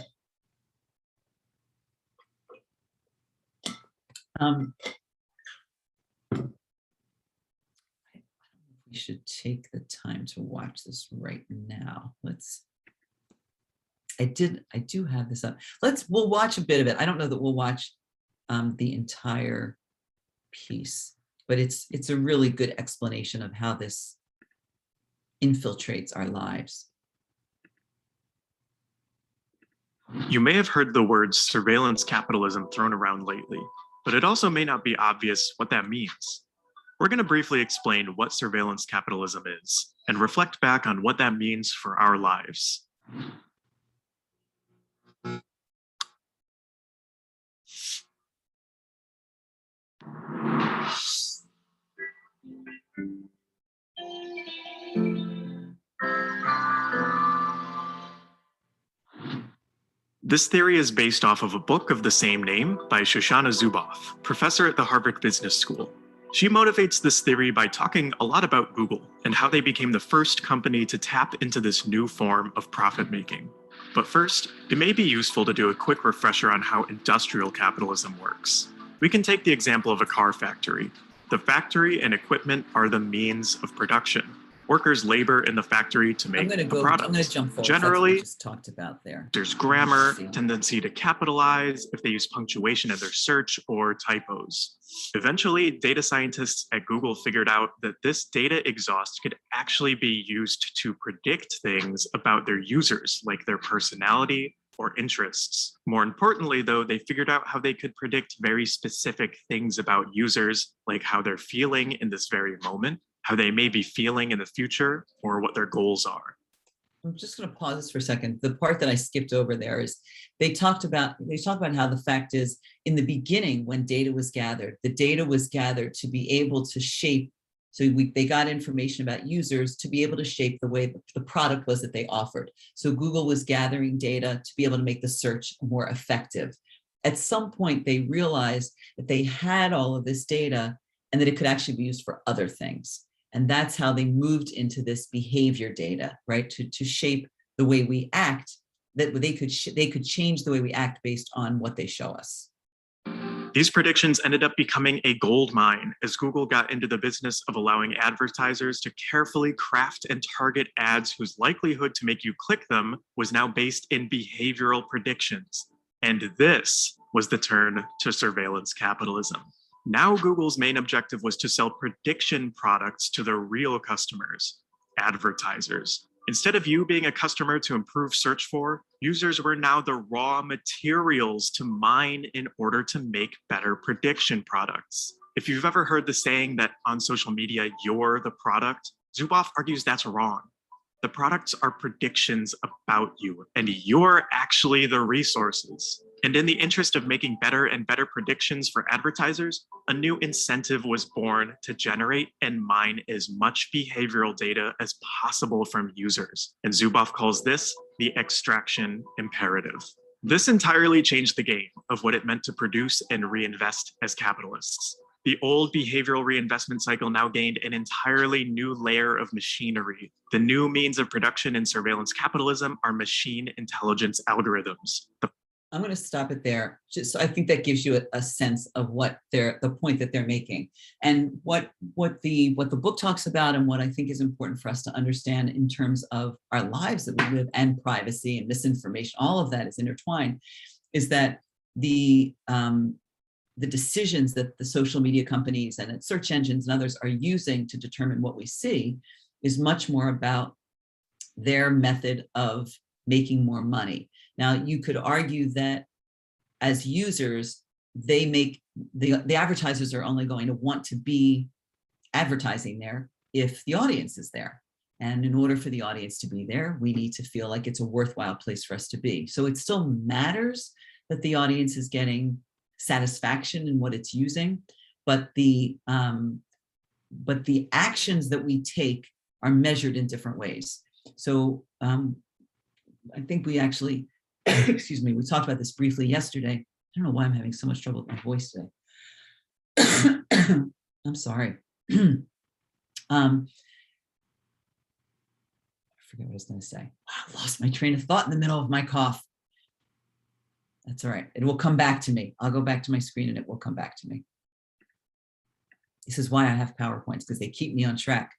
We should take the time to watch this right now. I do have this up. We'll watch a bit of it. I don't know that we'll watch the entire piece, but it's a really good explanation of how this infiltrates our lives. You may have heard the words surveillance capitalism thrown around lately, but it also may not be obvious what that means. We're going to briefly explain what surveillance capitalism is and reflect back on what that means for our lives. This theory is based off of a book of the same name by Shoshana Zuboff, professor at the Harvard Business School. She motivates this theory by talking a lot about Google and how they became the first company to tap into this new form of profit making. But first, it may be useful to do a quick refresher on how industrial capitalism works. We can take the example of a car factory. The factory and equipment are the means of production. Workers labor in the factory to make the product. I'm going to jump forward. Generally, just talked about there. There's grammar, tendency to capitalize if they use punctuation in their search, or typos. Eventually, data scientists at Google figured out that this data exhaust could actually be used to predict things about their users, like their personality or interests. More importantly, though, they figured out how they could predict very specific things about users, like how they're feeling in this very moment, how they may be feeling in the future, or what their goals are. I'm just going to pause this for a second. The part that I skipped over there is they talk about how the fact is in the beginning when data was gathered, the data was gathered to be able to shape. So they got information about users to be able to shape the way the product was that they offered. So Google was gathering data to be able to make the search more effective. At some point, they realized that they had all of this data and that it could actually be used for other things. And that's how they moved into this behavior data, right? To shape the way we act, that they could change the way we act based on what they show us. These predictions ended up becoming a gold mine as Google got into the business of allowing advertisers to carefully craft and target ads whose likelihood to make you click them was now based in behavioral predictions. And this was the turn to surveillance capitalism. Now Google's main objective was to sell prediction products to their real customers, advertisers. Instead of you being a customer to improve search for, users were now the raw materials to mine in order to make better prediction products. If you've ever heard the saying that on social media, you're the product, Zuboff argues that's wrong. The products are predictions about you, and you're actually the resources. And in the interest of making better and better predictions for advertisers, a new incentive was born to generate and mine as much behavioral data as possible from users. And Zuboff calls this the extraction imperative. This entirely changed the game of what it meant to produce and reinvest as capitalists. The old behavioral reinvestment cycle now gained an entirely new layer of machinery. The new means of production in surveillance capitalism are machine intelligence algorithms. I'm going to stop it there. Just so I think that gives you a sense of what the point that they're making, and what the book talks about, and what I think is important for us to understand in terms of our lives that we live, and privacy and misinformation. All of that is intertwined. Is that the decisions that the social media companies and search engines and others are using to determine what we see is much more about their method of making more money. Now, you could argue that as users, the advertisers are only going to want to be advertising there if the audience is there. And in order for the audience to be there, we need to feel like it's a worthwhile place for us to be. So it still matters that the audience is getting satisfaction in what it's using, but the actions that we take are measured in different ways. So I think we actually, excuse me, we talked about this briefly yesterday. I don't know why I'm having so much trouble with my voice today. I'm sorry. I forget what I was going to say. I lost my train of thought in the middle of my cough. That's all right. It will come back to me. I'll go back to my screen and it will come back to me. This is why I have PowerPoints, because they keep me on track.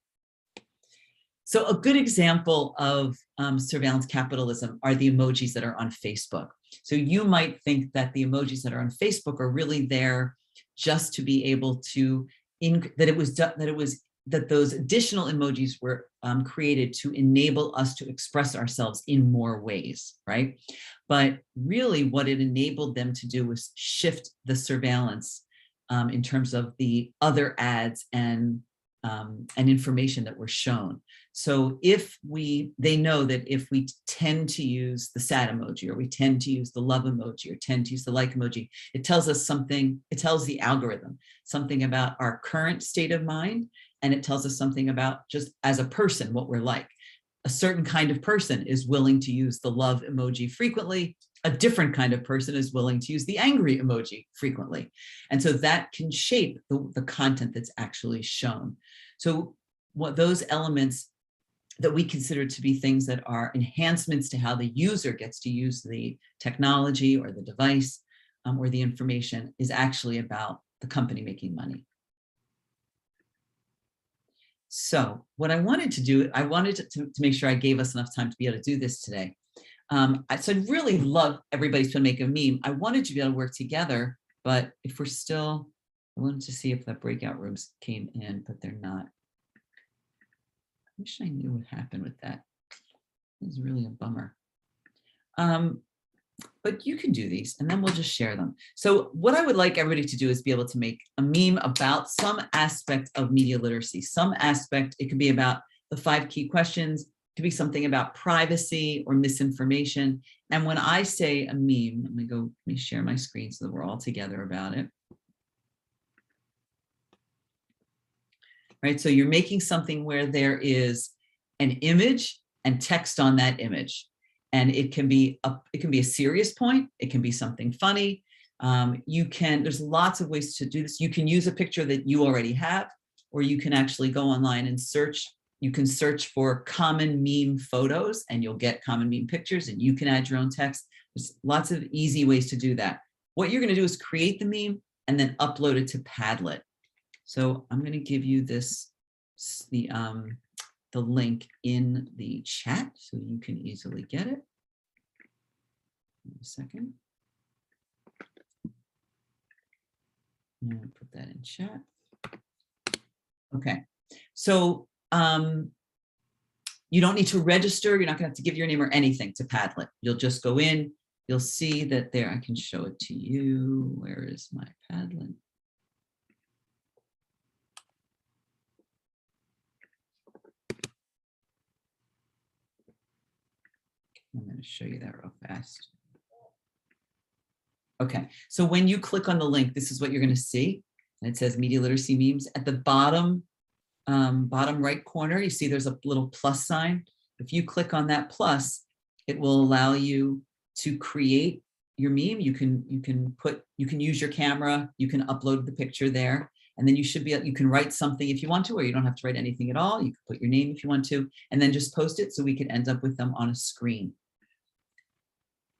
So a good example of surveillance capitalism are the emojis that are on Facebook. So you might think that the emojis that are on Facebook are really there just to be able to, that those additional emojis were created to enable us to express ourselves in more ways, right? But really what it enabled them to do was shift the surveillance in terms of the other ads and and information that we're shown. So they know that if we tend to use the sad emoji, or we tend to use the love emoji, or tend to use the like emoji, it tells us something, it tells the algorithm something about our current state of mind, and it tells us something about just as a person, what we're like. A certain kind of person is willing to use the love emoji frequently. A different kind of person is willing to use the angry emoji frequently. And so that can shape the content that's actually shown. So what those elements that we consider to be things that are enhancements to how the user gets to use the technology or the device or the information is actually about the company making money. So what I wanted to do, I wanted to make sure I gave us enough time to be able to do this today. So I'd really love everybody to make a meme. I wanted to be able to work together, but if we're still, I wanted to see if the breakout rooms came in, but they're not. I wish I knew what happened with that. It's really a bummer. But you can do these and then we'll just share them. So what I would like everybody to do is be able to make a meme about some aspect of media literacy, some aspect. It could be about the 5 key questions. It could be something about privacy or misinformation. And when I say a meme, let me share my screen so that we're all together about it. Right, so you're making something where there is an image and text on that image. And it can be a serious point. It can be something funny. There's lots of ways to do this. You can use a picture that you already have, or you can actually go online and search. You can search for common meme photos and you'll get common meme pictures, and you can add your own text. There's lots of easy ways to do that. What you're going to do is create the meme and then upload it to Padlet. So I'm going to give you the link in the chat so you can easily get it. A second. I'm going to put that in chat. Okay, so you don't need to register. You're not going to have to give your name or anything to Padlet. You'll just go in. You'll see that there. I can show it to you. Where is my Padlet? I'm going to show you that real fast. Okay, so when you click on the link, this is what you're going to see. And it says Media Literacy Memes. At the bottom right corner, you see there's a little plus sign. If you click on that plus, it will allow you to create your meme. You can use your camera. You can upload the picture there. And then you can write something if you want to, or you don't have to write anything at all. You can put your name if you want to, and then just post it so we can end up with them on a screen.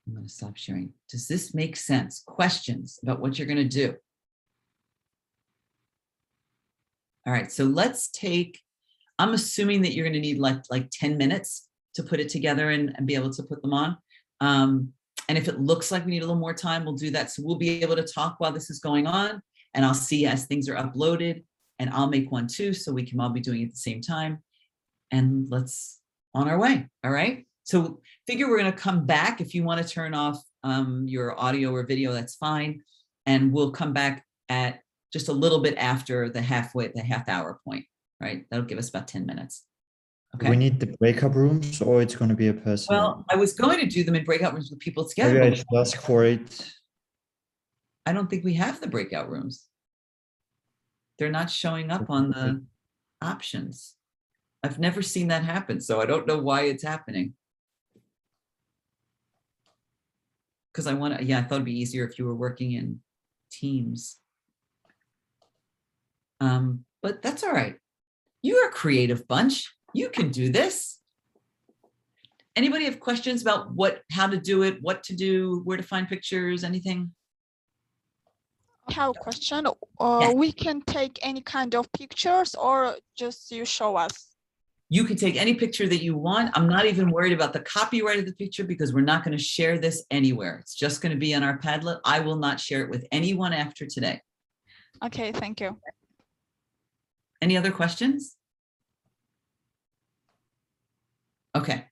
I'm going to stop sharing. Does this make sense? Questions about what you're going to do? All right, so I'm assuming that you're going to need like 10 minutes to put it together and be able to put them on. And if it looks like we need a little more time, we'll do that. So we'll be able to talk while this is going on, and I'll see as things are uploaded, and I'll make one too, so we can all be doing it at the same time. And let's on our way, all right? So figure we're going to come back. If you want to turn off your audio or video, that's fine. And we'll come back at just a little bit after the half hour point, right? That'll give us about 10 minutes. Okay. We need the breakout rooms, or it's going to be a person? Well, I was going to do them in breakout rooms with people together. Maybe I should ask for it. I don't think we have the breakout rooms. They're not showing up on the options. I've never seen that happen, so I don't know why it's happening. Because I thought it'd be easier if you were working in teams. But that's all right. You're a creative bunch. You can do this. Anybody have questions about how to do it, what to do, where to find pictures, anything? I have a question. Yes. We can take any kind of pictures, or just you show us? You can take any picture that you want. I'm not even worried about the copyright of the picture because we're not going to share this anywhere. It's just going to be on our Padlet. I will not share it with anyone after today. Okay, thank you. Any other questions? Okay.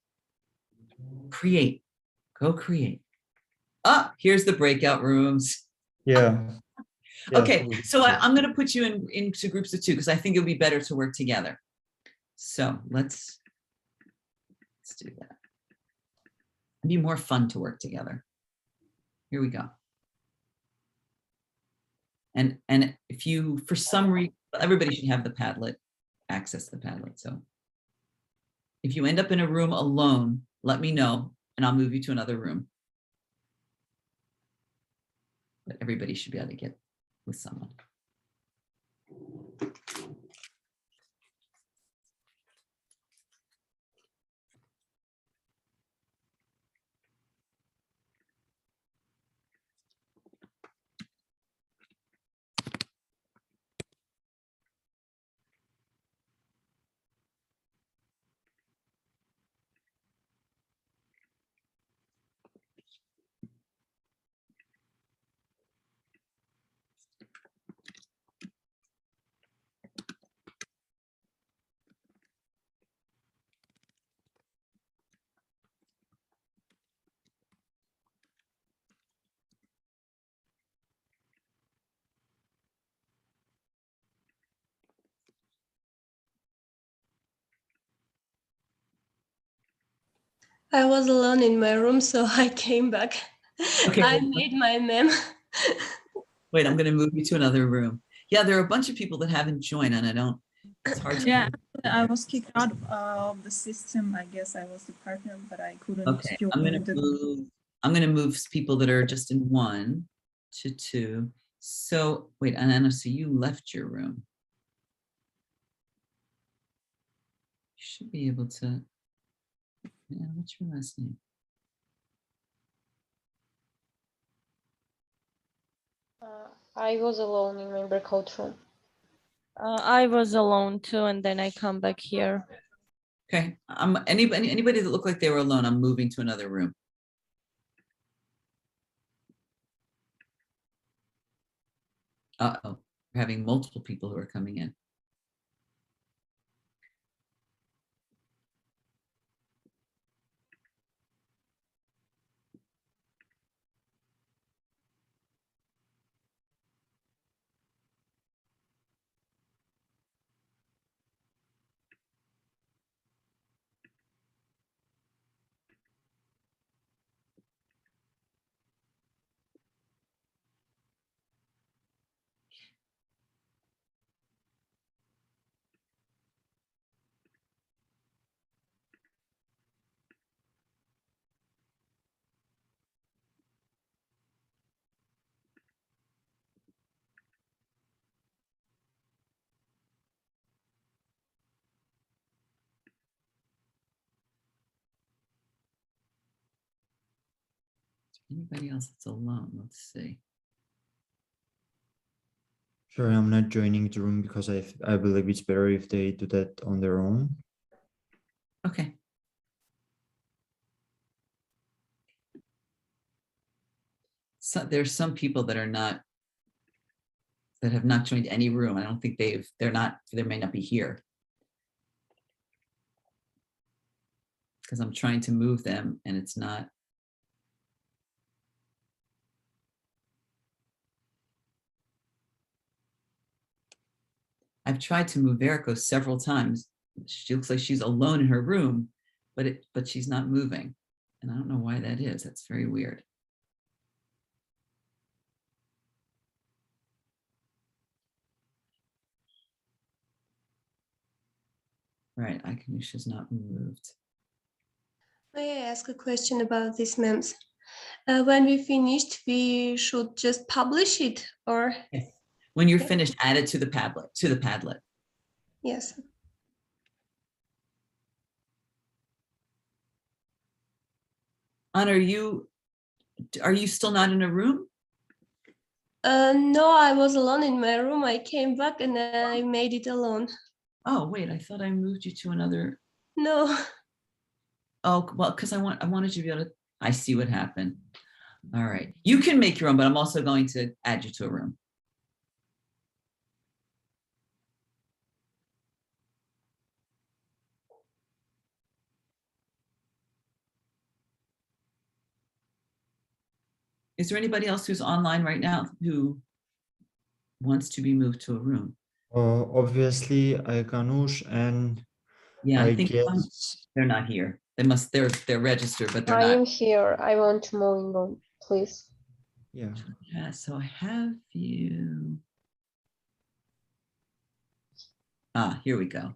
Create. Go create. Here's the breakout rooms. Yeah. Yeah, Okay, that would be so good. I'm going to put you into groups of two because I think it would be better to work together. So let's do that. It'd be more fun to work together. Here we go. And if you, for some reason, everybody should have the Padlet, access the Padlet. So if you end up in a room alone, let me know and I'll move you to another room. But everybody should be able to get with someone. I was alone in my room, so I came back. Okay. I made my meme. Wait, I'm going to move you to another room. Yeah, there are a bunch of people that haven't joined and it's hard to. Yeah, I was kicked out of the system. I guess I was the partner, but I couldn't Okay, join I'm going to move people that are just in 1 to 2. So wait, Anna, so you left your room. You should be able to. Yeah, what's your last name? I was alone in my breakout room. I was alone too, and then I come back here. Okay, anybody that looked like they were alone, I'm moving to another room. Uh-oh, we're having multiple people who are coming in. Anybody else that's alone? Let's see. Sure, I'm not joining the room because I believe it's better if they do that on their own. Okay. So there's some people that have not joined any room. I don't think they may not be here. Because I'm trying to move them and it's not. I've tried to move Verico several times. She looks like she's alone in her room, but she's not moving. And I don't know why that is. That's very weird. All right, Akanusha's not moved. May I ask a question about these memes? When we finished, we should just publish it, or? Yes. When you're finished, add it to the Padlet. Yes. Anna, are you still not in a room? No, I was alone in my room. I came back and I made it alone. Oh, wait, I thought I moved you to another. No. Oh, well, because I wanted you to be able to, I see what happened. All right. You can make your own, but I'm also going to add you to a room. Is there anybody else who's online right now who wants to be moved to a room? Obviously, Ganush, and Yeah, I think guess they're not here. They're registered, but they're I am not. here. I want to move on, please. yeah. Yeah, so I have you. Here we go.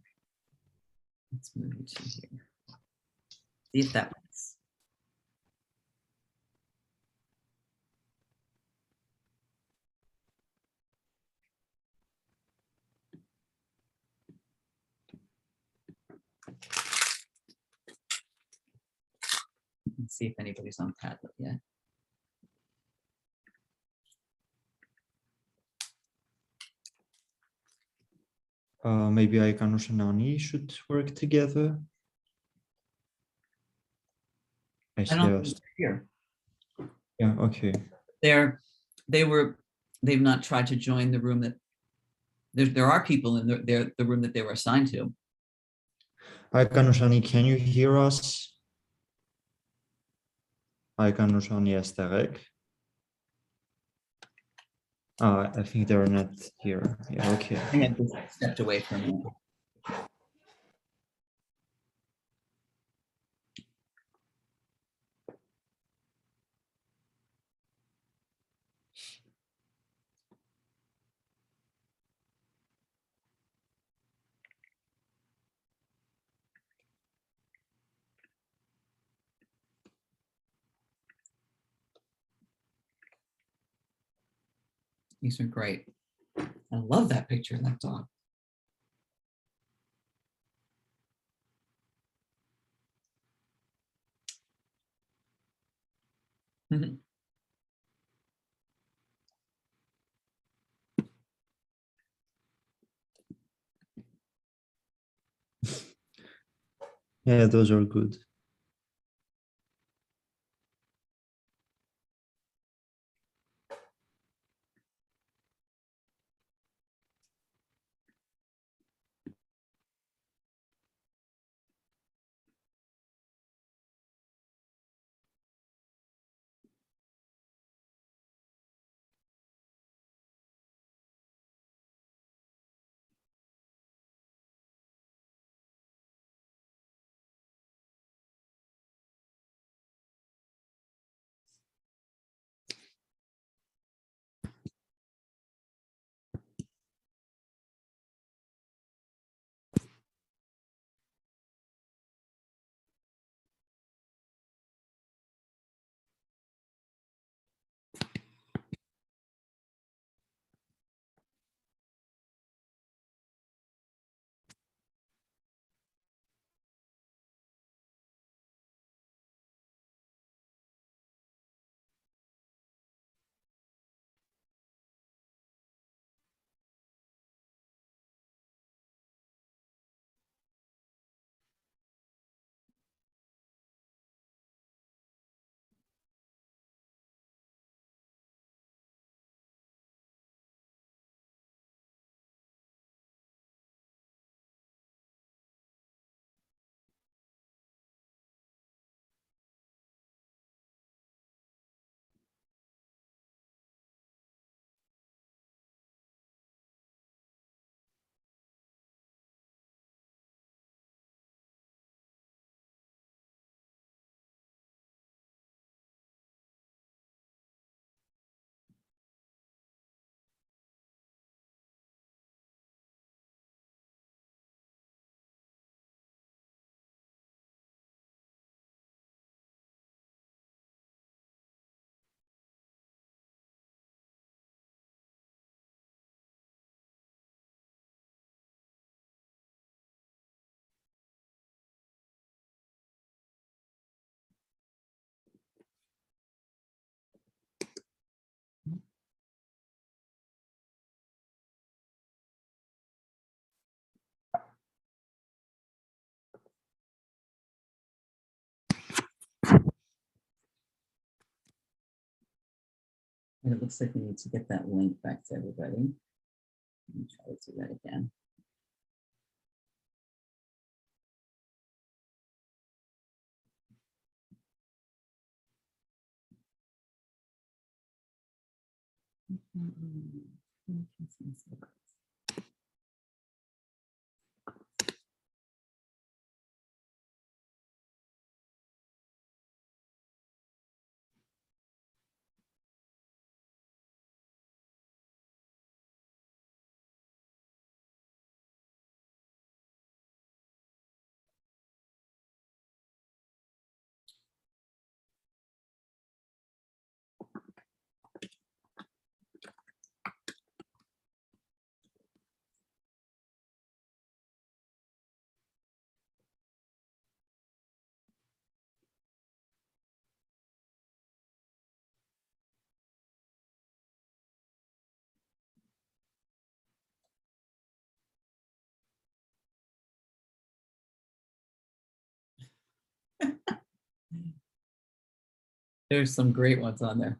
Let's move you to here. See if that works. Let's see if anybody's on Padlet yet. Maybe Ganush and Ani should work together. I see I don't us. think they're here. Yeah, okay. They've not tried to join the room that there are people in the room that they were assigned to. Ganush, Ani, can you hear us? Ganush, Ani, Esterek. I think they're not here. Yeah, okay. I had just stepped away from it. These are great. I love that picture of that dog. Yeah, those are good. And it looks like we need to get that link back to everybody. Let me try to do that again. There's some great ones on there.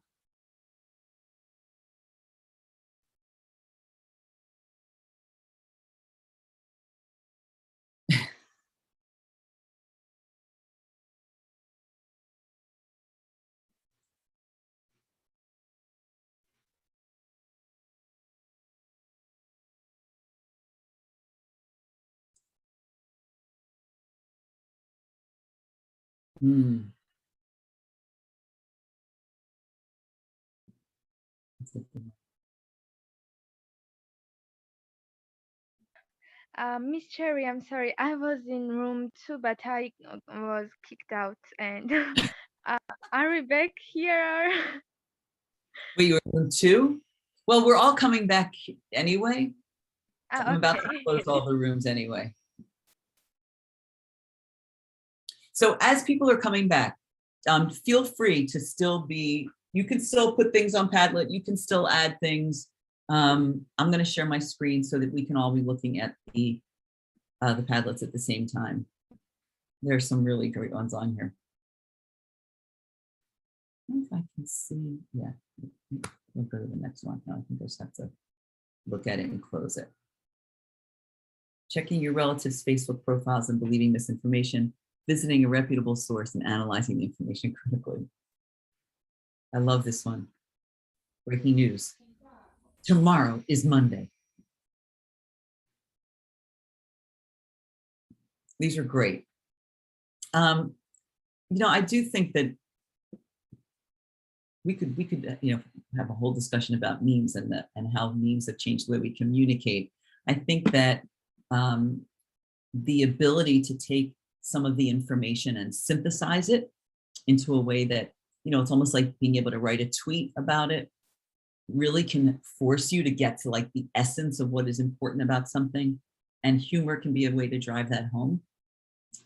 Hmm. Miss Cherry, I'm sorry, I was in room 2, but I was kicked out. And are we back here? Wait, you were in 2? Well, we're all coming back anyway. I'm about to Okay. close all the rooms anyway. So as people are coming back, feel free to still be, you can still put things on Padlet, you can still add things. I'm going to share my screen so that we can all be looking at the Padlets at the same time. There's some really great ones on here. I don't know if I can see, yeah, we'll go to the next one. No, I think I just have to look at it and close it. Checking your relatives' Facebook profiles and believing misinformation, visiting a reputable source and analyzing the information critically. I love this one. Breaking news. Tomorrow is Monday. These are great. You know, I do think that we could you know, have a whole discussion about memes and how memes have changed the way we communicate. I think that the ability to take some of the information and synthesize it into a way that, you know, it's almost like being able to write a tweet about it, really can force you to get to like the essence of what is important about something. And humor can be a way to drive that home.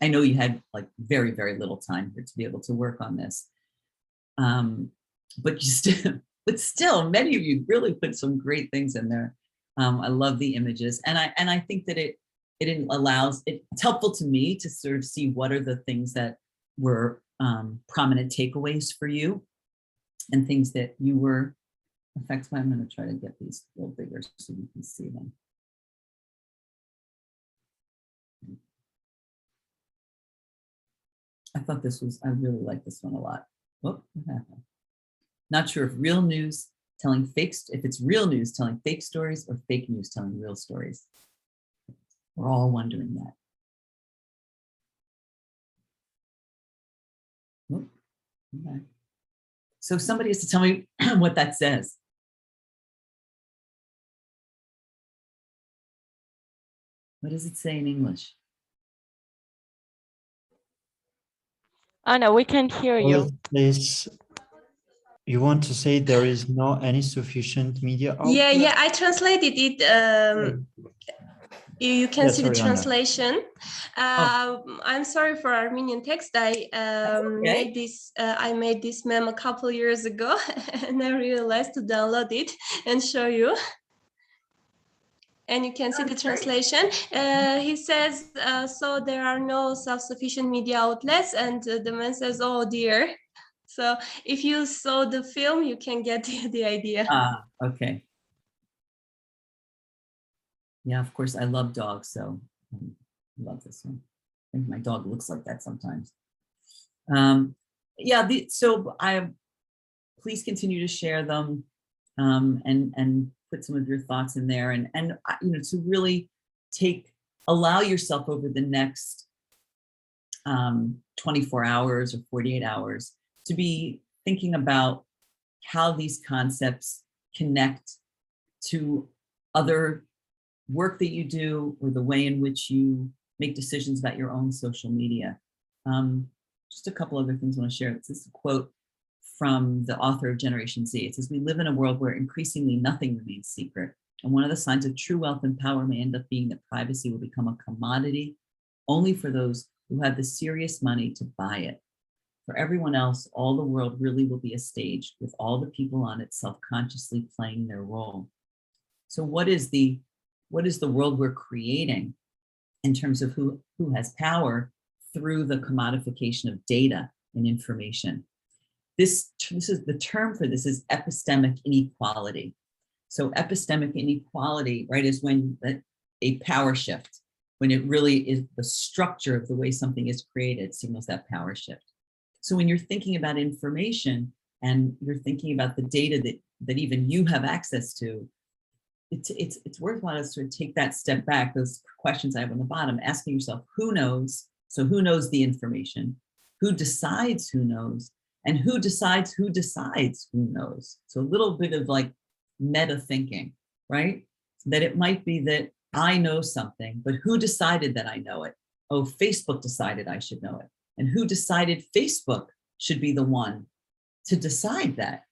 I know you had like very, very little time here to be able to work on this. But still, many of you really put some great things in there. I love the images. And I think that it's helpful to me to sort of see what are the things that were prominent takeaways for you and things that you were affected by. I'm going to try to get these a little bigger so you can see them. I really like this one a lot. Whoop, what happened? Not sure if it's real news telling fake stories or fake news telling real stories. We're all wondering that. Whoop, okay. So somebody has to tell me what that says. What does it say in English? Anna, we can't hear you. You want to say there is no any sufficient media outlet? Yeah, I translated it. You can see the translation. I'm sorry for Armenian text. I made this meme a couple years ago, and I realized to download it and show you. And you can see the translation. He says, so there are no self-sufficient media outlets, and the man says, oh dear. So if you saw the film, you can get the idea. Ah, okay. Yeah, of course, I love dogs, so I love this one. I think my dog looks like that sometimes. Yeah, so please continue to share them and put some of your thoughts in there and you know, to really allow yourself over the next 24 hours or 48 hours to be thinking about how these concepts connect to other work that you do or the way in which you make decisions about your own social media. Just a couple other things I want to share. This is a quote from the author of Generation Z. It says, "We live in a world where increasingly nothing remains secret. And one of the signs of true wealth and power may end up being that privacy will become a commodity only for those who have the serious money to buy it. For everyone else, all the world really will be a stage with all the people on it self-consciously playing their role." So what is the world we're creating in terms of who has power through the commodification of data and information? This is the term for this is epistemic inequality. So epistemic inequality, right, is when a power shift, when it really is the structure of the way something is created signals that power shift. So when you're thinking about information and you're thinking about the data that even you have access to, it's worthwhile to sort of take that step back, those questions I have on the bottom, asking yourself, who knows? So who knows the information? Who decides who knows? And who decides who knows? So a little bit of like meta thinking, right? That it might be that I know something, but who decided that I know it? Oh, Facebook decided I should know it. And who decided Facebook should be the one to decide that?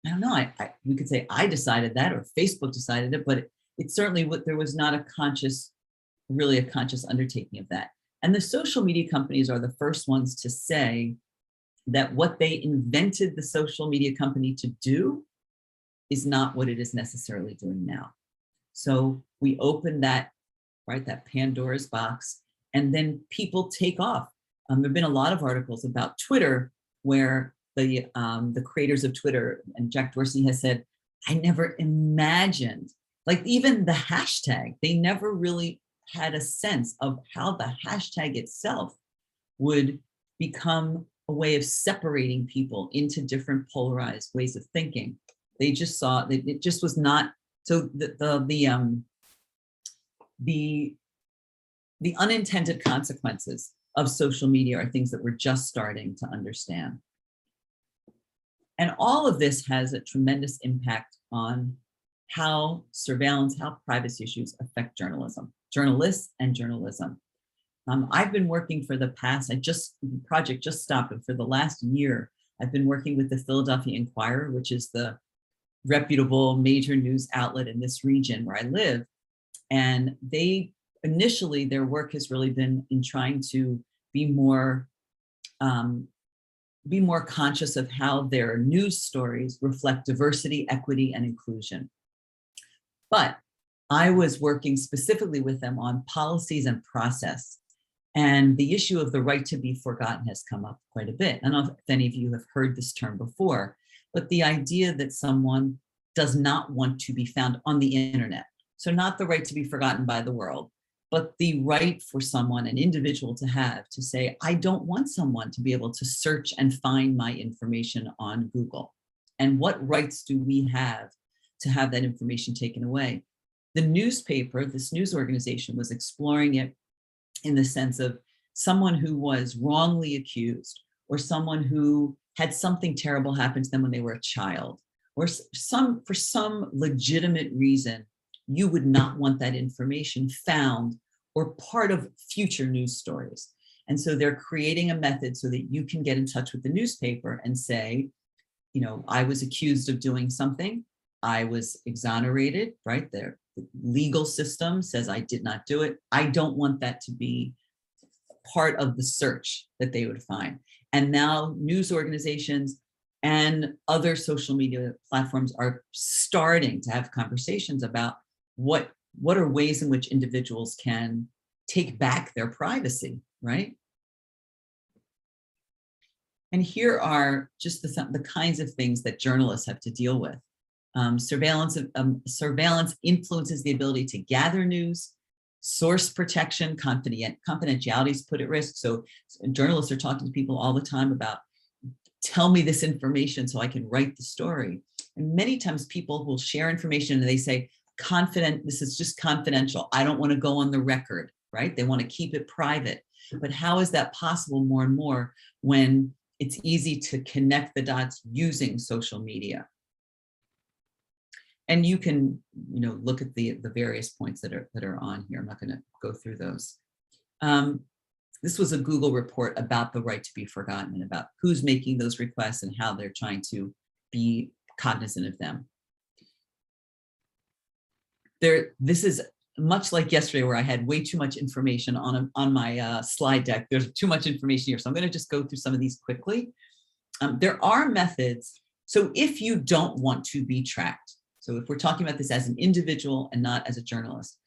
I don't know. We could say I decided that or Facebook decided it, but it certainly there was not a conscious undertaking of that. And the social media companies are the first ones to say that what they invented the social media company to do is not what it is necessarily doing now. So we open that, right, that Pandora's box, and then people take off. There've been a lot of articles about Twitter where the creators of Twitter and Jack Dorsey has said, I never imagined, like even the hashtag, they never really had a sense of how the hashtag itself would become a way of separating people into different polarized ways of thinking. They just saw that it just was not, so the unintended consequences of social media are things that we're just starting to understand. And all of this has a tremendous impact on how surveillance, how privacy issues affect journalists and journalism. I've been working for the past, the project just stopped, but for the last year, I've been working with the Philadelphia Inquirer, which is the reputable major news outlet in this region where I live. And initially their work has really been in trying to be more conscious of how their news stories reflect diversity, equity, and inclusion. But I was working specifically with them on policies and process. And the issue of the right to be forgotten has come up quite a bit. I don't know if any of you have heard this term before, but the idea that someone does not want to be found on the internet. So not the right to be forgotten by the world, but the right for someone, an individual, to say, I don't want someone to be able to search and find my information on Google. And what rights do we have to have that information taken away? The newspaper, this news organization, was exploring it in the sense of someone who was wrongly accused, or someone who had something terrible happen to them when they were a child, or for some legitimate reason, you would not want that information found or part of future news stories. And so they're creating a method so that you can get in touch with the newspaper and say, you know, I was accused of doing something. I was exonerated, right? The legal system says I did not do it. I don't want that to be part of the search that they would find. And now news organizations and other social media platforms are starting to have conversations about what are ways in which individuals can take back their privacy, right? And here are just the kinds of things that journalists have to deal with. Surveillance influences the ability to gather news, source protection, confidentiality is put at risk. So journalists are talking to people all the time about, tell me this information so I can write the story. And many times people will share information and they say, this is just confidential. I don't want to go on the record, right? They want to keep it private. But how is that possible more and more when it's easy to connect the dots using social media? And you can, look at the various points that are on here. I'm not going to go through those. This was a Google report about the right to be forgotten and about who's making those requests and how they're trying to be cognizant of them. This is much like yesterday where I had way too much information on my slide deck. There's too much information here. So I'm going to just go through some of these quickly. There are methods. So if you don't want to be tracked, so if we're talking about this as an individual and not as a journalist,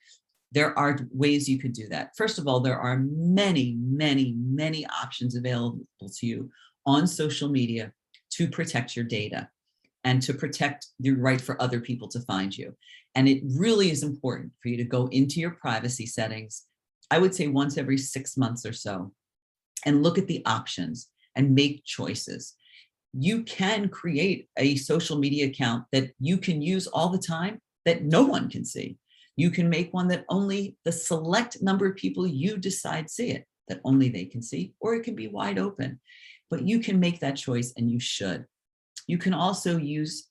there are ways you could do that. First of all, there are many, many, many options available to you on social media to protect your data and to protect the right for other people to find you. And it really is important for you to go into your privacy settings, I would say once every 6 months or so, and look at the options and make choices. You can create a social media account that you can use all the time that no one can see. You can make one that only the select number of people you decide see it, that only they can see, or it can be wide open. But you can make that choice and you should. You can also use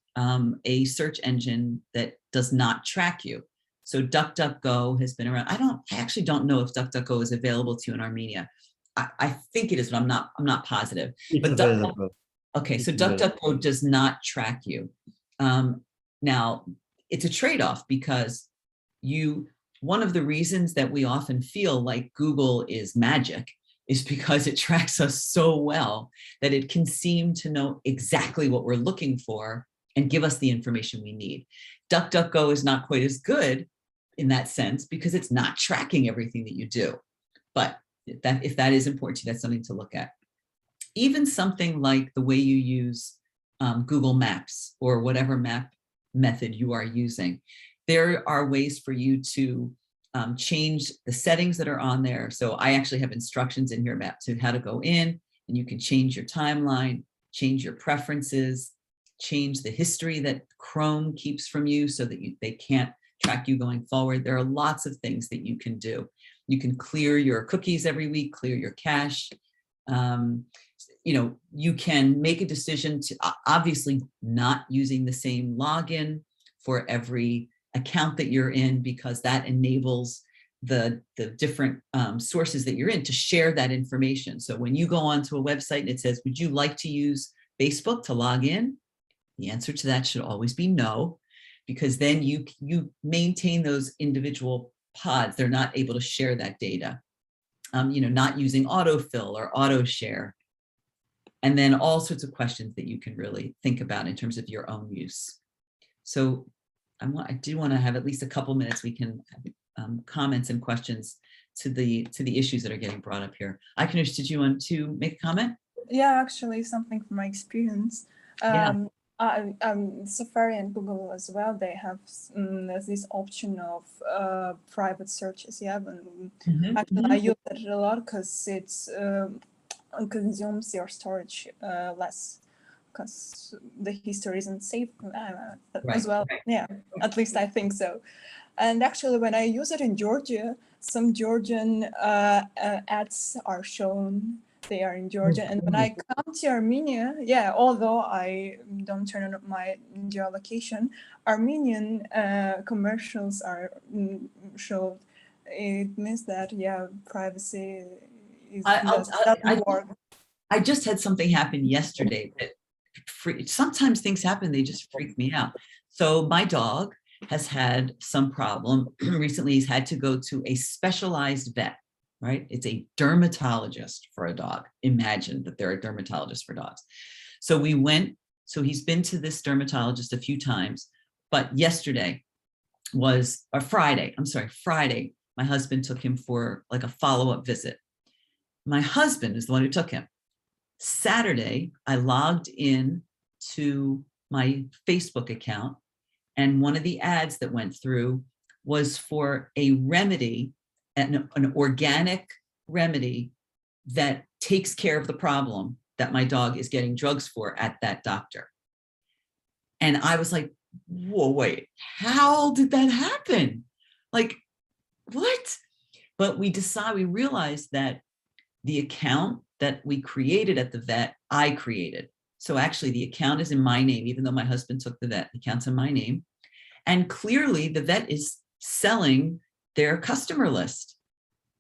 a search engine that does not track you. So DuckDuckGo has been around. I actually don't know if DuckDuckGo is available to you in Armenia. I think it is, but I'm not positive. It's but available. Okay, so DuckDuckGo does not track you. Now, it's a trade-off because one of the reasons that we often feel like Google is magic is because it tracks us so well that it can seem to know exactly what we're looking for and give us the information we need. DuckDuckGo is not quite as good in that sense because it's not tracking everything that you do. But if that is important to you, that's something to look at. Even something like the way you use Google Maps or whatever map method you are using, there are ways for you to change the settings that are on there. So I actually have instructions in your map to how to go in, and you can change your timeline, change your preferences, change the history that Chrome keeps from you so that they can't track you going forward. There are lots of things that you can do. You can clear your cookies every week, clear your cache. You can make a decision to obviously not using the same login for every account that you're in, because that enables the different sources that you're in to share that information. So when you go onto a website and it says, would you like to use Facebook to log in? The answer to that should always be no, because then you maintain those individual pods. They're not able to share that data. Not using autofill or auto share. And then all sorts of questions that you can really think about in terms of your own use. So I do want to have at least a couple minutes. We can have comments and questions to the issues that are getting brought up here. Akanush, did you want to make a comment? Yeah, actually, something from my experience. Safari and Google as well, they have this option of private searches. Yeah, and actually I use it a lot because it's consumes your storage less, because the history isn't safe as well. Yeah, at least I think so. And actually, when I use it in Georgia, some Georgian ads are shown. They are in Georgia, and when I come to Armenia, although I don't turn on my geolocation, Armenian commercials are showed. It means that privacy doesn't work. I just had something happen yesterday that sometimes things happen, they just freak me out. So my dog has had some problem recently. He's had to go to a specialized vet. Right? It's a dermatologist for a dog. Imagine that there are dermatologists for dogs. So he's been to this dermatologist a few times, but Friday, my husband took him for like a follow-up visit. My husband is the one who took him. Saturday, I logged in to my Facebook account, and one of the ads that went through was for a remedy, an organic remedy that takes care of the problem that my dog is getting drugs for at that doctor. And I was like, whoa, wait, how did that happen? Like, what? But we realized that the account that we created at the vet, I created. So actually the account is in my name, even though my husband took the vet, the account's in my name. And clearly the vet is selling their customer list,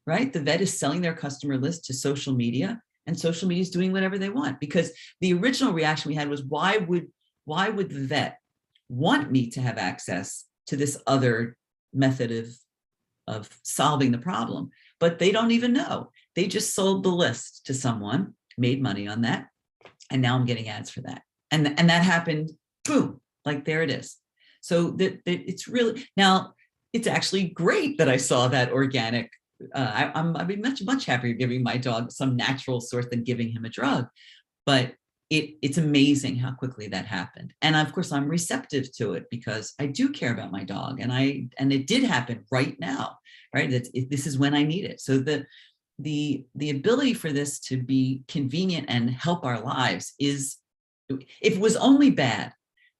right? The vet is selling their customer list to social media, and social media is doing whatever they want, because the original reaction we had was, why would the vet want me to have access to this other method of solving the problem? But they don't even know. They just sold the list to someone, made money on that, and now I'm getting ads for that. And that happened, boom, like there it is. So that it's really, now it's actually great that I saw that organic. I'd be much happier giving my dog some natural source than giving him a drug. But it's amazing how quickly that happened. And of course I'm receptive to it because I do care about my dog, and it did happen right now, right? This is when I need it. So the ability for this to be convenient and help our lives is, if it was only bad,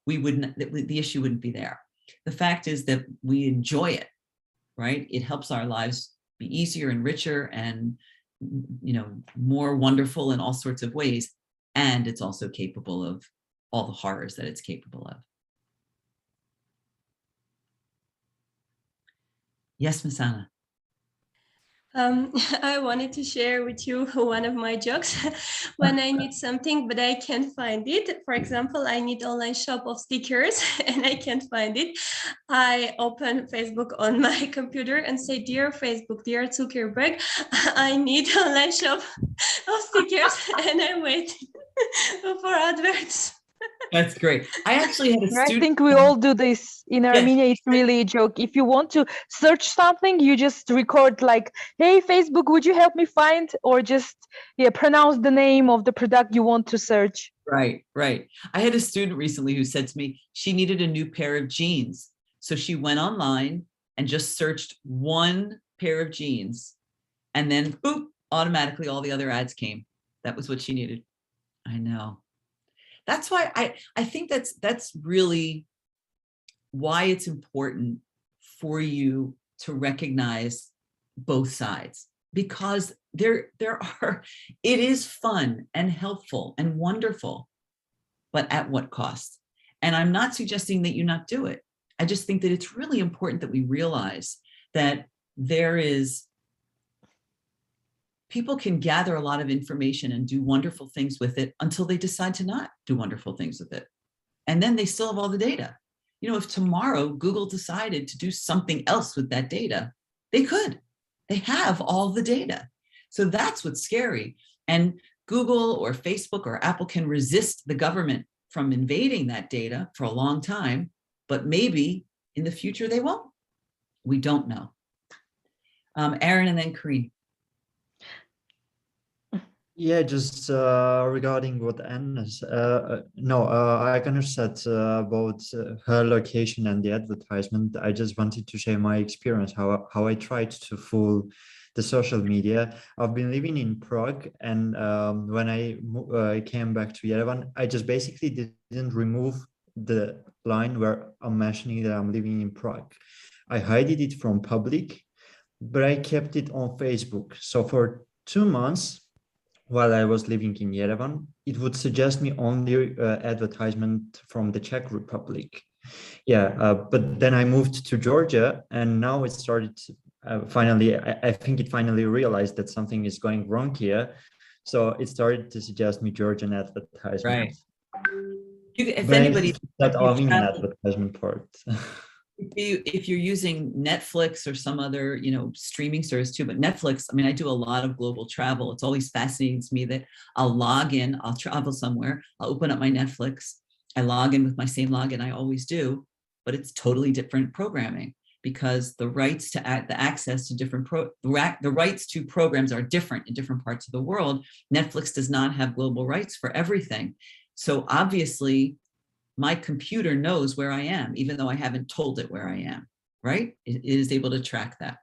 the issue wouldn't be there. The fact is that we enjoy it, right? It helps our lives be easier and richer and, more wonderful in all sorts of ways. And it's also capable of all the horrors that it's capable of. Yes, Miss Anna. I wanted to share with you one of my jokes. When I need something but I can't find it, for example, I need online shop of stickers and I can't find it, I open Facebook on my computer and say, dear Facebook, dear Zuckerberg, I need online shop of stickers, and I wait for adverts. That's great. I actually had a student. I think we all do this in Armenia. It's really a joke. If you want to search something, you just record like, hey, Facebook, would you help me find, or just pronounce the name of the product you want to search. Right. I had a student recently who said to me, she needed a new pair of jeans. So she went online and just searched one pair of jeans, and then boop, automatically all the other ads came. That was what she needed. I know. That's why I think that's really why it's important for you to recognize both sides, because it is fun and helpful and wonderful, but at what cost? And I'm not suggesting that you not do it. I just think that it's really important that we realize that people can gather a lot of information and do wonderful things with it until they decide to not do wonderful things with it. And then they still have all the data. If tomorrow Google decided to do something else with that data, they could. They have all the data. So that's what's scary. And Google or Facebook or Apple can resist the government from invading that data for a long time, but maybe in the future they won't. We don't know. Aaron and then Karine. Yeah, just regarding what Anna said about her location and the advertisement. I just wanted to share my experience, how I tried to fool the social media. I've been living in Prague, and when I came back to Yerevan, I just basically didn't remove the line where I'm mentioning that I'm living in Prague. I hid it from public, but I kept it on Facebook. So for 2 months, while I was living in Yerevan, it would suggest me only advertisement from the Czech Republic. But then I moved to Georgia, and now it started finally, I think it finally realized that something is going wrong here. So it started to suggest me Georgian advertisements. Right. If but anybody, that Armenian advertisement part. If you're using Netflix or some other, streaming service too, but Netflix, I do a lot of global travel. It's always fascinating to me that I'll log in, I'll travel somewhere, I'll open up my Netflix, I log in with my same login, I always do, but it's totally different programming, because the rights to the access to the rights to programs are different in different parts of the world. Netflix does not have global rights for everything. So obviously, my computer knows where I am, even though I haven't told it where I am, right? It is able to track that.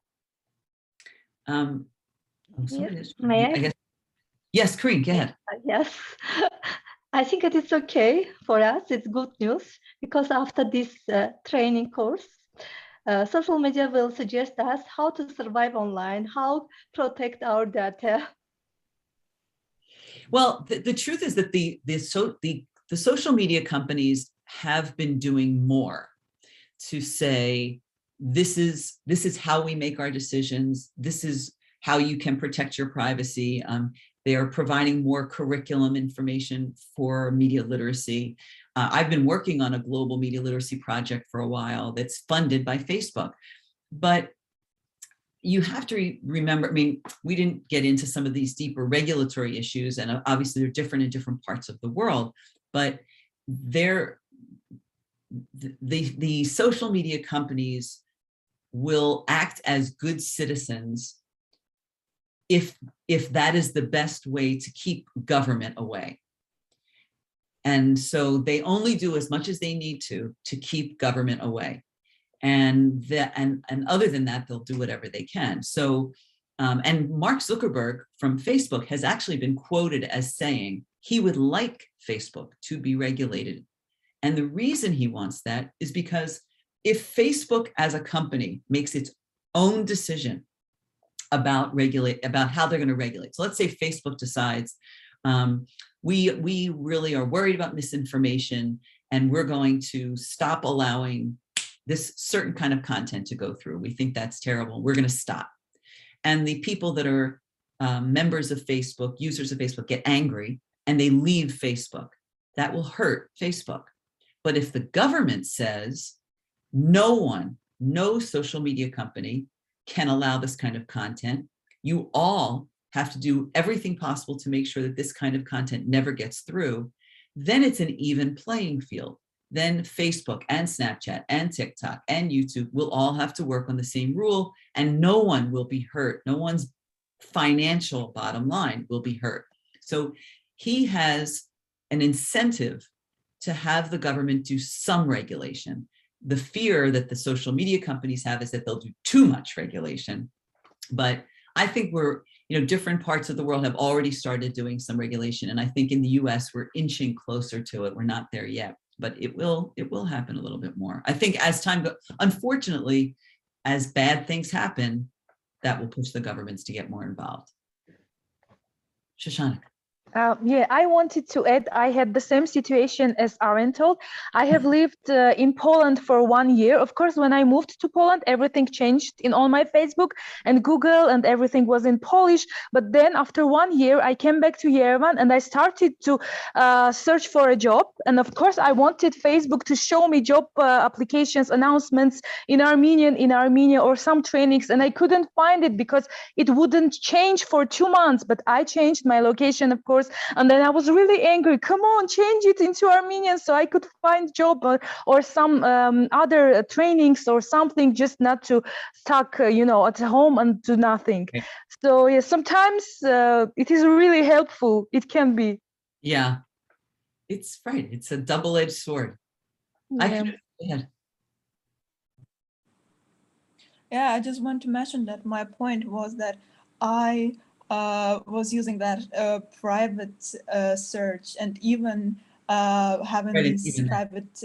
May I? Yes, Karine, go ahead. Yes. I think it is okay for us. It's good news because after this training course, social media will suggest us how to survive online, how protect our data. Well, the truth is that the social media companies have been doing more to say, this is how we make our decisions. This is how you can protect your privacy. They are providing more curriculum information for media literacy. I've been working on a global media literacy project for a while that's funded by Facebook. But you have to remember, I mean, we didn't get into some of these deeper regulatory issues, and obviously they're different in different parts of the world, but the social media companies will act as good citizens if that is the best way to keep government away. And so they only do as much as they need to keep government away. And other than that, they'll do whatever they can. So, and Mark Zuckerberg from Facebook has actually been quoted as saying he would like Facebook to be regulated. And the reason he wants that is because if Facebook as a company makes its own decision about how they're going to regulate. So let's say Facebook decides we really are worried about misinformation and we're going to stop allowing this certain kind of content to go through. We think that's terrible. We're going to stop. And the people that are members of Facebook, users of Facebook, get angry and they leave Facebook. That will hurt Facebook. But if the government says no social media company can allow this kind of content, you all have to do everything possible to make sure that this kind of content never gets through, then it's an even playing field. Then Facebook and Snapchat and TikTok and YouTube will all have to work on the same rule and no one will be hurt. No one's financial bottom line will be hurt. So he has an incentive to have the government do some regulation. The fear that the social media companies have is that they'll do too much regulation. But I think different parts of the world have already started doing some regulation. And I think in the US, we're inching closer to it. We're not there yet, but it will happen a little bit more. I think as time goes, unfortunately, as bad things happen, that will push the governments to get more involved. Shoshana. Yeah, I wanted to add, I had the same situation as Aaron told. I have lived in Poland for 1 year. Of course, when I moved to Poland, everything changed in all my Facebook and Google and everything was in Polish. But then after 1 year, I came back to Yerevan and I started to search for a job. And of course, I wanted Facebook to show me job applications, announcements in Armenia or some trainings. And I couldn't find it because it wouldn't change for 2 months. But I changed my location, of course. And then I was really angry. Come on, change it into Armenian so I could find job or some other trainings or something, just not to stuck, at home and do nothing. Okay. So yeah, sometimes it is really helpful. It can be. Yeah, it's right. It's a double-edged sword. Yeah. Yeah, I just want to mention that my point was that I was using that private search and even having this private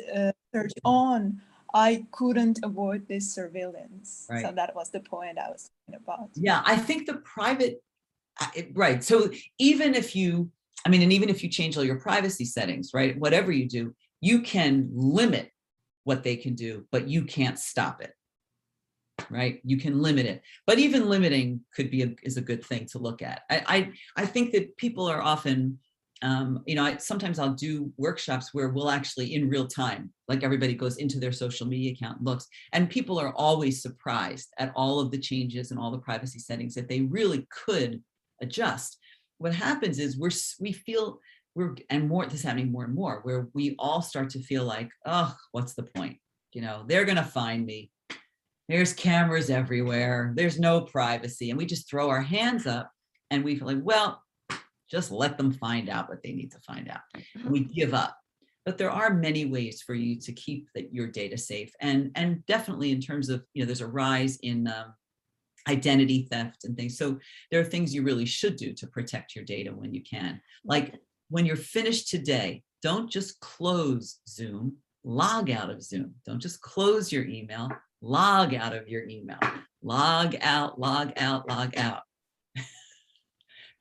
search on, I couldn't avoid this surveillance. Right. So that was the point I was talking about. Yeah, I think the private, right. So even if you change all your privacy settings, right, whatever you do, you can limit what they can do, but you can't stop it. Right? You can limit it, but even limiting is a good thing to look at. I think that people are often, sometimes I'll do workshops where we'll actually in real time, like everybody goes into their social media account and looks, and people are always surprised at all of the changes and all the privacy settings that they really could adjust. What happens is we feel this is happening more and more, where we all start to feel like, oh, what's the point? They're going to find me. There's cameras everywhere. There's no privacy. And we just throw our hands up and we feel like, well, just let them find out what they need to find out. And we give up. But there are many ways for you to keep your data safe. And definitely in terms of, there's a rise in identity theft and things. So there are things you really should do to protect your data when you can. Like when you're finished today, don't just close Zoom, log out of Zoom. Don't just close your email, log out of your email. Log out, log out, log out.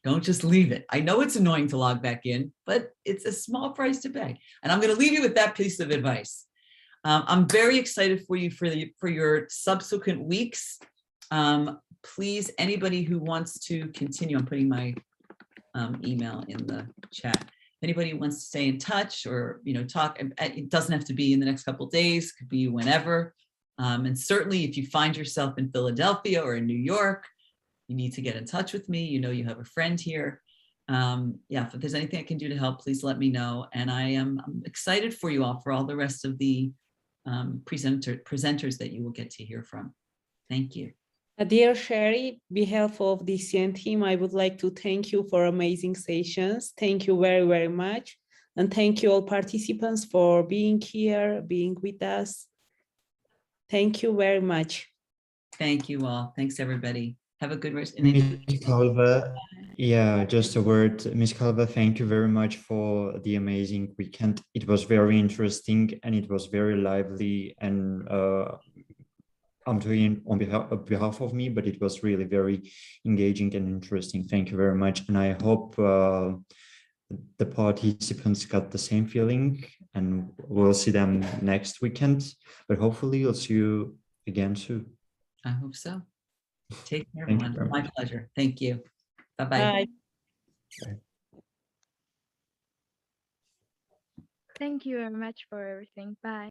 Don't just leave it. I know it's annoying to log back in, but it's a small price to pay. And I'm going to leave you with that piece of advice. I'm very excited for you for your subsequent weeks. Please, anybody who wants to continue, I'm putting my email in the chat. Anybody who wants to stay in touch or talk, it doesn't have to be in the next couple of days, could be whenever. And certainly if you find yourself in Philadelphia or in New York, you need to get in touch with me. You have a friend here. Yeah, if there's anything I can do to help, please let me know. And I'm excited for you all for all the rest of the presenters that you will get to hear from. Thank you. Dear Sherri, behalf of the CN team, I would like to thank you for amazing sessions. Thank you very, very much. And thank you all participants for being here, being with us. Thank you very much. Thank you all. Thanks, everybody. Have a good rest. Ms. Culver, yeah, just a word. Ms. Culver, thank you very much for the amazing weekend. It was very interesting and it was very lively, and I'm doing on behalf of me, but it was really very engaging and interesting. Thank you very much. And I hope the participants got the same feeling, and we'll see them next weekend, but hopefully we'll see you again soon. I hope so. Take care, Thank you everyone. very My much. pleasure. Thank you. Bye-bye. Bye. Bye. Thank you very much for everything. Bye.